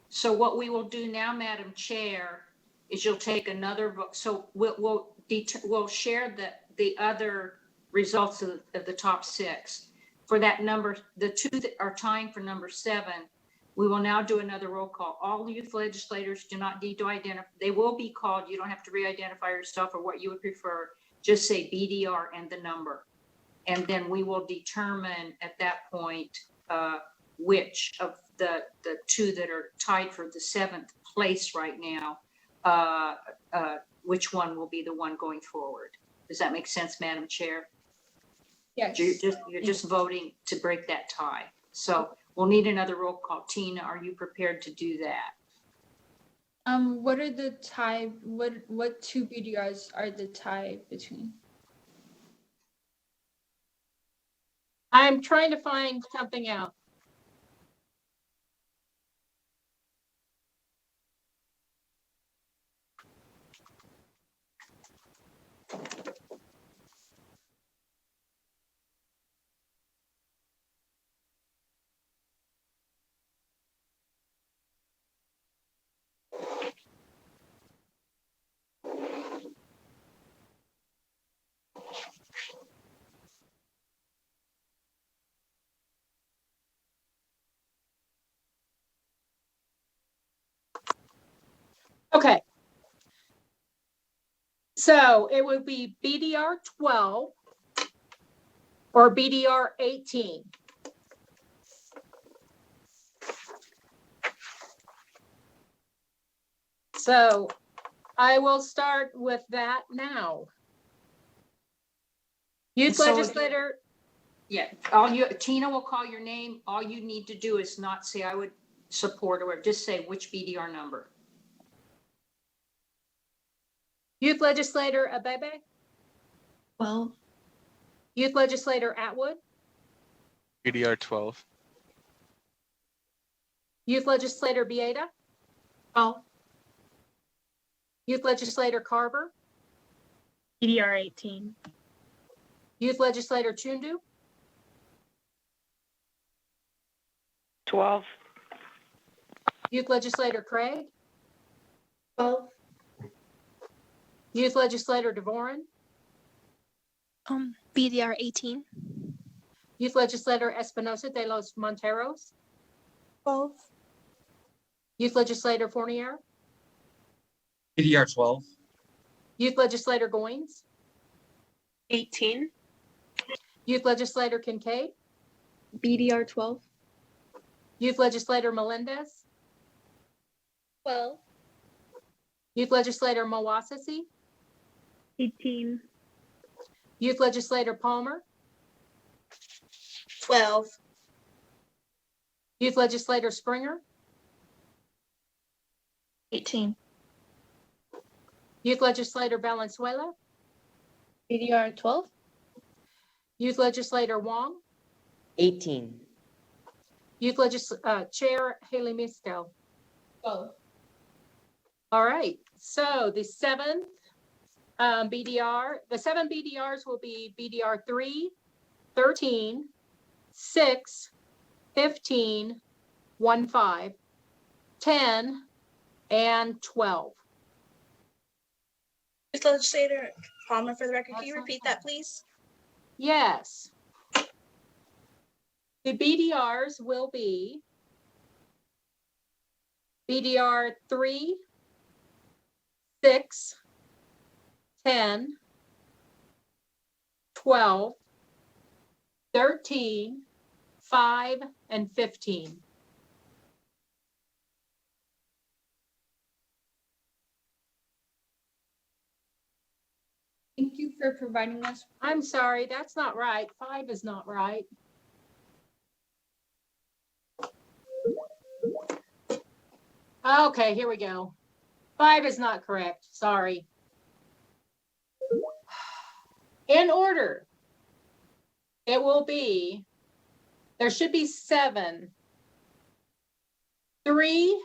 So what we will do now, Madam Chair, is you'll take another vote. So we'll share the other results of the top 6. For that number, the 2 that are tying for number 7, we will now do another roll call. All youth legislators do not need to identify. They will be called. You don't have to re-identify yourself or what you would prefer. Just say BDR and the number. And then we will determine at that point which of the 2 that are tied for the 7th place right now, which one will be the one going forward. Does that make sense, Madam Chair? Yes. You're just voting to break that tie. So we'll need another roll call. Tina, are you prepared to do that? What are the tie? What 2 BDRs are the tie between? I'm trying to find something out. Okay. So it would be BDR 12 or BDR 18. So I will start with that now. Youth legislator. Yeah, Tina will call your name. All you need to do is not say I would support or just say which BDR number. Youth legislator Abebe. 12. Youth legislator Atwood. BDR 12. Youth legislator Bieda. 12. Youth legislator Carver. BDR 18. Youth legislator Chundu. 12. Youth legislator Craig. 12. Youth legislator DeVoren. BDR 18. Youth legislator Espinosa de los Monteros. 12. Youth legislator Fournier. BDR 12. Youth legislator Goins. 18. Youth legislator Kincaid. BDR 12. Youth legislator Melendez. 12. Youth legislator Mawasasi. 18. Youth legislator Palmer. 12. Youth legislator Springer. 18. Youth legislator Valenzuela. BDR 12. Youth legislator Wong. 18. Youth Chair Haley Mistel. 12. All right, so the 7th BDR, the 7 BDRs will be BDR 3, 13, 6, 15, 15, 10, and 12. Youth Legislator Palmer, for the record, can you repeat that, please? Yes. The BDRs will be BDR 3, 6, 10, 12, 13, 5, and 15. Thank you for providing us. I'm sorry, that's not right. 5 is not right. Okay, here we go. 5 is not correct. Sorry. In order, it will be, there should be 7, 3,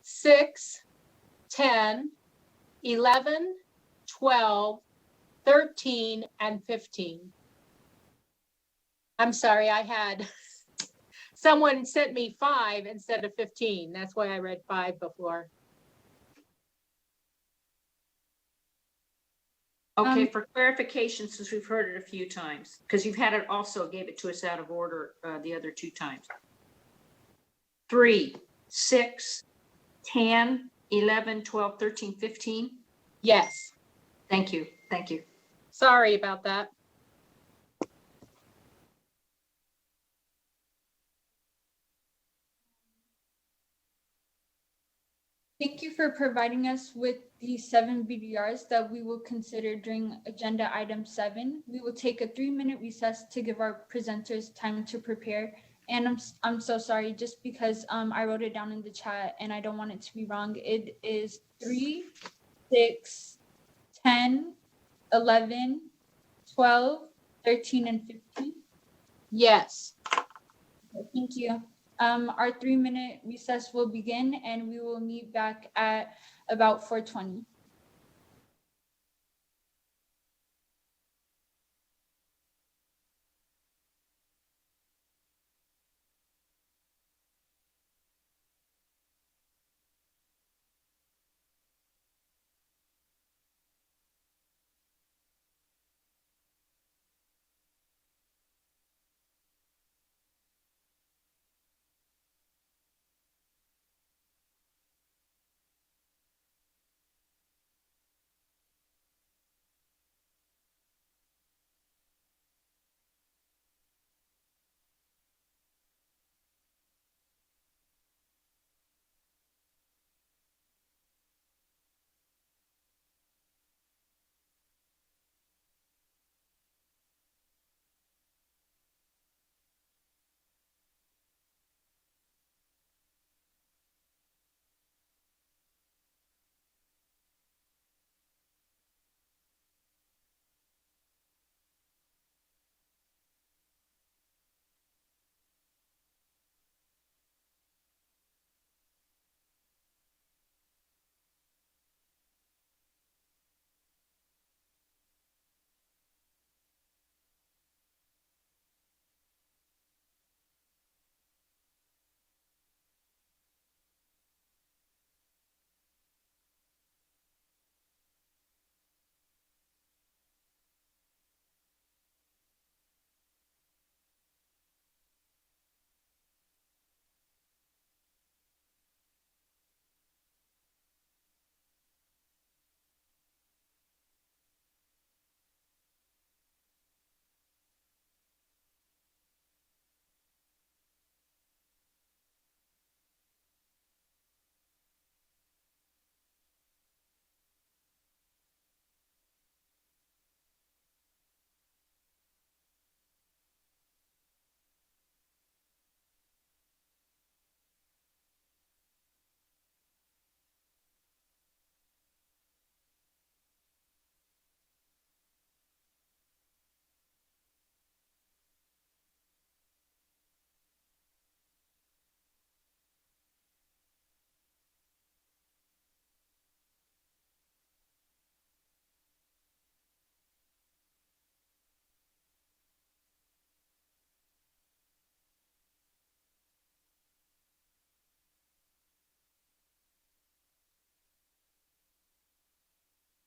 6, 10, 11, 12, 13, and 15. I'm sorry, I had someone sent me 5 instead of 15. That's why I read 5 before. Okay, for clarification, since we've heard it a few times, because you've had it also gave it to us out of order the other 2 times. 3, 6, 10, 11, 12, 13, 15? Yes. Thank you. Thank you. Sorry about that. Thank you for providing us with the 7 BDRs that we will consider during agenda item 7. We will take a 3-minute recess to give our presenters time to prepare. And I'm so sorry, just because I wrote it down in the chat and I don't want it to be wrong. It is 3, 6, 10, 11, 12, 13, and 15. Yes. Thank you. Our 3-minute recess will begin and we will meet back at about 4:20.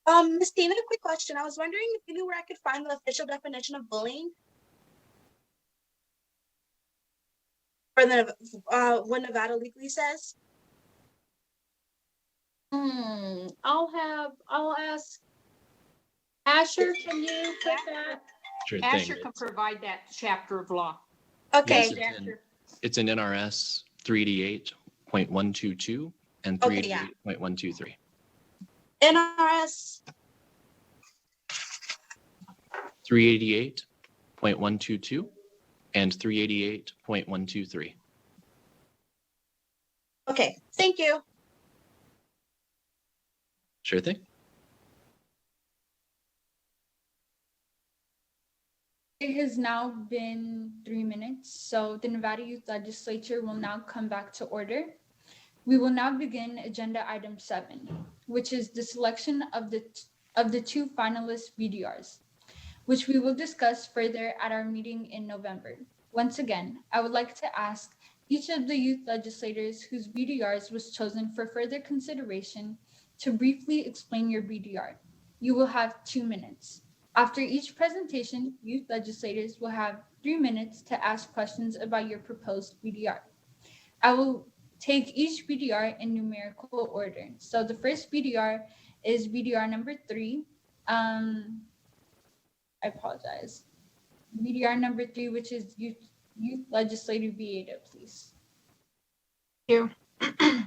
Miss Tina, a quick question. I was wondering if you knew where I could find the official definition of bullying for the what Nevada legally says. I'll ask Asher, can you put that? Sure thing. Asher can provide that chapter of law. Okay. Yes, it's in NRS 388.122 and 388.123. NRS 388.122 and 388.123. Okay, thank you. Sure thing. It has now been 3 minutes, so the Nevada Youth Legislature will now come back to order. We will now begin agenda item 7, which is the selection of the two finalist BDRs, which we will discuss further at our meeting in November. Once again, I would like to ask each of the youth legislators whose BDRs was chosen for further consideration to briefly explain your BDR. You will have 2 minutes. After each presentation, youth legislators will have 3 minutes to ask questions about your proposed BDR. I will take each BDR in numerical order. So the first BDR is BDR number 3. I apologize. BDR number 3, which is Youth Legislator Vieta, please. Thank you.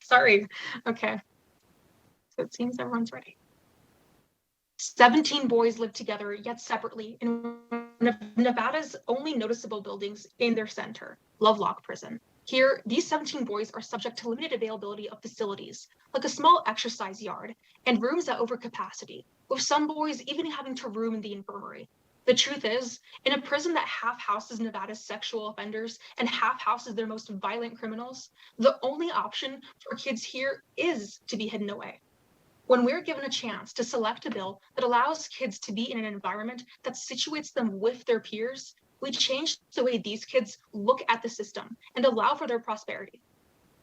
Sorry. Okay. So it seems everyone's ready. 17 boys live together, yet separately, in one of Nevada's only noticeable buildings in their center, Lovelock Prison. Here, these 17 boys are subject to limited availability of facilities, like a small exercise yard and rooms at overcapacity, with some boys even having to room in the infirmary. The truth is, in a prison that half houses Nevada's sexual offenders and half houses their most violent criminals, the only option for kids here is to be hidden away. When we're given a chance to select a bill that allows kids to be in an environment that situates them with their peers, we change the way these kids look at the system and allow for their prosperity.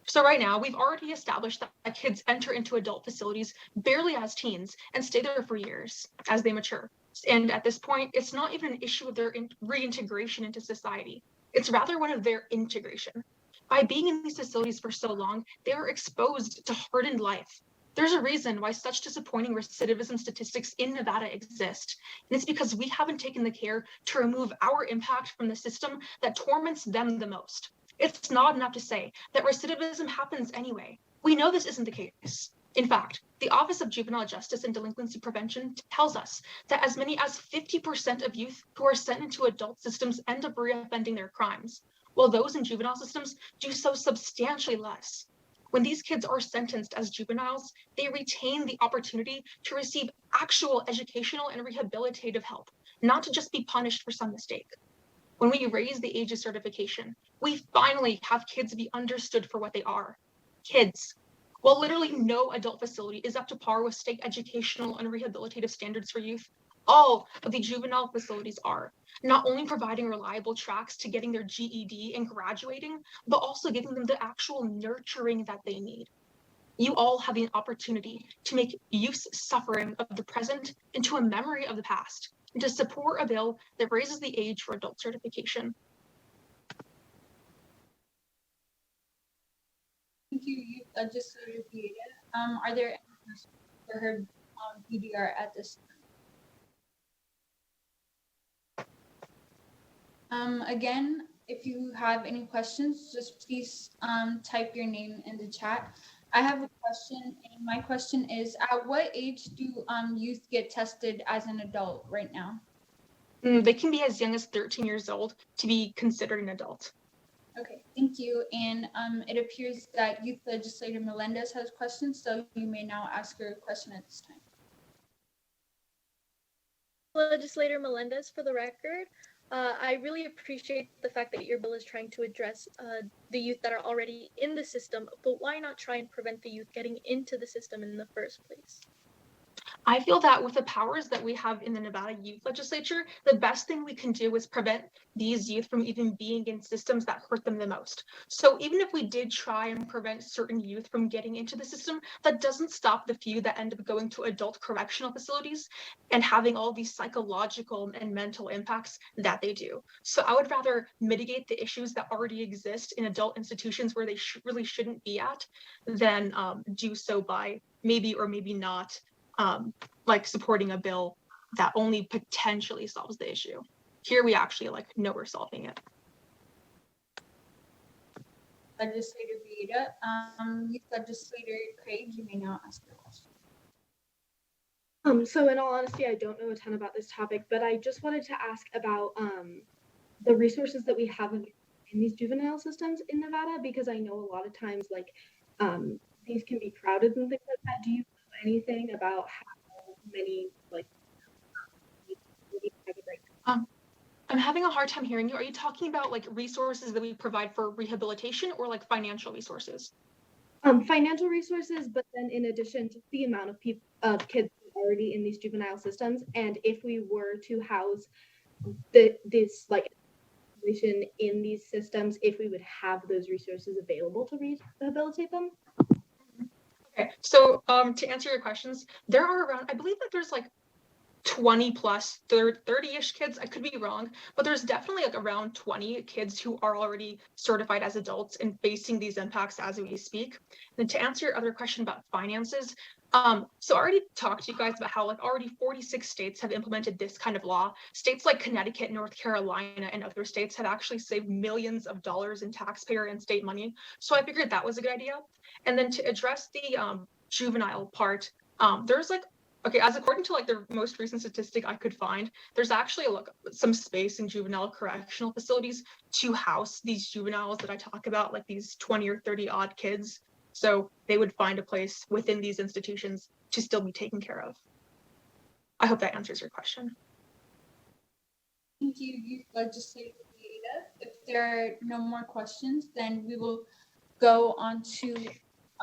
So right now, we've already established that kids enter into adult facilities barely as teens and stay there for years as they mature. And at this point, it's not even an issue of their reintegration into society. It's rather one of their integration. By being in these facilities for so long, they are exposed to hardened life. There's a reason why such disappointing recidivism statistics in Nevada exist, and it's because we haven't taken the care to remove our impact from the system that torments them the most. It's not enough to say that recidivism happens anyway. We know this isn't the case. In fact, the Office of Juvenile Justice and Delinquency Prevention tells us that as many as 50% of youth who are sent into adult systems end up reoffending their crimes, while those in juvenile systems do so substantially less. When these kids are sentenced as juveniles, they retain the opportunity to receive actual educational and rehabilitative help, not to just be punished for some mistake. When we raise the age of certification, we finally have kids be understood for what they are, kids. While literally no adult facility is up to par with state educational and rehabilitative standards for youth, all of the juvenile facilities are, not only providing reliable tracks to getting their GED and graduating, but also giving them the actual nurturing that they need. You all have the opportunity to make youth's suffering of the present into a memory of the past, and to support a bill that raises the age for adult certification. Thank you, Youth Legislator Vieta. Are there any questions for her BDR at this time? Again, if you have any questions, just please type your name in the chat. I have a question, and my question is, at what age do youth get tested as an adult right now? They can be as young as 13 years old to be considered an adult. Okay, thank you. And it appears that Youth Legislator Melendez has questions, so you may now ask her a question at this time. Legislator Melendez, for the record, I really appreciate the fact that your bill is trying to address the youth that are already in the system, but why not try and prevent the youth getting into the system in the first place? I feel that with the powers that we have in the Nevada Youth Legislature, the best thing we can do is prevent these youth from even being in systems that hurt them the most. So even if we did try and prevent certain youth from getting into the system, that doesn't stop the few that end up going to adult correctional facilities and having all these psychological and mental impacts that they do. So I would rather mitigate the issues that already exist in adult institutions where they really shouldn't be at than do so by maybe or maybe not like supporting a bill that only potentially solves the issue. Here we actually like know we're solving it. Legislator Vieta. Youth Legislator Craig, you may now ask your question. So in all honesty, I don't know a ton about this topic, but I just wanted to ask about the resources that we have in these juvenile systems in Nevada, because I know a lot of times like these can be crowded and things like that. Do you know anything about how many like I'm having a hard time hearing you. Are you talking about like resources that we provide for rehabilitation or like financial resources? Financial resources, but then in addition to the amount of people kids already in these juvenile systems, and if we were to house this like population in these systems, if we would have those resources available to rehabilitate them. Okay, so to answer your questions, there are around, I believe that there's like 20 plus 30-ish kids. I could be wrong, but there's definitely like around 20 kids who are already certified as adults and facing these impacts as we speak. And to answer your other question about finances, so I already talked to you guys about how like already 46 states have implemented this kind of law. States like Connecticut, North Carolina, and other states have actually saved millions of dollars in taxpayer and state money. So I figured that was a good idea. And then to address the juvenile part, there's like, okay, as according to like the most recent statistic I could find, there's actually some space in juvenile correctional facilities to house these juveniles that I talk about, like these 20 or 30 odd kids. So they would find a place within these institutions to still be taken care of. I hope that answers your question. Thank you, Youth Legislator Vieta. If there are no more questions, then we will go on to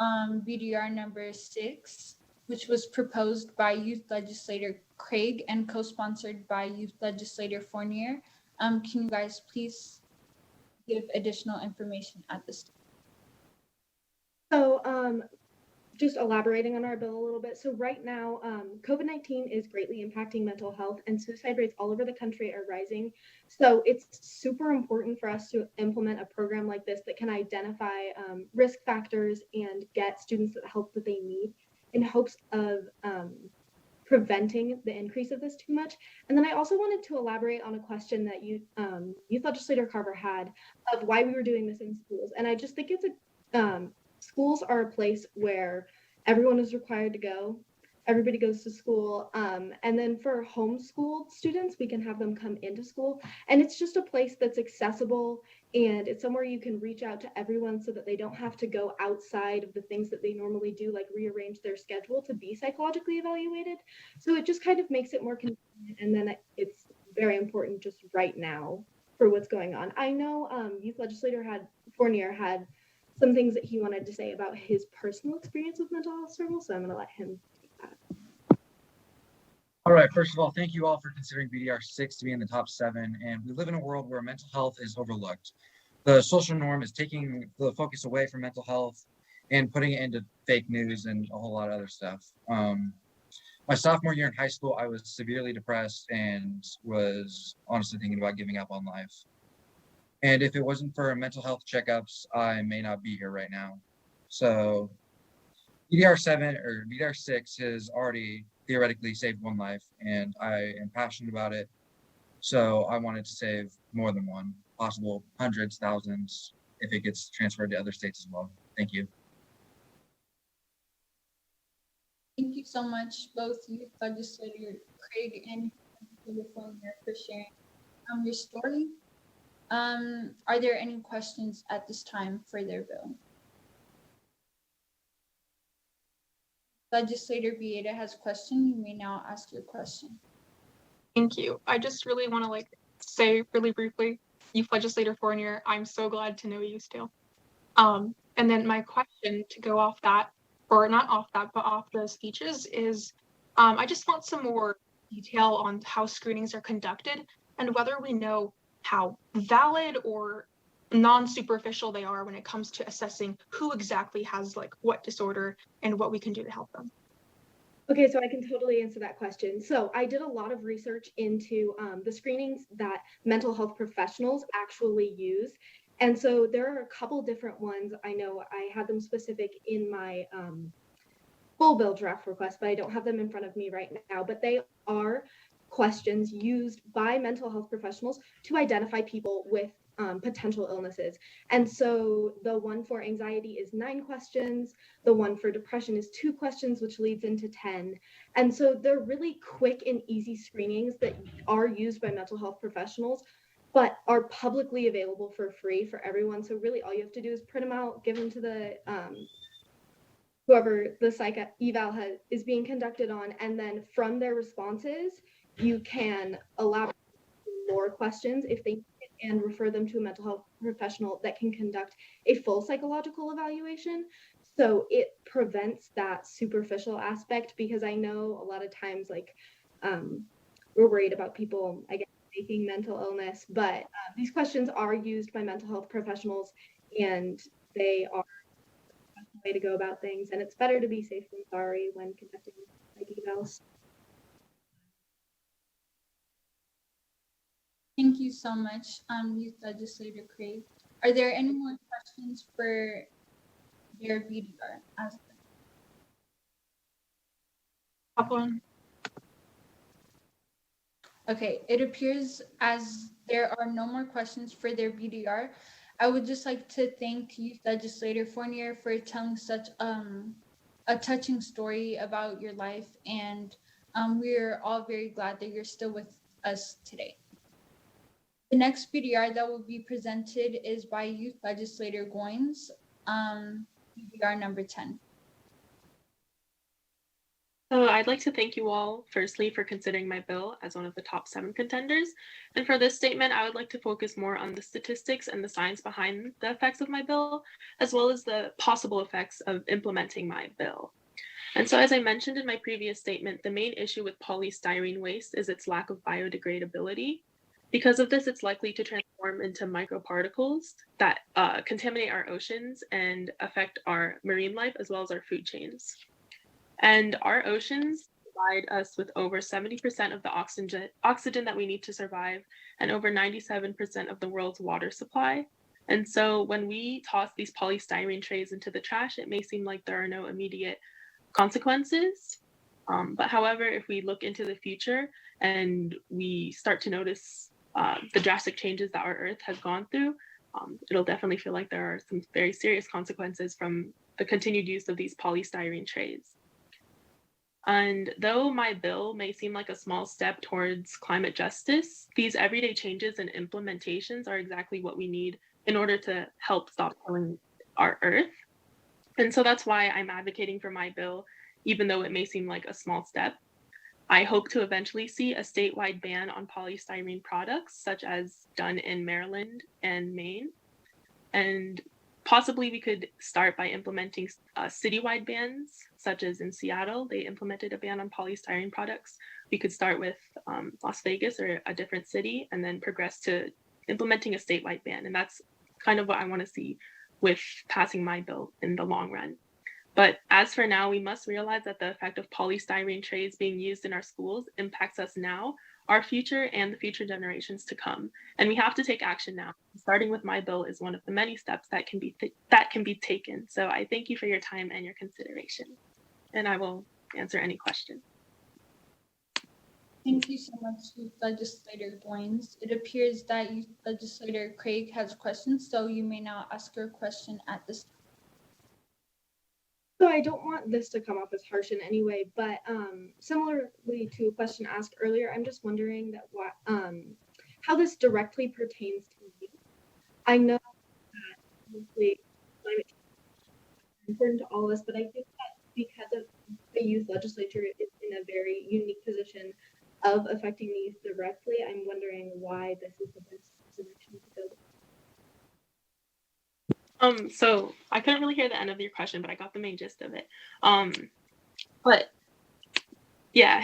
BDR number 6, which was proposed by Youth Legislator Craig and co-sponsored by Youth Legislator Fournier. Can you guys please give additional information at this time? So just elaborating on our bill a little bit. So right now, COVID-19 is greatly impacting mental health, and suicide rates all over the country are rising. So it's super important for us to implement a program like this that can identify risk factors and get students the help that they need in hopes of preventing the increase of this too much. And then I also wanted to elaborate on a question that Youth Legislator Carver had of why we were doing this in schools. And I just think it's schools are a place where everyone is required to go. Everybody goes to school. And then for homeschooled students, we can have them come into school. And it's just a place that's accessible, and it's somewhere you can reach out to everyone so that they don't have to go outside of the things that they normally do, like rearrange their schedule to be psychologically evaluated. So it just kind of makes it more convenient. And then it's very important just right now for what's going on. I know Youth Legislator Fournier had some things that he wanted to say about his personal experience with mental health struggles, so I'm going to let him take that. All right, first of all, thank you all for considering BDR 6 to be in the top 7, and we live in a world where mental health is overlooked. The social norm is taking the focus away from mental health and putting it into fake news and a whole lot of other stuff. My sophomore year in high school, I was severely depressed and was honestly thinking about giving up on life. And if it wasn't for mental health checkups, I may not be here right now. So BDR 7 or BDR 6 has already theoretically saved one life, and I am passionate about it. So I wanted to save more than one, possible hundreds, thousands, if it gets transferred to other states as well. Thank you. Thank you so much, both Youth Legislator Craig and Legislator Fournier, for sharing your story. Are there any questions at this time for their bill? Legislator Vieta has a question. You may now ask your question. Thank you. I just really want to say really briefly, Youth Legislator Fournier, I'm so glad to know you still. And then my question to go off that, or not off that, but off the speeches is, I just want some more detail on how screenings are conducted and whether we know how valid or non-superficial they are when it comes to assessing who exactly has like what disorder and what we can do to help them. Okay, so I can totally answer that question. So I did a lot of research into the screenings that mental health professionals actually use. And so there are a couple different ones. I know I had them specific in my full bill draft request, but I don't have them in front of me right now. But they are questions used by mental health professionals to identify people with potential illnesses. And so the one for anxiety is 9 questions. The one for depression is 2 questions, which leads into 10. And so they're really quick and easy screenings that are used by mental health professionals, but are publicly available for free for everyone. So really all you have to do is print them out, give them to the whoever the psych eval is being conducted on, and then from their responses, you can elaborate more questions if they need it and refer them to a mental health professional that can conduct a full psychological evaluation. So it prevents that superficial aspect, because I know a lot of times like we're worried about people, I guess, faking mental illness, but these questions are used by mental health professionals and they are the way to go about things, and it's better to be safe than sorry when conducting psych evals. Thank you so much, Youth Legislator Craig. Are there any more questions for their BDR? Okay, it appears as there are no more questions for their BDR. I would just like to thank Youth Legislator Fournier for telling such a touching story about your life, and we're all very glad that you're still with us today. The next BDR that will be presented is by Youth Legislator Goins, BDR number 10. So I'd like to thank you all, firstly, for considering my bill as one of the top 7 contenders. And for this statement, I would like to focus more on the statistics and the science behind the effects of my bill, as well as the possible effects of implementing my bill. And so, as I mentioned in my previous statement, the main issue with polystyrene waste is its lack of biodegradability. Because of this, it's likely to transform into microparticles that contaminate our oceans and affect our marine life as well as our food chains. And our oceans provide us with over 70% of the oxygen that we need to survive, and over 97% of the world's water supply. And so when we toss these polystyrene trays into the trash, it may seem like there are no immediate consequences. But however, if we look into the future and we start to notice the drastic changes that our Earth has gone through, it'll definitely feel like there are some very serious consequences from the continued use of these polystyrene trays. And though my bill may seem like a small step towards climate justice, these everyday changes and implementations are exactly what we need in order to help stop killing our Earth. And so that's why I'm advocating for my bill, even though it may seem like a small step. I hope to eventually see a statewide ban on polystyrene products, such as done in Maryland and Maine. And possibly we could start by implementing citywide bans, such as in Seattle, they implemented a ban on polystyrene products. We could start with Las Vegas or a different city and then progress to implementing a statewide ban. And that's kind of what I want to see with passing my bill in the long run. But as for now, we must realize that the effect of polystyrene trays being used in our schools impacts us now, our future, and the future generations to come. And we have to take action now. Starting with my bill is one of the many steps that can be taken. So I thank you for your time and your consideration. And I will answer any questions. Thank you so much, Youth Legislator Goins. It appears that Youth Legislator Craig has questions, so you may now ask your question at this time. So I don't want this to come off as harsh in any way, but similarly to a question asked earlier, I'm just wondering that how this directly pertains to me. I know that obviously climate change is important to all of us, but I think that because of the youth legislature is in a very unique position of affecting the youth directly, I'm wondering why this is the best direction to go. So I couldn't really hear the end of your question, but I got the main gist of it. But Yeah,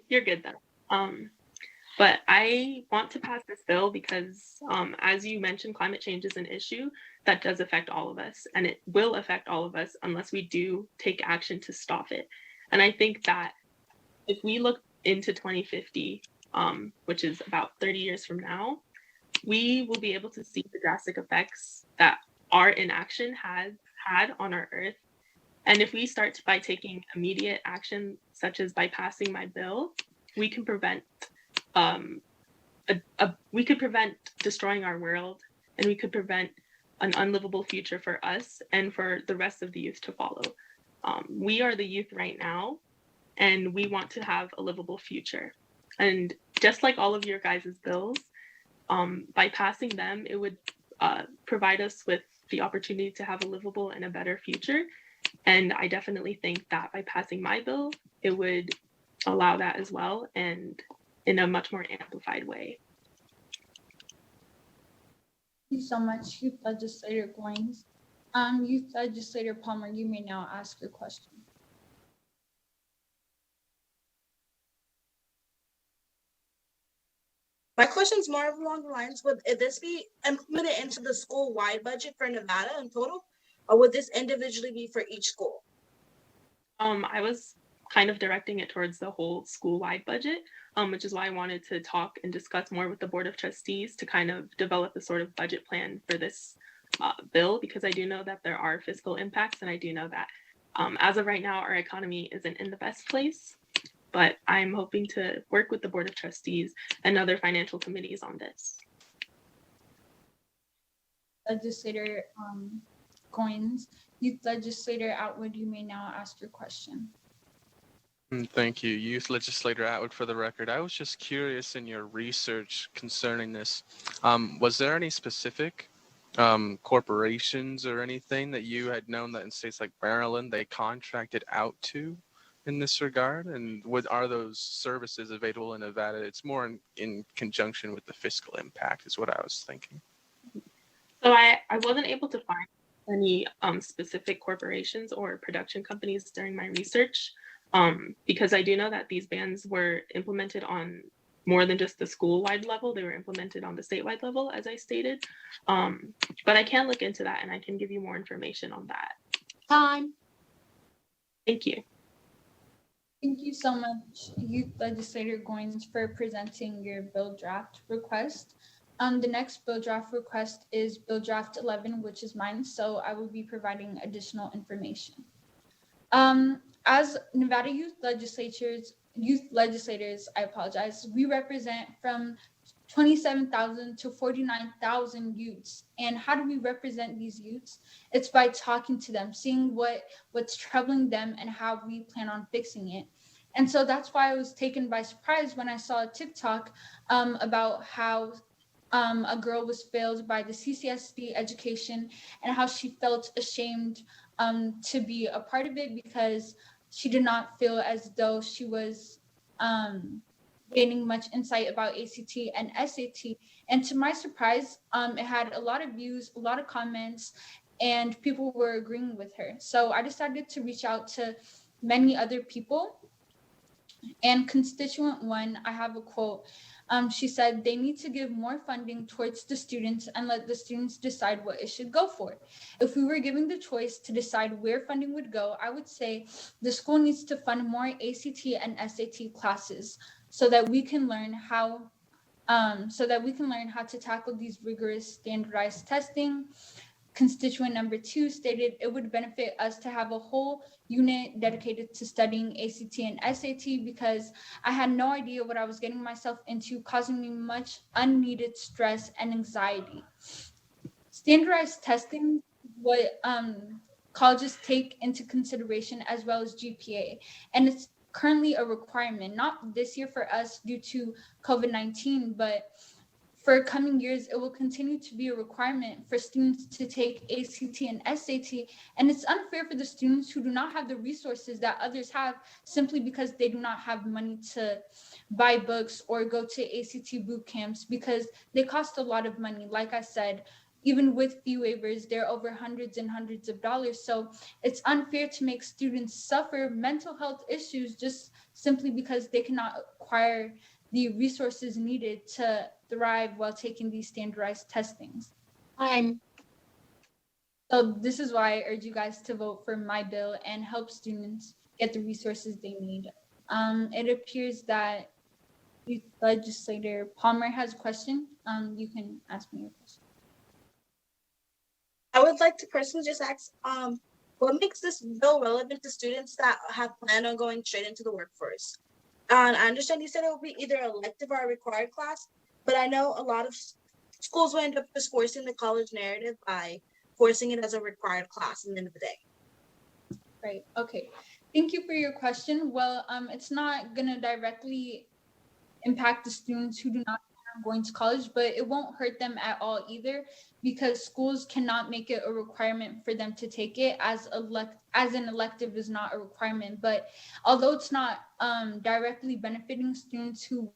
you're good though. But I want to pass this bill because, as you mentioned, climate change is an issue that does affect all of us, and it will affect all of us unless we do take action to stop it. And I think that if we look into 2050, which is about 30 years from now, we will be able to see the drastic effects that our inaction has had on our Earth. And if we start by taking immediate action, such as by passing my bill, we can prevent we could prevent destroying our world, and we could prevent an unlivable future for us and for the rest of the youth to follow. We are the youth right now, and we want to have a livable future. And just like all of your guys' bills, by passing them, it would provide us with the opportunity to have a livable and a better future. And I definitely think that by passing my bill, it would allow that as well, and in a much more amplified way. Thank you so much, Youth Legislator Goins. Youth Legislator Palmer, you may now ask your question. My question's more along the lines, would this be implemented into the school-wide budget for Nevada in total, or would this individually be for each school? I was kind of directing it towards the whole school-wide budget, which is why I wanted to talk and discuss more with the Board of Trustees to kind of develop a sort of budget plan for this bill, because I do know that there are fiscal impacts, and I do know that as of right now, our economy isn't in the best place, but I'm hoping to work with the Board of Trustees and other financial committees on this. Legislator Goins. Youth Legislator Atwood, you may now ask your question. Thank you, Youth Legislator Atwood. For the record, I was just curious in your research concerning this. Was there any specific corporations or anything that you had known that in states like Maryland they contracted out to in this regard? And are those services available in Nevada? It's more in conjunction with the fiscal impact is what I was thinking. So I wasn't able to find any specific corporations or production companies during my research, because I do know that these bans were implemented on more than just the school-wide level. They were implemented on the statewide level, as I stated. But I can look into that, and I can give you more information on that. Time. Thank you. Thank you so much, Youth Legislator Goins, for presenting your bill draft request. The next bill draft request is Bill Draft 11, which is mine, so I will be providing additional information. As Nevada youth legislators, we represent from 27,000 to 49,000 youths. And how do we represent these youths? It's by talking to them, seeing what's troubling them and how we plan on fixing it. And so that's why I was taken by surprise when I saw a TikTok about how a girl was failed by the CCSD education and how she felt ashamed to be a part of it because she did not feel as though she was gaining much insight about ACT and SAT. And to my surprise, it had a lot of views, a lot of comments, and people were agreeing with her. So I decided to reach out to many other people. And constituent one, I have a quote. She said, they need to give more funding towards the students and let the students decide what it should go for. If we were given the choice to decide where funding would go, I would say the school needs to fund more ACT and SAT classes so that we can learn how to tackle these rigorous standardized testing. Constituent number 2 stated it would benefit us to have a whole unit dedicated to studying ACT and SAT because I had no idea what I was getting myself into, causing me much unneeded stress and anxiety. Standardized testing, what colleges take into consideration, as well as GPA, and it's currently a requirement, not this year for us due to COVID-19, but for coming years, it will continue to be a requirement for students to take ACT and SAT, and it's unfair for the students who do not have the resources that others have simply because they do not have money to buy books or go to ACT boot camps because they cost a lot of money. Like I said, even with fee waivers, they're over hundreds and hundreds of dollars. So it's unfair to make students suffer mental health issues just simply because they cannot acquire the resources needed to thrive while taking these standardized testings. So this is why I urge you guys to vote for my bill and help students get the resources they need. It appears that Youth Legislator Palmer has a question. You can ask me your question. I would like to personally just ask, what makes this bill relevant to students that have planned on going straight into the workforce? And I understand you said it will be either elective or a required class, but I know a lot of schools will end up just forcing the college narrative by forcing it as a required class at the end of the day. Right. Okay. Thank you for your question. Well, it's not gonna directly impact the students who do not plan on going to college, but it won't hurt them at all either, because schools cannot make it a requirement for them to take it, as an elective is not a requirement. But although it's not directly benefiting students who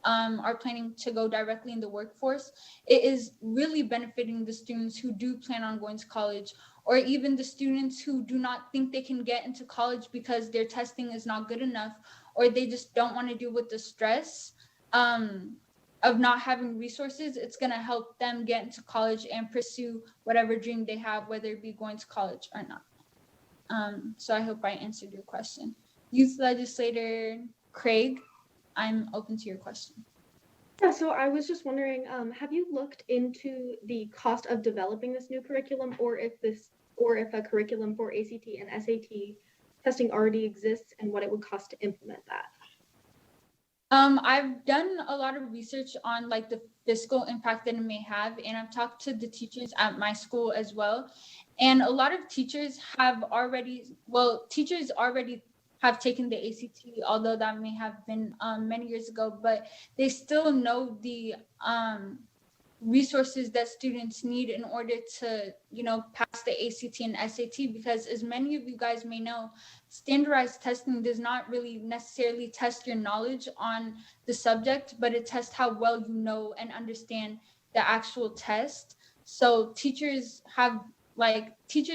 are planning to go directly in the workforce, it is really benefiting the students who do plan on going to college, or even the students who do not think they can get into college because their testing is not good enough, or they just don't want to deal with the stress of not having resources. It's going to help them get into college and pursue whatever dream they have, whether it be going to college or not. So I hope I answered your question. Youth Legislator Craig, I'm open to your question. Yeah, so I was just wondering, have you looked into the cost of developing this new curriculum, or if a curriculum for ACT and SAT testing already exists, and what it would cost to implement that? I've done a lot of research on like the fiscal impact that it may have, and I've talked to the teachers at my school as well. And a lot of teachers teachers already have taken the ACT, although that may have been many years ago, but they still know the resources that students need in order to, pass the ACT and SAT, because as many of you guys may know, standardized testing does not really necessarily test your knowledge on the subject, but it tests how well you know and understand the actual test. So teachers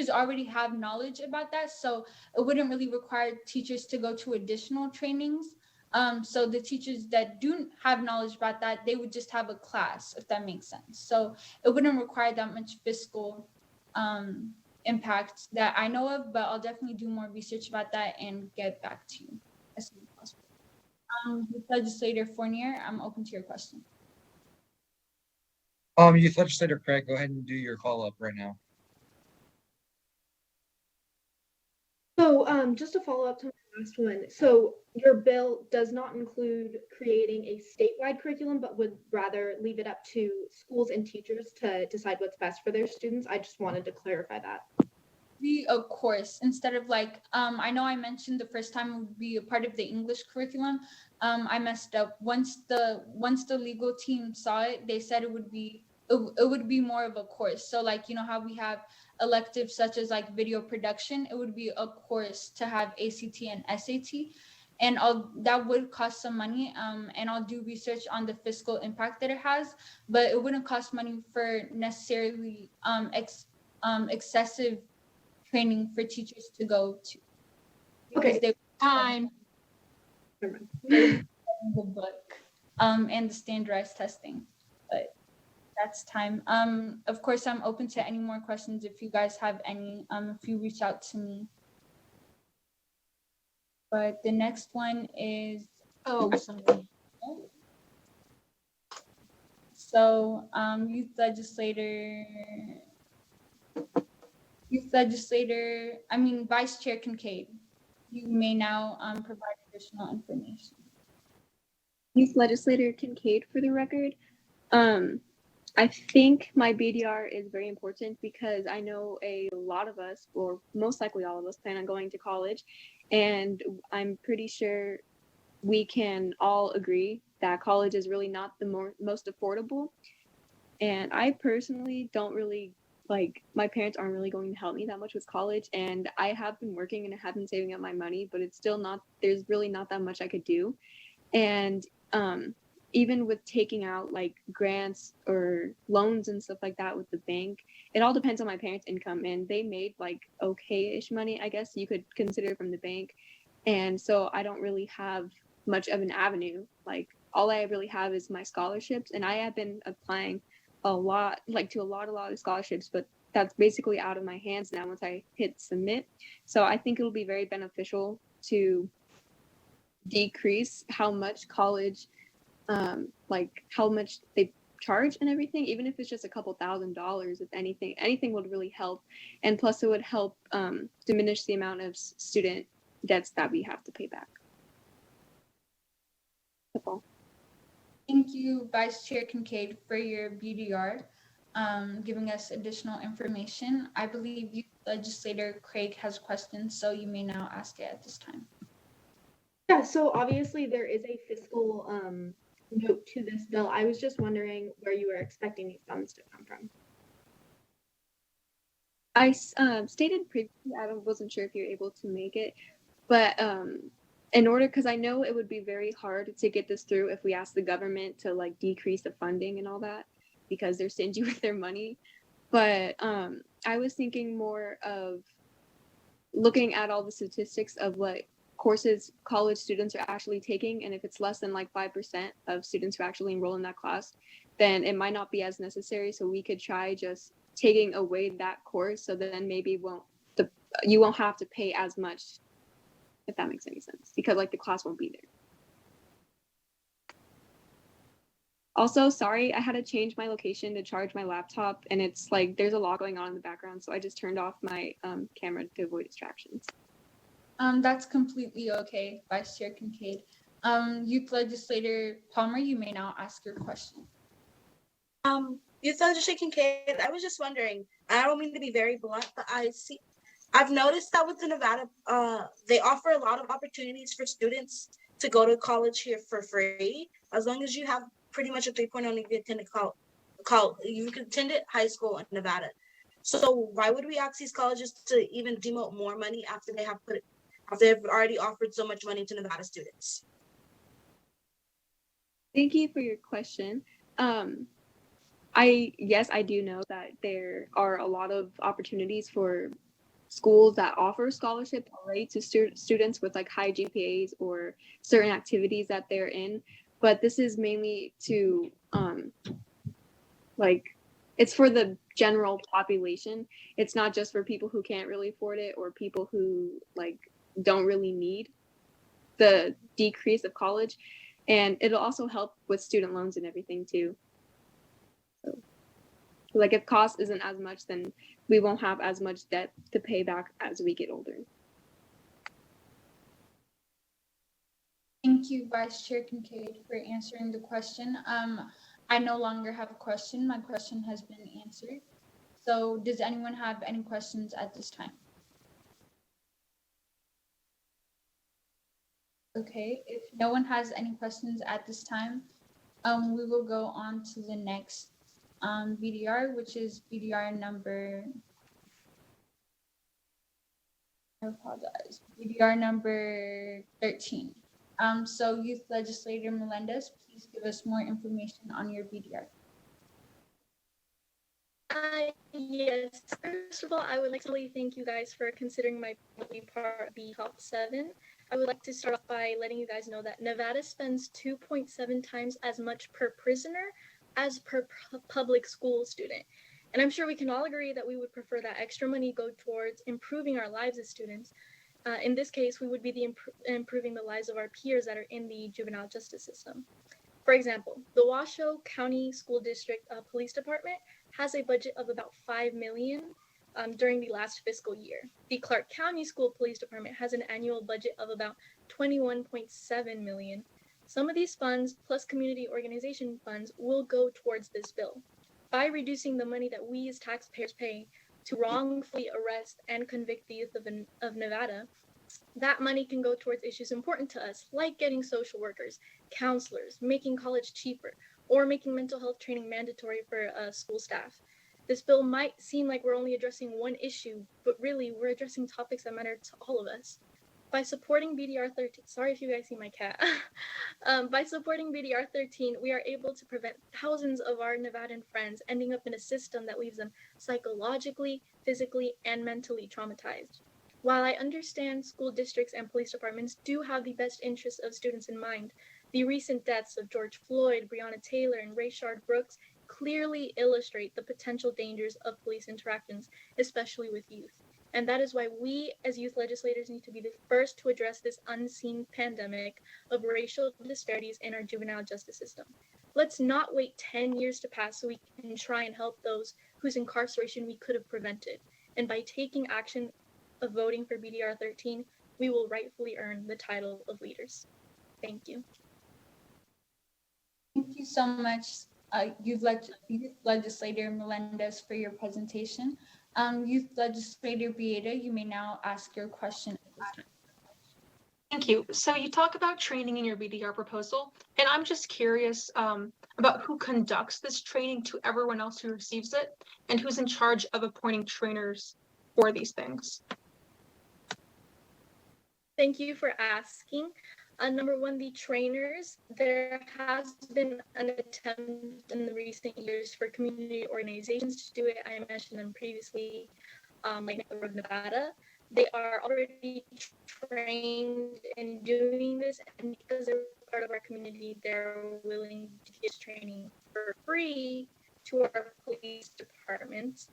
already have knowledge about that, so it wouldn't really require teachers to go to additional trainings. So the teachers that do have knowledge about that, they would just have a class, if that makes sense. So it wouldn't require that much fiscal impact that I know of, but I'll definitely do more research about that and get back to you as soon as possible. Legislator Fournier, I'm open to your question. Youth Legislator Craig, go ahead and do your follow-up right now. So just to follow up to my last one, so your bill does not include creating a statewide curriculum, but would rather leave it up to schools and teachers to decide what's best for their students. I just wanted to clarify that. Be a course instead of I know I mentioned the first time it would be a part of the English curriculum. I messed up. Once the legal team saw it, they said it would be more of a course. So how we have electives such as video production, it would be a course to have ACT and SAT, and that would cost some money. And I'll do research on the fiscal impact that it has, but it wouldn't cost money for necessarily excessive training for teachers to go to. Okay. Time. The book and the standardized testing, but that's time. Of course, I'm open to any more questions if you guys have any. If you reach out to me. But the next one is Vice Chair Kincaid. You may now provide additional information. Youth Legislator Kincaid, for the record. I think my BDR is very important because I know a lot of us, or most likely all of us, plan on going to college, and I'm pretty sure we can all agree that college is really not the most affordable. And I personally don't really my parents aren't really going to help me that much with college, and I have been working and I have been saving up my money, but it's still not, there's really not that much I could do. And even with taking out like grants or loans and stuff like that with the bank, it all depends on my parents' income, and they made like okay-ish money, I guess you could consider, from the bank. And so I don't really have much of an avenue. Like all I really have is my scholarships, and I have been applying a lot, like to a lot of scholarships, but that's basically out of my hands now once I hit submit. So I think it'll be very beneficial to decrease how much college, like how much they charge and everything, even if it's just a couple $1,000s. If anything would really help. And plus it would help diminish the amount of student debts that we have to pay back. That's all. Thank you, Vice Chair Kincaid, for your BDR, giving us additional information. I believe Youth Legislator Craig has questions, so you may now ask it at this time. Yeah, so obviously there is a fiscal note to this bill. I was just wondering where you were expecting these funds to come from. I stated previously, I wasn't sure if you're able to make it, but in order, because I know it would be very hard to get this through if we ask the government to like decrease the funding and all that, because they're stingy with their money. But I was thinking more of looking at all the statistics of what courses college students are actually taking, and if it's less than like 5% of students who actually enroll in that class, then it might not be as necessary. So we could try just taking away that course, so then maybe you won't have to pay as much, if that makes any sense, because like the class won't be there. Also, sorry, I had to change my location to charge my laptop, and it's like there's a lot going on in the background, so I just turned off my camera to avoid distractions. That's completely okay, Vice Chair Kincaid. Youth Legislator Palmer, you may now ask your question. Youth Legislator Kincaid, I was just wondering, I don't mean to be very blunt, but I've noticed that with the Nevada, they offer a lot of opportunities for students to go to college here for free, as long as you have pretty much a 3.0 and you attended you attended high school in Nevada. So why would we ask these colleges to even demote more money after they've already offered so much money to Nevada students? Thank you for your question. I do know that there are a lot of opportunities for schools that offer scholarships already to students with like high GPAs or certain activities that they're in, but this is mainly to like it's for the general population. It's not just for people who can't really afford it or people who like don't really need the decrease of college, and it'll also help with student loans and everything too. So like if cost isn't as much, then we won't have as much debt to pay back as we get older. Thank you, Vice Chair Kincaid, for answering the question. I no longer have a question. My question has been answered. So does anyone have any questions at this time? Okay, if no one has any questions at this time, we will go on to the next BDR, which is BDR number, I apologize, BDR number 13. So Youth Legislator Melendez, please give us more information on your BDR. Yes, first of all, I would like to really thank you guys for considering my Part B Top 7. I would like to start off by letting you guys know that Nevada spends 2.7 times as much per prisoner as per public school student. And I'm sure we can all agree that we would prefer that extra money go towards improving our lives as students. In this case, we would be improving the lives of our peers that are in the juvenile justice system. For example, the Washoe County School District Police Department has a budget of about $5 million during the last fiscal year. The Clark County School Police Department has an annual budget of about $21.7 million. Some of these funds, plus community organization funds, will go towards this bill. By reducing the money that we as taxpayers pay to wrongfully arrest and convict the youth of Nevada, that money can go towards issues important to us, like getting social workers, counselors, making college cheaper, or making mental health training mandatory for school staff. This bill might seem like we're only addressing one issue, but really we're addressing topics that matter to all of us. By supporting BDR 13, sorry if you guys see my cat. By supporting BDR 13, we are able to prevent thousands of our Nevadan friends ending up in a system that leaves them psychologically, physically, and mentally traumatized. While I understand school districts and police departments do have the best interests of students in mind, the recent deaths of George Floyd, Breonna Taylor, and Rayshard Brooks clearly illustrate the potential dangers of police interactions, especially with youth. And that is why we as youth legislators need to be the first to address this unseen pandemic of racial disparities in our juvenile justice system. Let's not wait 10 years to pass so we can try and help those whose incarceration we could have prevented. And by taking action of voting for BDR 13, we will rightfully earn the title of leaders. Thank you. Thank you so much, Youth Legislator Melendez, for your presentation. Youth Legislator Bieda, you may now ask your question at this time. Thank you. So you talk about training in your BDR proposal, and I'm just curious about who conducts this training to everyone else who receives it, and who's in charge of appointing trainers for these things. Thank you for asking. Number one, the trainers. There has been an attempt in the recent years for community organizations to do it. I mentioned them previously, like Nevada. They are already trained in doing this, and because they're part of our community, they're willing to give training for free to our police departments.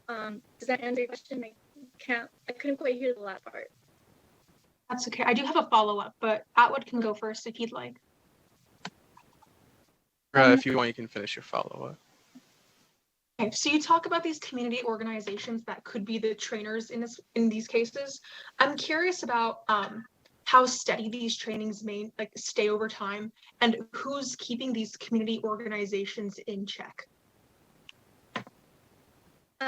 Does that answer your question? I couldn't quite hear the last part. That's okay. I do have a follow-up, but Atwood can go first if he'd like. If you want, you can finish your follow-up. Okay, so you talk about these community organizations that could be the trainers in these cases. I'm curious about how steady these trainings may stay over time, and who's keeping these community organizations in check.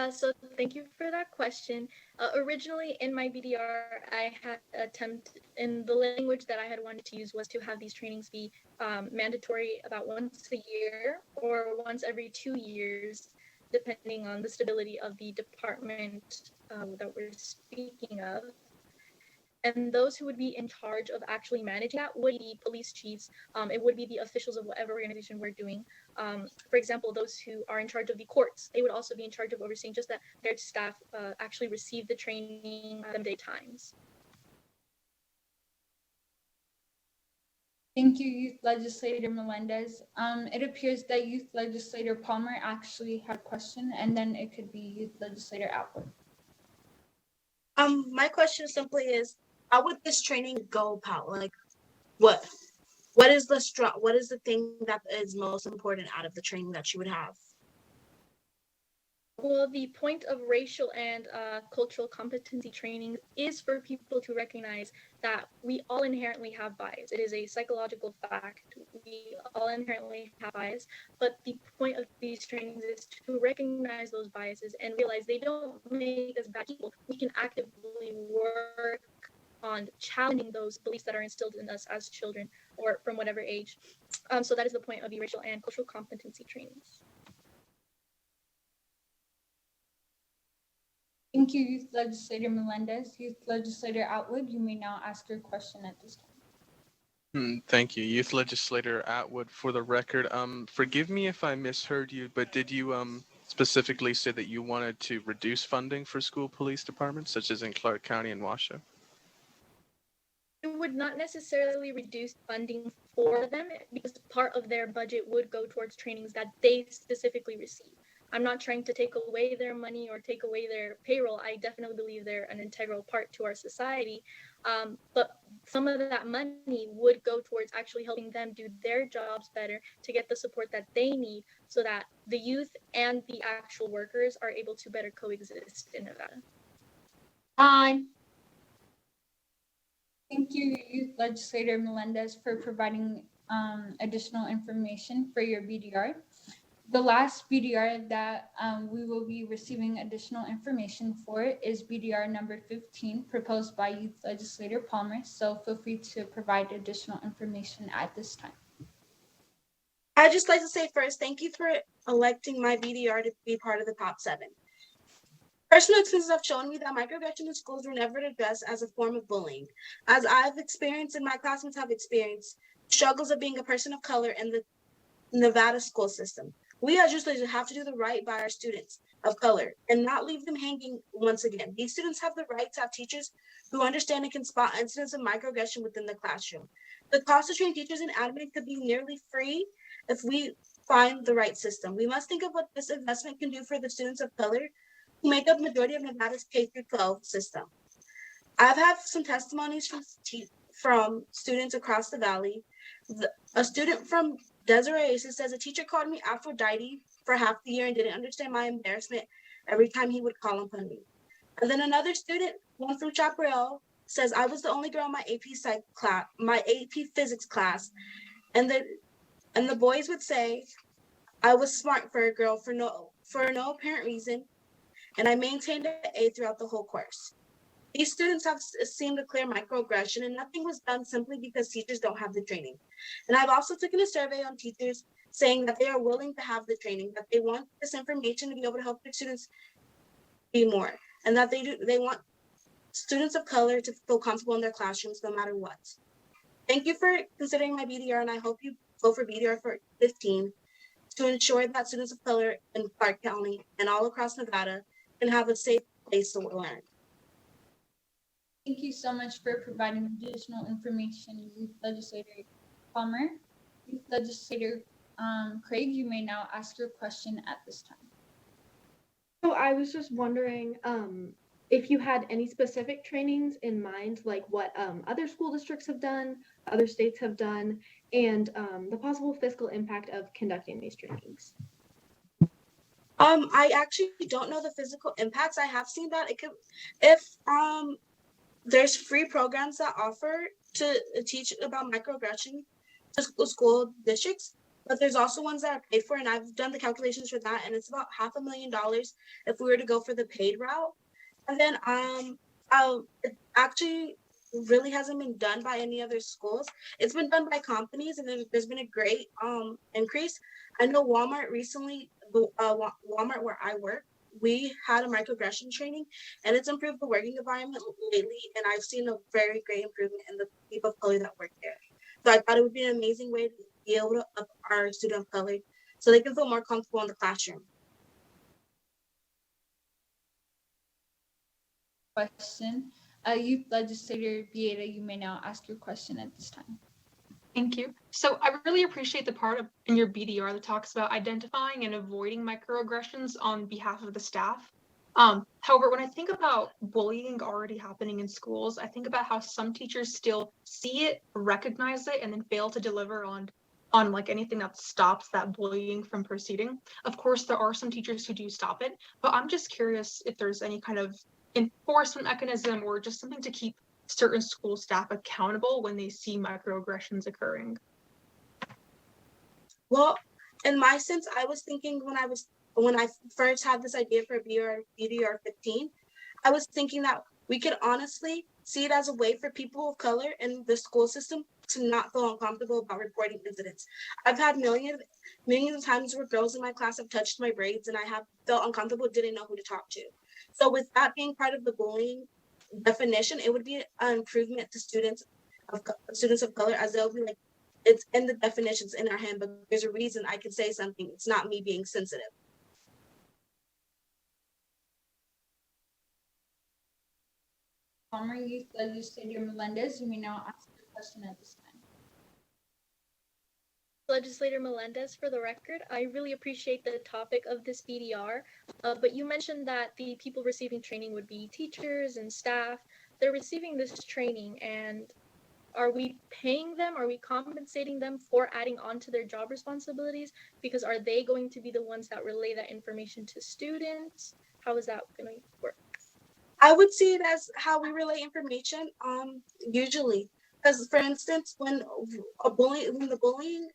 So thank you for that question. Originally in my BDR, I had attempted, in the language that I had wanted to use was to have these trainings be mandatory about once a year or once every 2 years, depending on the stability of the department that we're speaking of. And those who would be in charge of actually managing that would be police chiefs. It would be the officials of whatever organization we're doing. For example, those who are in charge of the courts, they would also be in charge of overseeing just that their staff actually receive the training at the times. Thank you, Youth Legislator Melendez. It appears that Youth Legislator Palmer actually had a question, and then it could be Youth Legislator Atwood. My question simply is, how would this training go, Pal? Like, what is the thing that is most important out of the training that you would have? Well, the point of racial and cultural competency training is for people to recognize that we all inherently have bias. It is a psychological fact. We all inherently have bias, but the point of these trainings is to recognize those biases and realize they don't make us bad people. We can actively work on challenging those beliefs that are instilled in us as children or from whatever age. So that is the point of the racial and cultural competency trainings. Thank you, Youth Legislator Melendez. Youth Legislator Atwood, you may now ask your question at this time. Thank you, Youth Legislator Atwood. For the record, forgive me if I misheard you, but did you specifically say that you wanted to reduce funding for school police departments, such as in Clark County and Washoe? It would not necessarily reduce funding for them because part of their budget would go towards trainings that they specifically receive. I'm not trying to take away their money or take away their payroll. I definitely believe they're an integral part to our society. But some of that money would go towards actually helping them do their jobs better to get the support that they need so that the youth and the actual workers are able to better coexist in Nevada. Time. Thank you, Youth Legislator Melendez, for providing additional information for your BDR. The last BDR that we will be receiving additional information for is BDR number 15, proposed by Youth Legislator Palmer. So feel free to provide additional information at this time. I'd just like to say first, thank you for electing my BDR to be part of the top 7. Personal experiences have shown me that microaggression in schools were never addressed as a form of bullying. As I've experienced and my classmates have experienced, struggles of being a person of color in the Nevada school system. We as legislators have to do the right by our students of color and not leave them hanging once again. These students have the right to have teachers who understand and can spot incidents of microaggression within the classroom. The cost of training teachers and admin could be nearly free if we find the right system. We must think of what this investment can do for the students of color who make up the majority of Nevada's K-12 system. I've had some testimonies from students across the valley. A student from Desiree Oasis says a teacher called me Aphrodite for half the year and didn't understand my embarrassment every time he would call upon me. And then another student, one from Chaparral, says I was the only girl in my AP Psych class, my AP Physics class, and the boys would say I was smart for a girl for no apparent reason, and I maintained an A throughout the whole course. These students have seen the clear microaggression, and nothing was done simply because teachers don't have the training. And I've also taken a survey on teachers saying that they are willing to have the training, that they want this information to be able to help their students be more, and that they want students of color to feel comfortable in their classrooms no matter what. Thank you for considering my BDR, and I hope you go for BDR for 15 to ensure that students of color in Clark County and all across Nevada can have a safe place to learn. Thank you so much for providing additional information, Youth Legislator Palmer. Youth Legislator Craig, you may now ask your question at this time. So I was just wondering if you had any specific trainings in mind, like what other school districts have done, other states have done, and the possible fiscal impact of conducting these trainings. I actually don't know the physical impacts. I have seen that it could, if there's free programs that offer to teach about microaggression to school districts, but there's also ones that are paid for, and I've done the calculations for that, and it's about $500,000 if we were to go for the paid route. And then it actually really hasn't been done by any other schools. It's been done by companies, and there's been a great increase. I know Walmart recently, Walmart where I work, we had a microaggression training, and it's improved the working environment lately, and I've seen a very great improvement in the people of color that work there. So I thought it would be an amazing way to be able to up our student of color so they can feel more comfortable in the classroom. Question. Youth Legislator Vieta, you may now ask your question at this time. Thank you. So I really appreciate the part in your BDR that talks about identifying and avoiding microaggressions on behalf of the staff. However, when I think about bullying already happening in schools, I think about how some teachers still see it, recognize it, and then fail to deliver on like anything that stops that bullying from proceeding. Of course, there are some teachers who do stop it, but I'm just curious if there's any kind of enforcement mechanism or just something to keep certain school staff accountable when they see microaggressions occurring. Well, in my sense, I was thinking when I first had this idea for BDR 15, I was thinking that we could honestly see it as a way for people of color in the school system to not feel uncomfortable about reporting incidents. I've had millions of times where girls in my class have touched my braids and I have felt uncomfortable, didn't know who to talk to. So with that being part of the bullying definition, it would be an improvement to students of color, as they'll be like, it's in the definitions in our handbook. There's a reason I can say something. It's not me being sensitive. Former Youth Legislator Melendez, you may now ask your question at this time. Legislator Melendez, for the record, I really appreciate the topic of this BDR, but you mentioned that the people receiving training would be teachers and staff. They're receiving this training, and are we paying them? Are we compensating them for adding on to their job responsibilities? Because are they going to be the ones that relay that information to students? How is that going to work? I would see it as how we relay information, usually. Because, for instance, when the bullying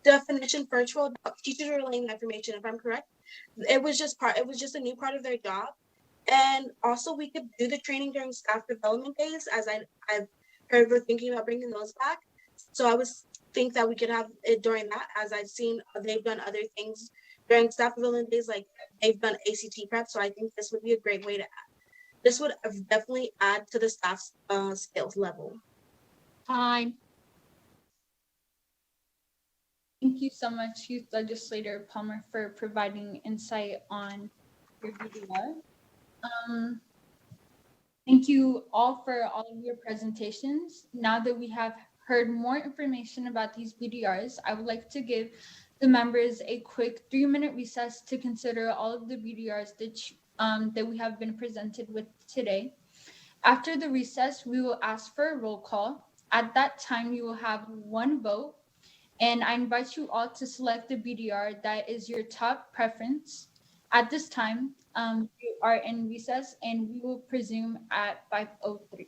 definition first rolled out, teachers were relaying information, if I'm correct. It was just a new part of their job. And also we could do the training during staff development days, as I've heard we're thinking about bringing those back. So I think that we could have it during that, as I've seen they've done other things during staff development days, like they've done ACT prep. So I think this would be a great way to this would definitely add to the staff's skills level. Time. Thank you so much, Youth Legislator Palmer, for providing insight on your BDR. Thank you all for all of your presentations. Now that we have heard more information about these BDRs, I would like to give the members a quick 3-minute recess to consider all of the BDRs that we have been presented with today. After the recess, we will ask for a roll call. At that time, you will have 1 vote, and I invite you all to select the BDR that is your top preference. At this time, we are in recess, and we will resume at 5:03.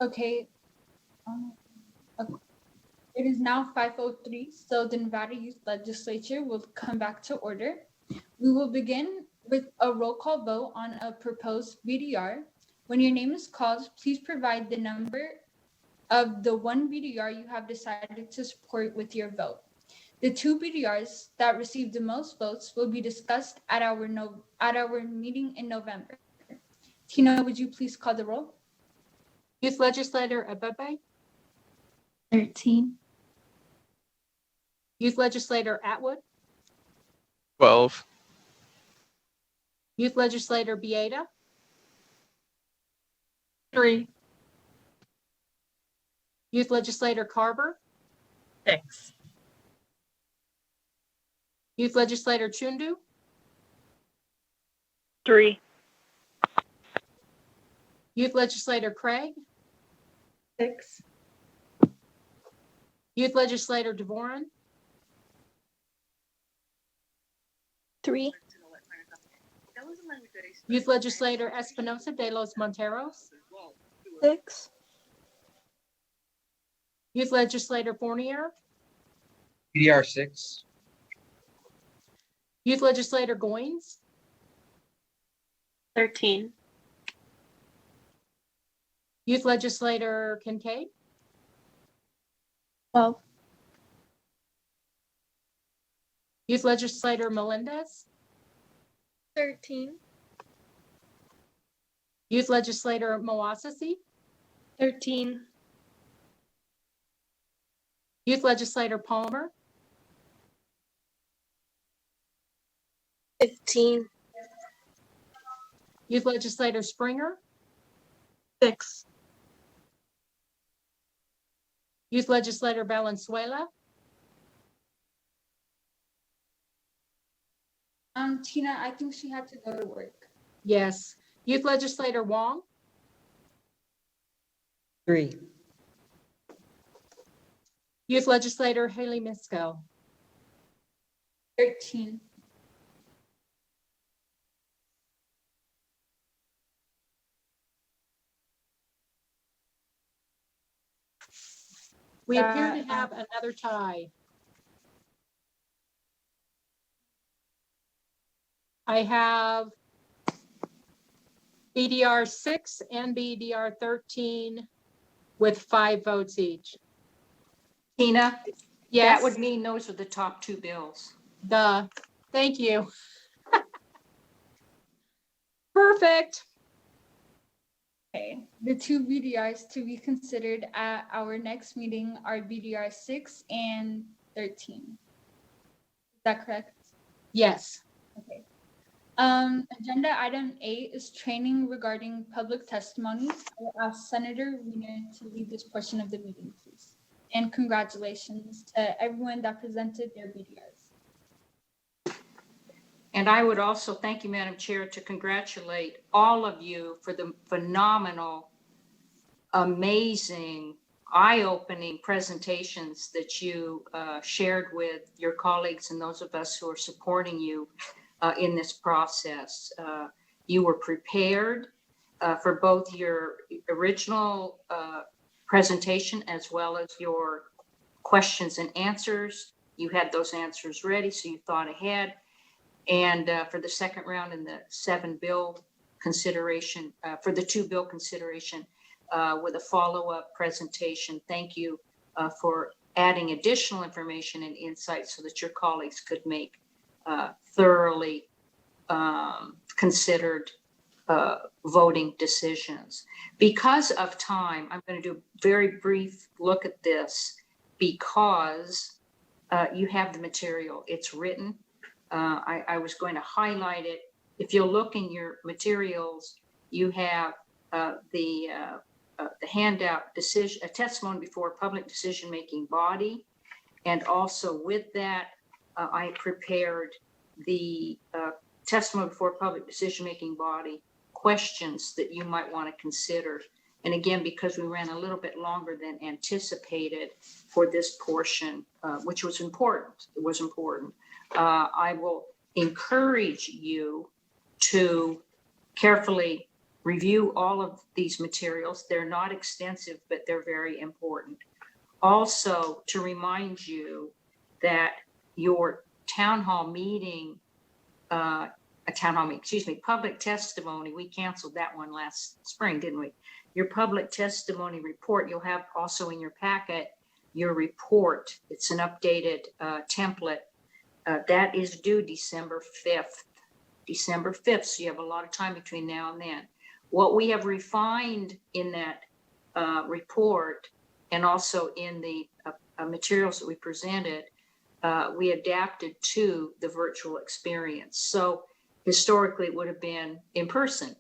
Okay. It is now 5:03, so the Nevada Youth Legislature will come back to order. We will begin with a roll call vote on a proposed BDR. When your name is called, please provide the number of the 1 BDR you have decided to support with your vote. The 2 BDRs that receive the most votes will be discussed at our meeting in November. Tina, would you please call the roll? Youth Legislator Abebe. 13. Youth Legislator Atwood. 12. Youth Legislator Bieda. 3. Youth Legislator Carver. 6. Youth Legislator Chundu. 3. Youth Legislator Craig. 6. Youth Legislator DeVoren, 3. Youth Legislator Espinosa de los Monteros, 6. Youth Legislator Fournier, BDR 6. Youth Legislator Goins, 13. Youth Legislator Kincaid, 12. Youth Legislator Melendez, 13. Youth Legislator Moassasi, 13. Youth Legislator Palmer, 15. Youth Legislator Springer, 6. Youth Legislator Valenzuela, Tina, I think she had to go to work. yes. Youth Legislator Wong, 3. Youth Legislator Haley Misco, 13. we appear to have another tie. I have BDR 6 and BDR 13 with 5 votes each. Tina, Yes. that would mean those are the top 2 bills. Thank you. Perfect. Okay, the 2 BDRs to be considered at our next meeting are BDR 6 and 13. Is that correct? Yes. Okay. Agenda item 8 is training regarding public testimony. I will ask Senator Wiener to lead this portion of the meeting, please. And congratulations to everyone that presented their BDRs. And I would also, thank you, Madam Chair, to congratulate all of you for the phenomenal, amazing, eye-opening presentations that you shared with your colleagues and those of us who are supporting you in this process. You were prepared for both your original presentation as well as your questions and answers. You had those answers ready, so you thought ahead. And for the second round in the 7 bill consideration, for the 2 bill consideration with a follow-up presentation, thank you for adding additional information and insight so that your colleagues could make thoroughly considered voting decisions. Because of time, I'm going to do a very brief look at this because you have the material. It's written. I was going to highlight it. If you look in your materials, you have the handout a testimony before a public decision-making body. And also with that, I prepared the testimony before a public decision-making body questions that you might want to consider. And again, because we ran a little bit longer than anticipated for this portion, which was important, I will encourage you to carefully review all of these materials. They're not extensive, but they're very important. Also, to remind you that your town hall meeting, public testimony, we canceled that one last spring, didn't we? Your public testimony report, you'll have also in your packet, your report. It's an updated template. That is due December 5th. December 5th, so you have a lot of time between now and then. What we have refined in that report and also in the materials that we presented, we adapted to the virtual experience. So historically it would have been in person.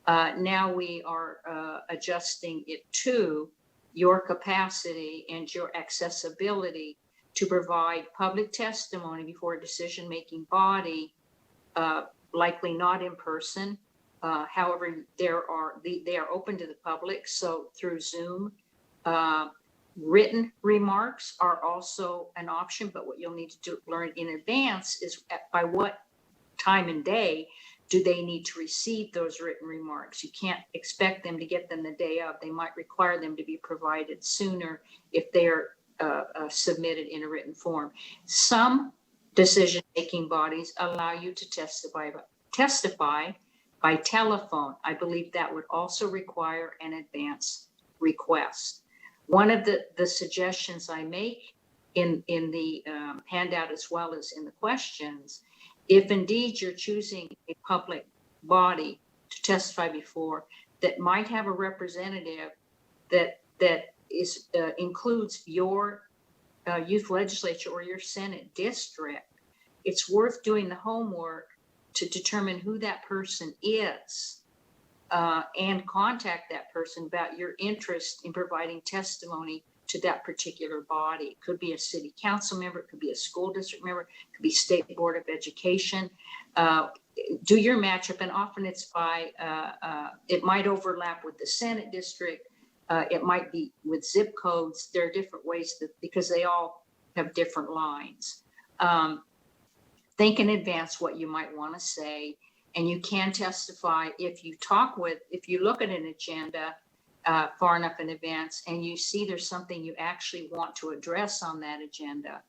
Now we are adjusting it to your capacity and your accessibility to provide public testimony before a decision-making body, likely not in person. However, they are open to the public, so through Zoom. Written remarks are also an option, but what you'll need to learn in advance is by what time and day do they need to receive those written remarks. You can't expect them to get them the day of. They might require them to be provided sooner if they are submitted in a written form. Some decision-making bodies allow you to testify by telephone. I believe that would also require an advance request. One of the suggestions I make in the handout as well as in the questions, if indeed you're choosing a public body to testify before that might have a representative that is includes your youth legislature or your Senate district, it's worth doing the homework to determine who that person is. And contact that person about your interest in providing testimony to that particular body. It could be a city council member, it could be a school district member, it could be State Board of Education. Do your matchup, and often it's by, it might overlap with the Senate district, it might be with zip codes. There are different ways because they all have different lines. Think in advance what you might want to say. And you can testify if you look at an agenda far enough in advance and you see there's something you actually want to address on that agenda,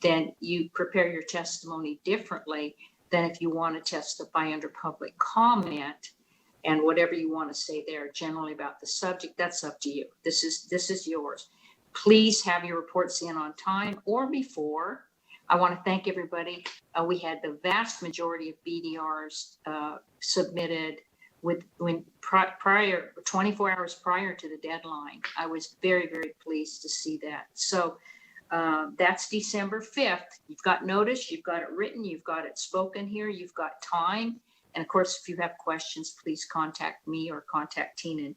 then you prepare your testimony differently than if you want to testify under public comment and whatever you want to say there generally about the subject, that's up to you. This is yours. Please have your reports in on time or before. I want to thank everybody. We had the vast majority of BDRs submitted when prior 24 hours prior to the deadline. I was very, very pleased to see that. So that's December 5th. You've got notice, you've got it written, you've got it spoken here, you've got time. And of course, if you have questions, please contact me or contact Tina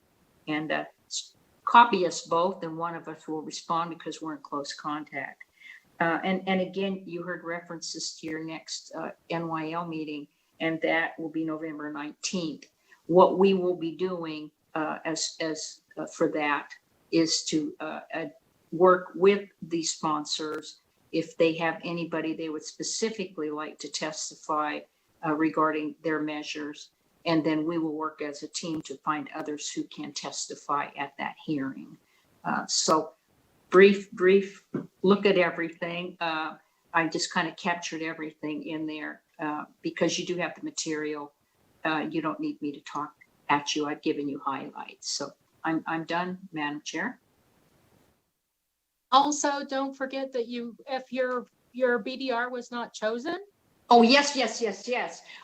and copy us both, and one of us will respond because we're in close contact. And again, you heard references to your next NYL meeting, and that will be November 19th. What we will be doing for that is to work with the sponsors if they have anybody they would specifically like to testify regarding their measures. And then we will work as a team to find others who can testify at that hearing. So brief look at everything. I just kind of captured everything in there because you do have the material. You don't need me to talk at you. I've given you highlights. So I'm done, Madam Chair. Also, don't forget that if your BDR was not chosen. Oh, yes.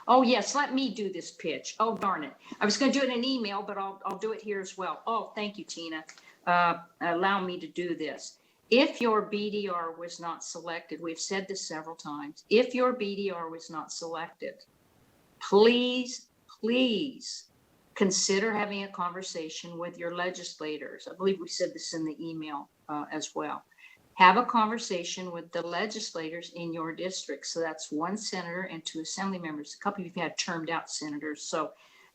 Oh, yes, let me do this pitch. Oh, darn it. I was going to do it in an email, but I'll do it here as well. Oh, thank you, Tina. Allow me to do this. If your BDR was not selected, we've said this several times, if your BDR was not selected, please consider having a conversation with your legislators. I believe we said this in the email as well. Have a conversation with the legislators in your district. So that's one senator and 2 assembly members. A couple of you have had termed out senators, so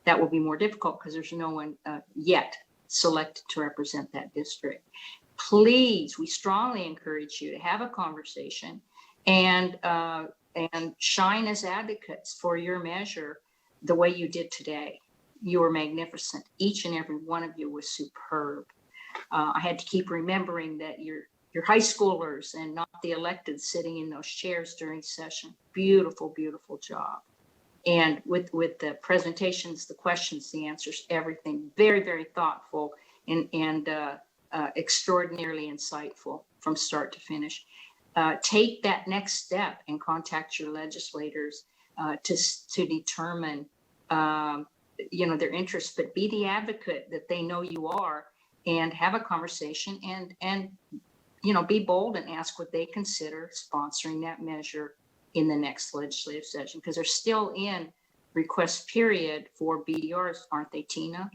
that will be more difficult because there's no one yet selected to represent that district. Please, we strongly encourage you to have a conversation and shine as advocates for your measure the way you did today. You were magnificent. Each and every one of you was superb. I had to keep remembering that you're high schoolers and not the elected sitting in those chairs during session. Beautiful, beautiful job. And with the presentations, the questions, the answers, everything, very, very thoughtful and extraordinarily insightful from start to finish. Take that next step and contact your legislators to determine their interests, but be the advocate that they know you are, and have a conversation and be bold and ask what they consider sponsoring that measure in the next legislative session, because they're still in request period for BDRs, aren't they, Tina?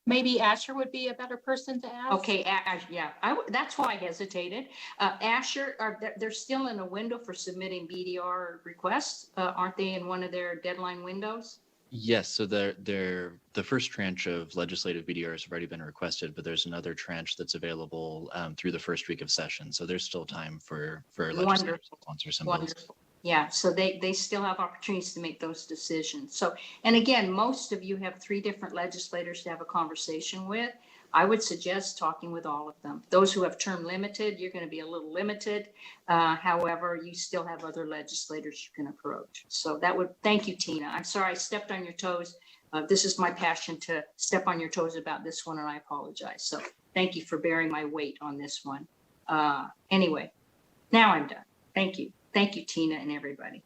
Maybe Asher would be a better person to ask. Okay, yeah, that's why I hesitated. Asher, they're still in a window for submitting BDR requests, aren't they, in one of their deadline windows? Yes, so the first tranche of legislative BDRs have already been requested, but there's another tranche that's available through the first week of session. So there's still time for legislators to Wonderful, sponsor some bills. wonderful. Yeah, so they still have opportunities to make those decisions. So, and again, most of you have 3 different legislators to have a conversation with. I would suggest talking with all of them. Those who have term limited, you're going to be a little limited. However, you still have other legislators you can approach. So that would, thank you, Tina. I'm sorry I stepped on your toes. This is my passion to step on your toes about this one, and I apologize. So thank you for bearing my weight on this one. Anyway, now I'm done. Thank you. Thank you, Tina and everybody.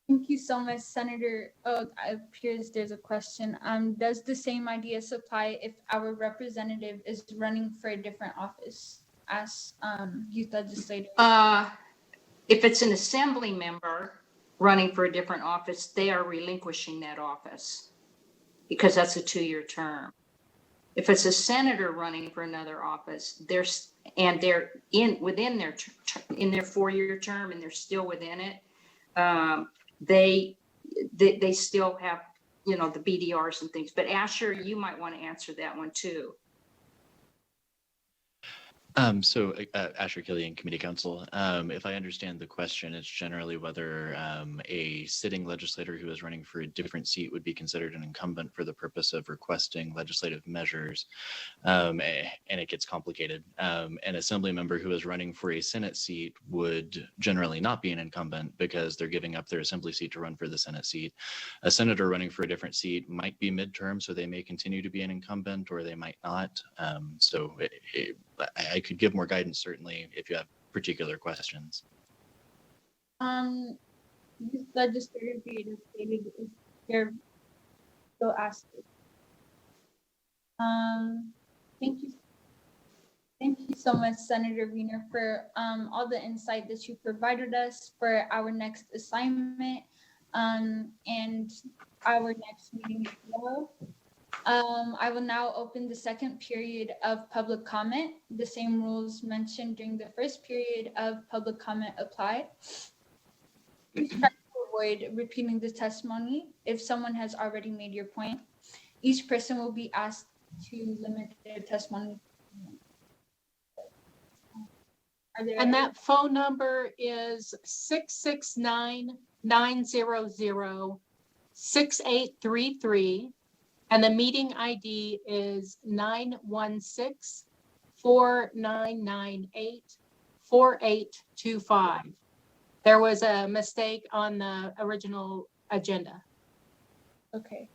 Thank you so much, Senator. Oh, it appears there's a question. Does the same idea apply if our representative is running for a different office as youth legislator? If it's an assembly member running for a different office, they are relinquishing that office because that's a 2-year term. If it's a senator running for another office, they're within their 4-year term and they're still within it. They still have, the BDRs and things. But Asher, you might want to answer that one too. Asher Killian, Committee Counsel. If I understand the question, it's generally whether a sitting legislator who is running for a different seat would be considered an incumbent for the purpose of requesting legislative measures. And it gets complicated. An assembly member who is running for a Senate seat would generally not be an incumbent because they're giving up their assembly seat to run for the Senate seat. A senator running for a different seat might be midterm, so they may continue to be an incumbent or they might not. I could give more guidance, certainly, if you have particular questions. Youth legislator being stated is they're still asking. Thank you. Thank you so much, Senator Wiener, for all the insight that you provided us for our next assignment and our next meeting as well. I will now open the second period of public comment. The same rules mentioned during the first period of public comment apply. Please try to avoid repeating the testimony if someone has already made your point. Each person will be asked to limit their testimony. And that phone number is 669-900-6833. And the meeting ID is 916-4998-4825. There was a mistake on the original agenda. Okay.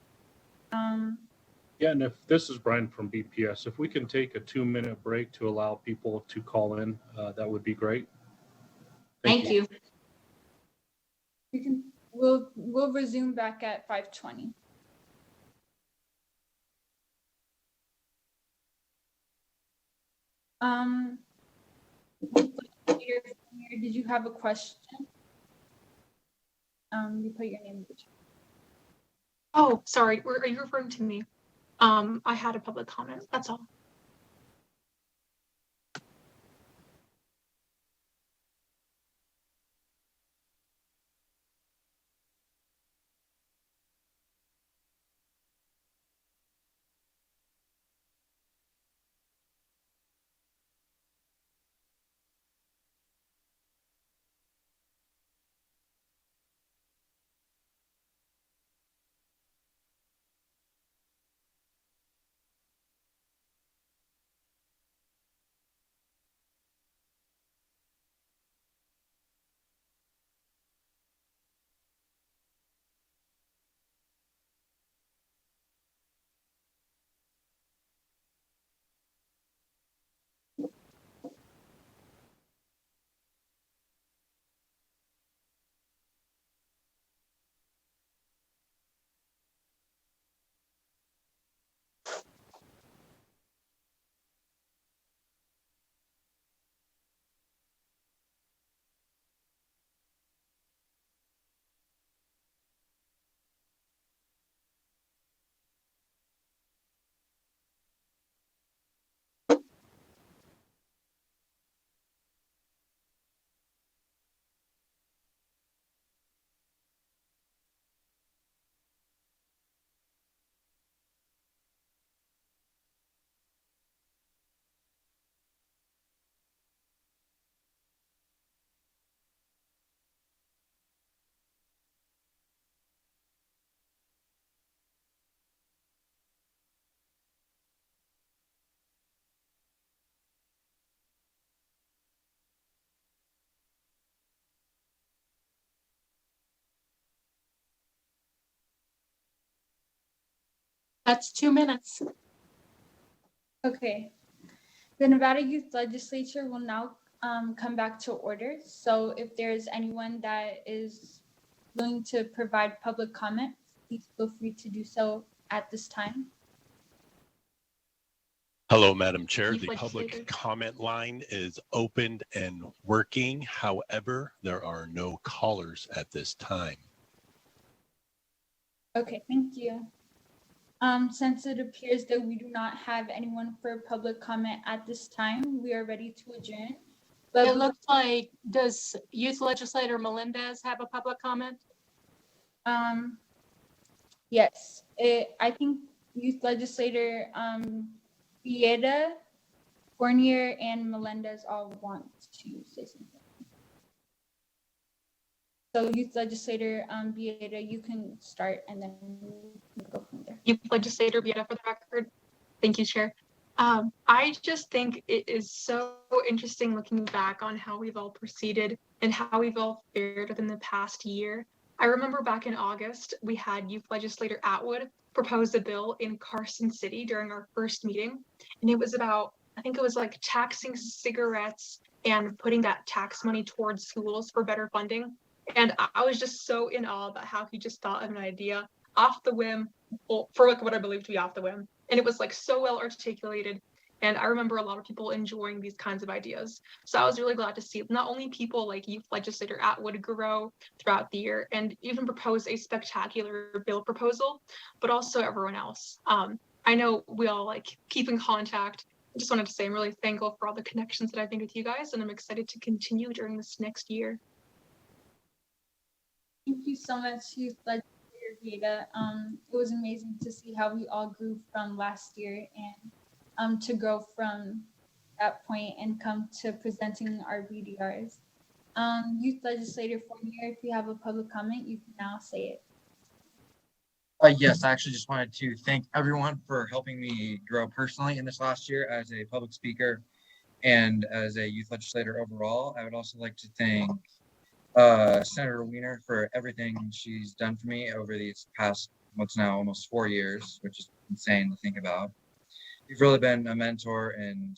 Yeah, and if this is Brian from BPS, if we can take a 2-minute break to allow people to call in, that would be great. Thank you. We'll resume back at 5:20. Did you have a question? You put your name in the chat. Oh, sorry. Are you referring to me? I had a public comment. That's all. That's 2 minutes. Okay. The Nevada Youth Legislature will now come back to order. So if there's anyone that is willing to provide public comment, please feel free to do so at this time. Hello, Madam Chair. Youth The public Legislator. comment line is opened and working. However, there are no callers at this time. Okay, thank you. Since it appears that we do not have anyone for public comment at this time, we are ready to adjourn. But It looks like, does Youth Legislator Melendez have a public comment? Yes, I think Youth Legislator Vieta, Fournier, and Melendez all want to say something. So Youth Legislator Vieta, you can start and then we can go from there. Youth Legislator Vieta for the record. Thank you, Chair. I just think it is so interesting looking back on how we've all proceeded and how we've all fared within the past year. I remember back in August, we had Youth Legislator Atwood propose a bill in Carson City during our first meeting. And it was about, I think it was like taxing cigarettes and putting that tax money towards schools for better funding. And I was just so in awe about how he just thought of an idea off the whim, for like what I believe to be off the whim. And it was like so well articulated. And I remember a lot of people enjoying these kinds of ideas. So I was really glad to see not only people like Youth Legislator Atwood grow throughout the year and even propose a spectacular bill proposal, but also everyone else. I know we all like keep in contact. I just wanted to say I'm really thankful for all the connections that I've made with you guys, and I'm excited to continue during this next year. Thank you so much, Youth Legislator Vieta. It was amazing to see how we all grew from last year and to grow from that point and come to presenting our BDRs. Youth Legislator Fournier, if you have a public comment, you can now say it. Yes, I actually just wanted to thank everyone for helping me grow personally in this last year as a public speaker and as a youth legislator overall. I would also like to thank Senator Wiener for everything she's done for me over these past, what's now almost 4 years, which is insane to think about. You've really been a mentor and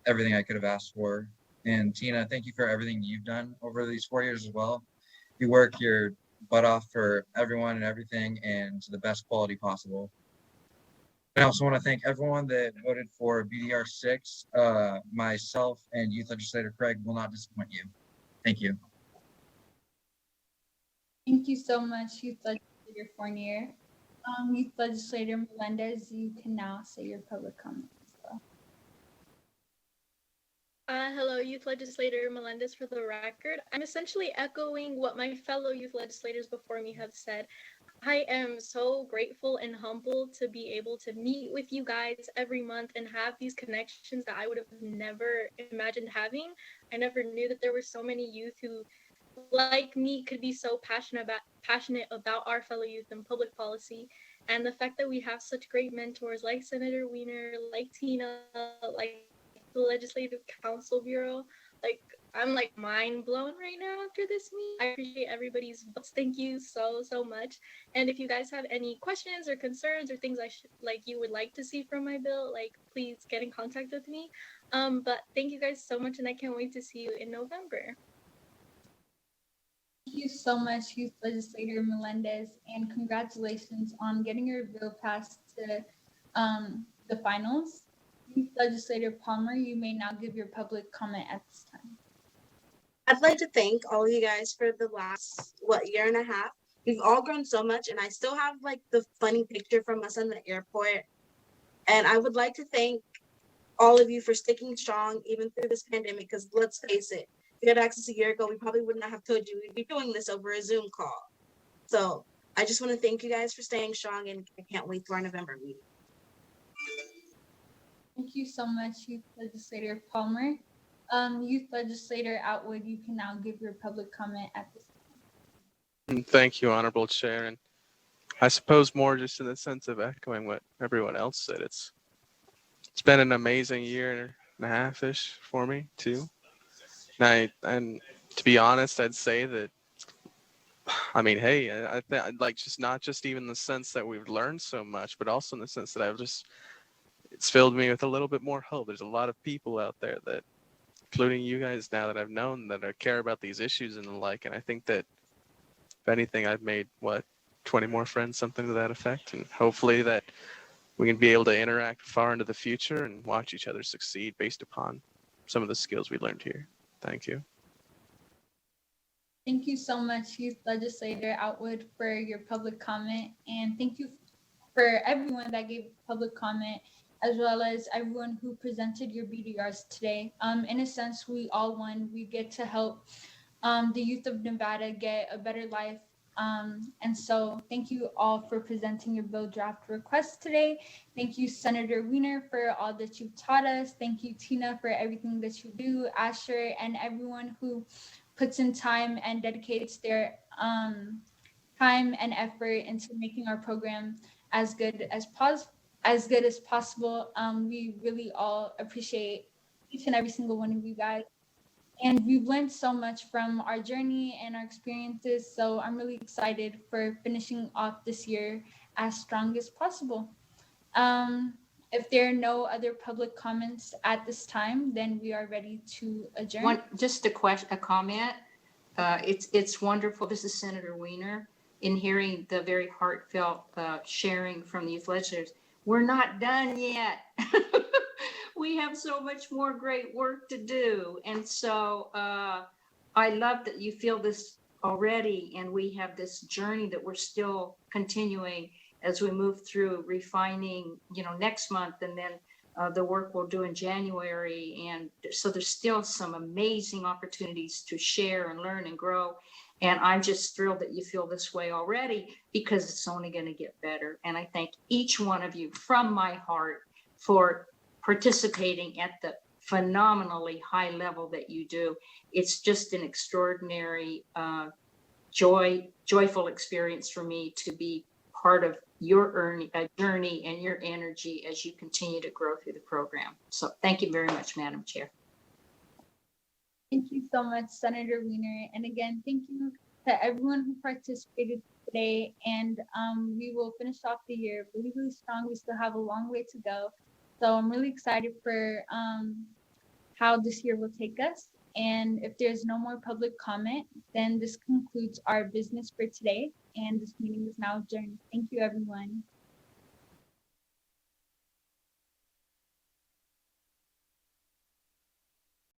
everything I could have asked for. And Tina, thank you for everything you've done over these 4 years as well. You work your butt off for everyone and everything and to the best quality possible. I also want to thank everyone that voted for BDR 6. Myself and Youth Legislator Craig will not disappoint you. Thank you. Thank you so much, Youth Legislator Fournier. Youth Legislator Melendez, you can now say your public comment as well. Hello, Youth Legislator Melendez for the record. I'm essentially echoing what my fellow youth legislators before me have said. I am so grateful and humbled to be able to meet with you guys every month and have these connections that I would have never imagined having. I never knew that there were so many youth who, like me, could be so passionate about our fellow youth and public policy. And the fact that we have such great mentors like Senator Wiener, like Tina, like the Legislative Council Bureau, like I'm like mind blown right now after this meeting. I appreciate everybody's votes. Thank you so much. And if you guys have any questions or concerns or things you would like to see from my bill, like please get in contact with me. But thank you guys so much, and I can't wait to see you in November. Thank you so much, Youth Legislator Melendez, and congratulations on getting your bill passed to the finals. Youth Legislator Palmer, you may now give your public comment at this time. I'd like to thank all of you guys for the last, year and a half. We've all grown so much, and I still have like the funny picture from us in the airport. And I would like to thank all of you for sticking strong even through this pandemic, because let's face it, if we had access a year ago, we probably would not have told you we'd be doing this over a Zoom call. So I just want to thank you guys for staying strong, and I can't wait for our November meeting. Thank you so much, Youth Legislator Palmer. Youth Legislator Atwood, you can now give your public comment at this time. Thank you, Honorable Chair. And I suppose more just in the sense of echoing what everyone else said. It's been an amazing year and a half-ish for me too. And to be honest, I'd say that I mean, hey, I think like just not just even the sense that we've learned so much, but also in the sense that it's filled me with a little bit more hope. There's a lot of people out there that, including you guys now that I've known, that care about these issues and the like. And I think that if anything, I've made 20 more friends, something to that effect. And hopefully that we can be able to interact far into the future and watch each other succeed based upon some of the skills we learned here. Thank you. Thank you so much, Youth Legislator Outwood, for your public comment. And thank you for everyone that gave public comment, as well as everyone who presented your BDRs today. In a sense, we all won. We get to help the youth of Nevada get a better life. And so thank you all for presenting your bill draft requests today. Thank you, Senator Wiener, for all that you've taught us. Thank you, Tina, for everything that you do, Asher, and everyone who puts in time and dedicates their time and effort into making our program as good as possible. We really all appreciate each and every single one of you guys. And we've learned so much from our journey and our experiences. So I'm really excited for finishing off this year as strong as possible. If there are no other public comments at this time, then we are ready to adjourn. Just a comment. It's wonderful. This is Senator Wiener. In hearing the very heartfelt sharing from the youth legislators, we're not done yet. We have so much more great work to do. And so I love that you feel this already, and we have this journey that we're still continuing as we move through refining, next month, and then the work we'll do in January. And so there's still some amazing opportunities to share and learn and grow. And I'm just thrilled that you feel this way already, because it's only going to get better. And I thank each one of you from my heart for participating at the phenomenally high level that you do. It's just an extraordinary, joyful experience for me to be part of your journey and your energy as you continue to grow through the program. So thank you very much, Madam Chair. Thank you so much, Senator Wiener. And again, thank you to everyone who participated today. And we will finish off the year really, really strong. We still have a long way to go. So I'm really excited for how this year will take us. And if there's no more public comment, then this concludes our business for today. And this meeting is now adjourned. Thank you, everyone.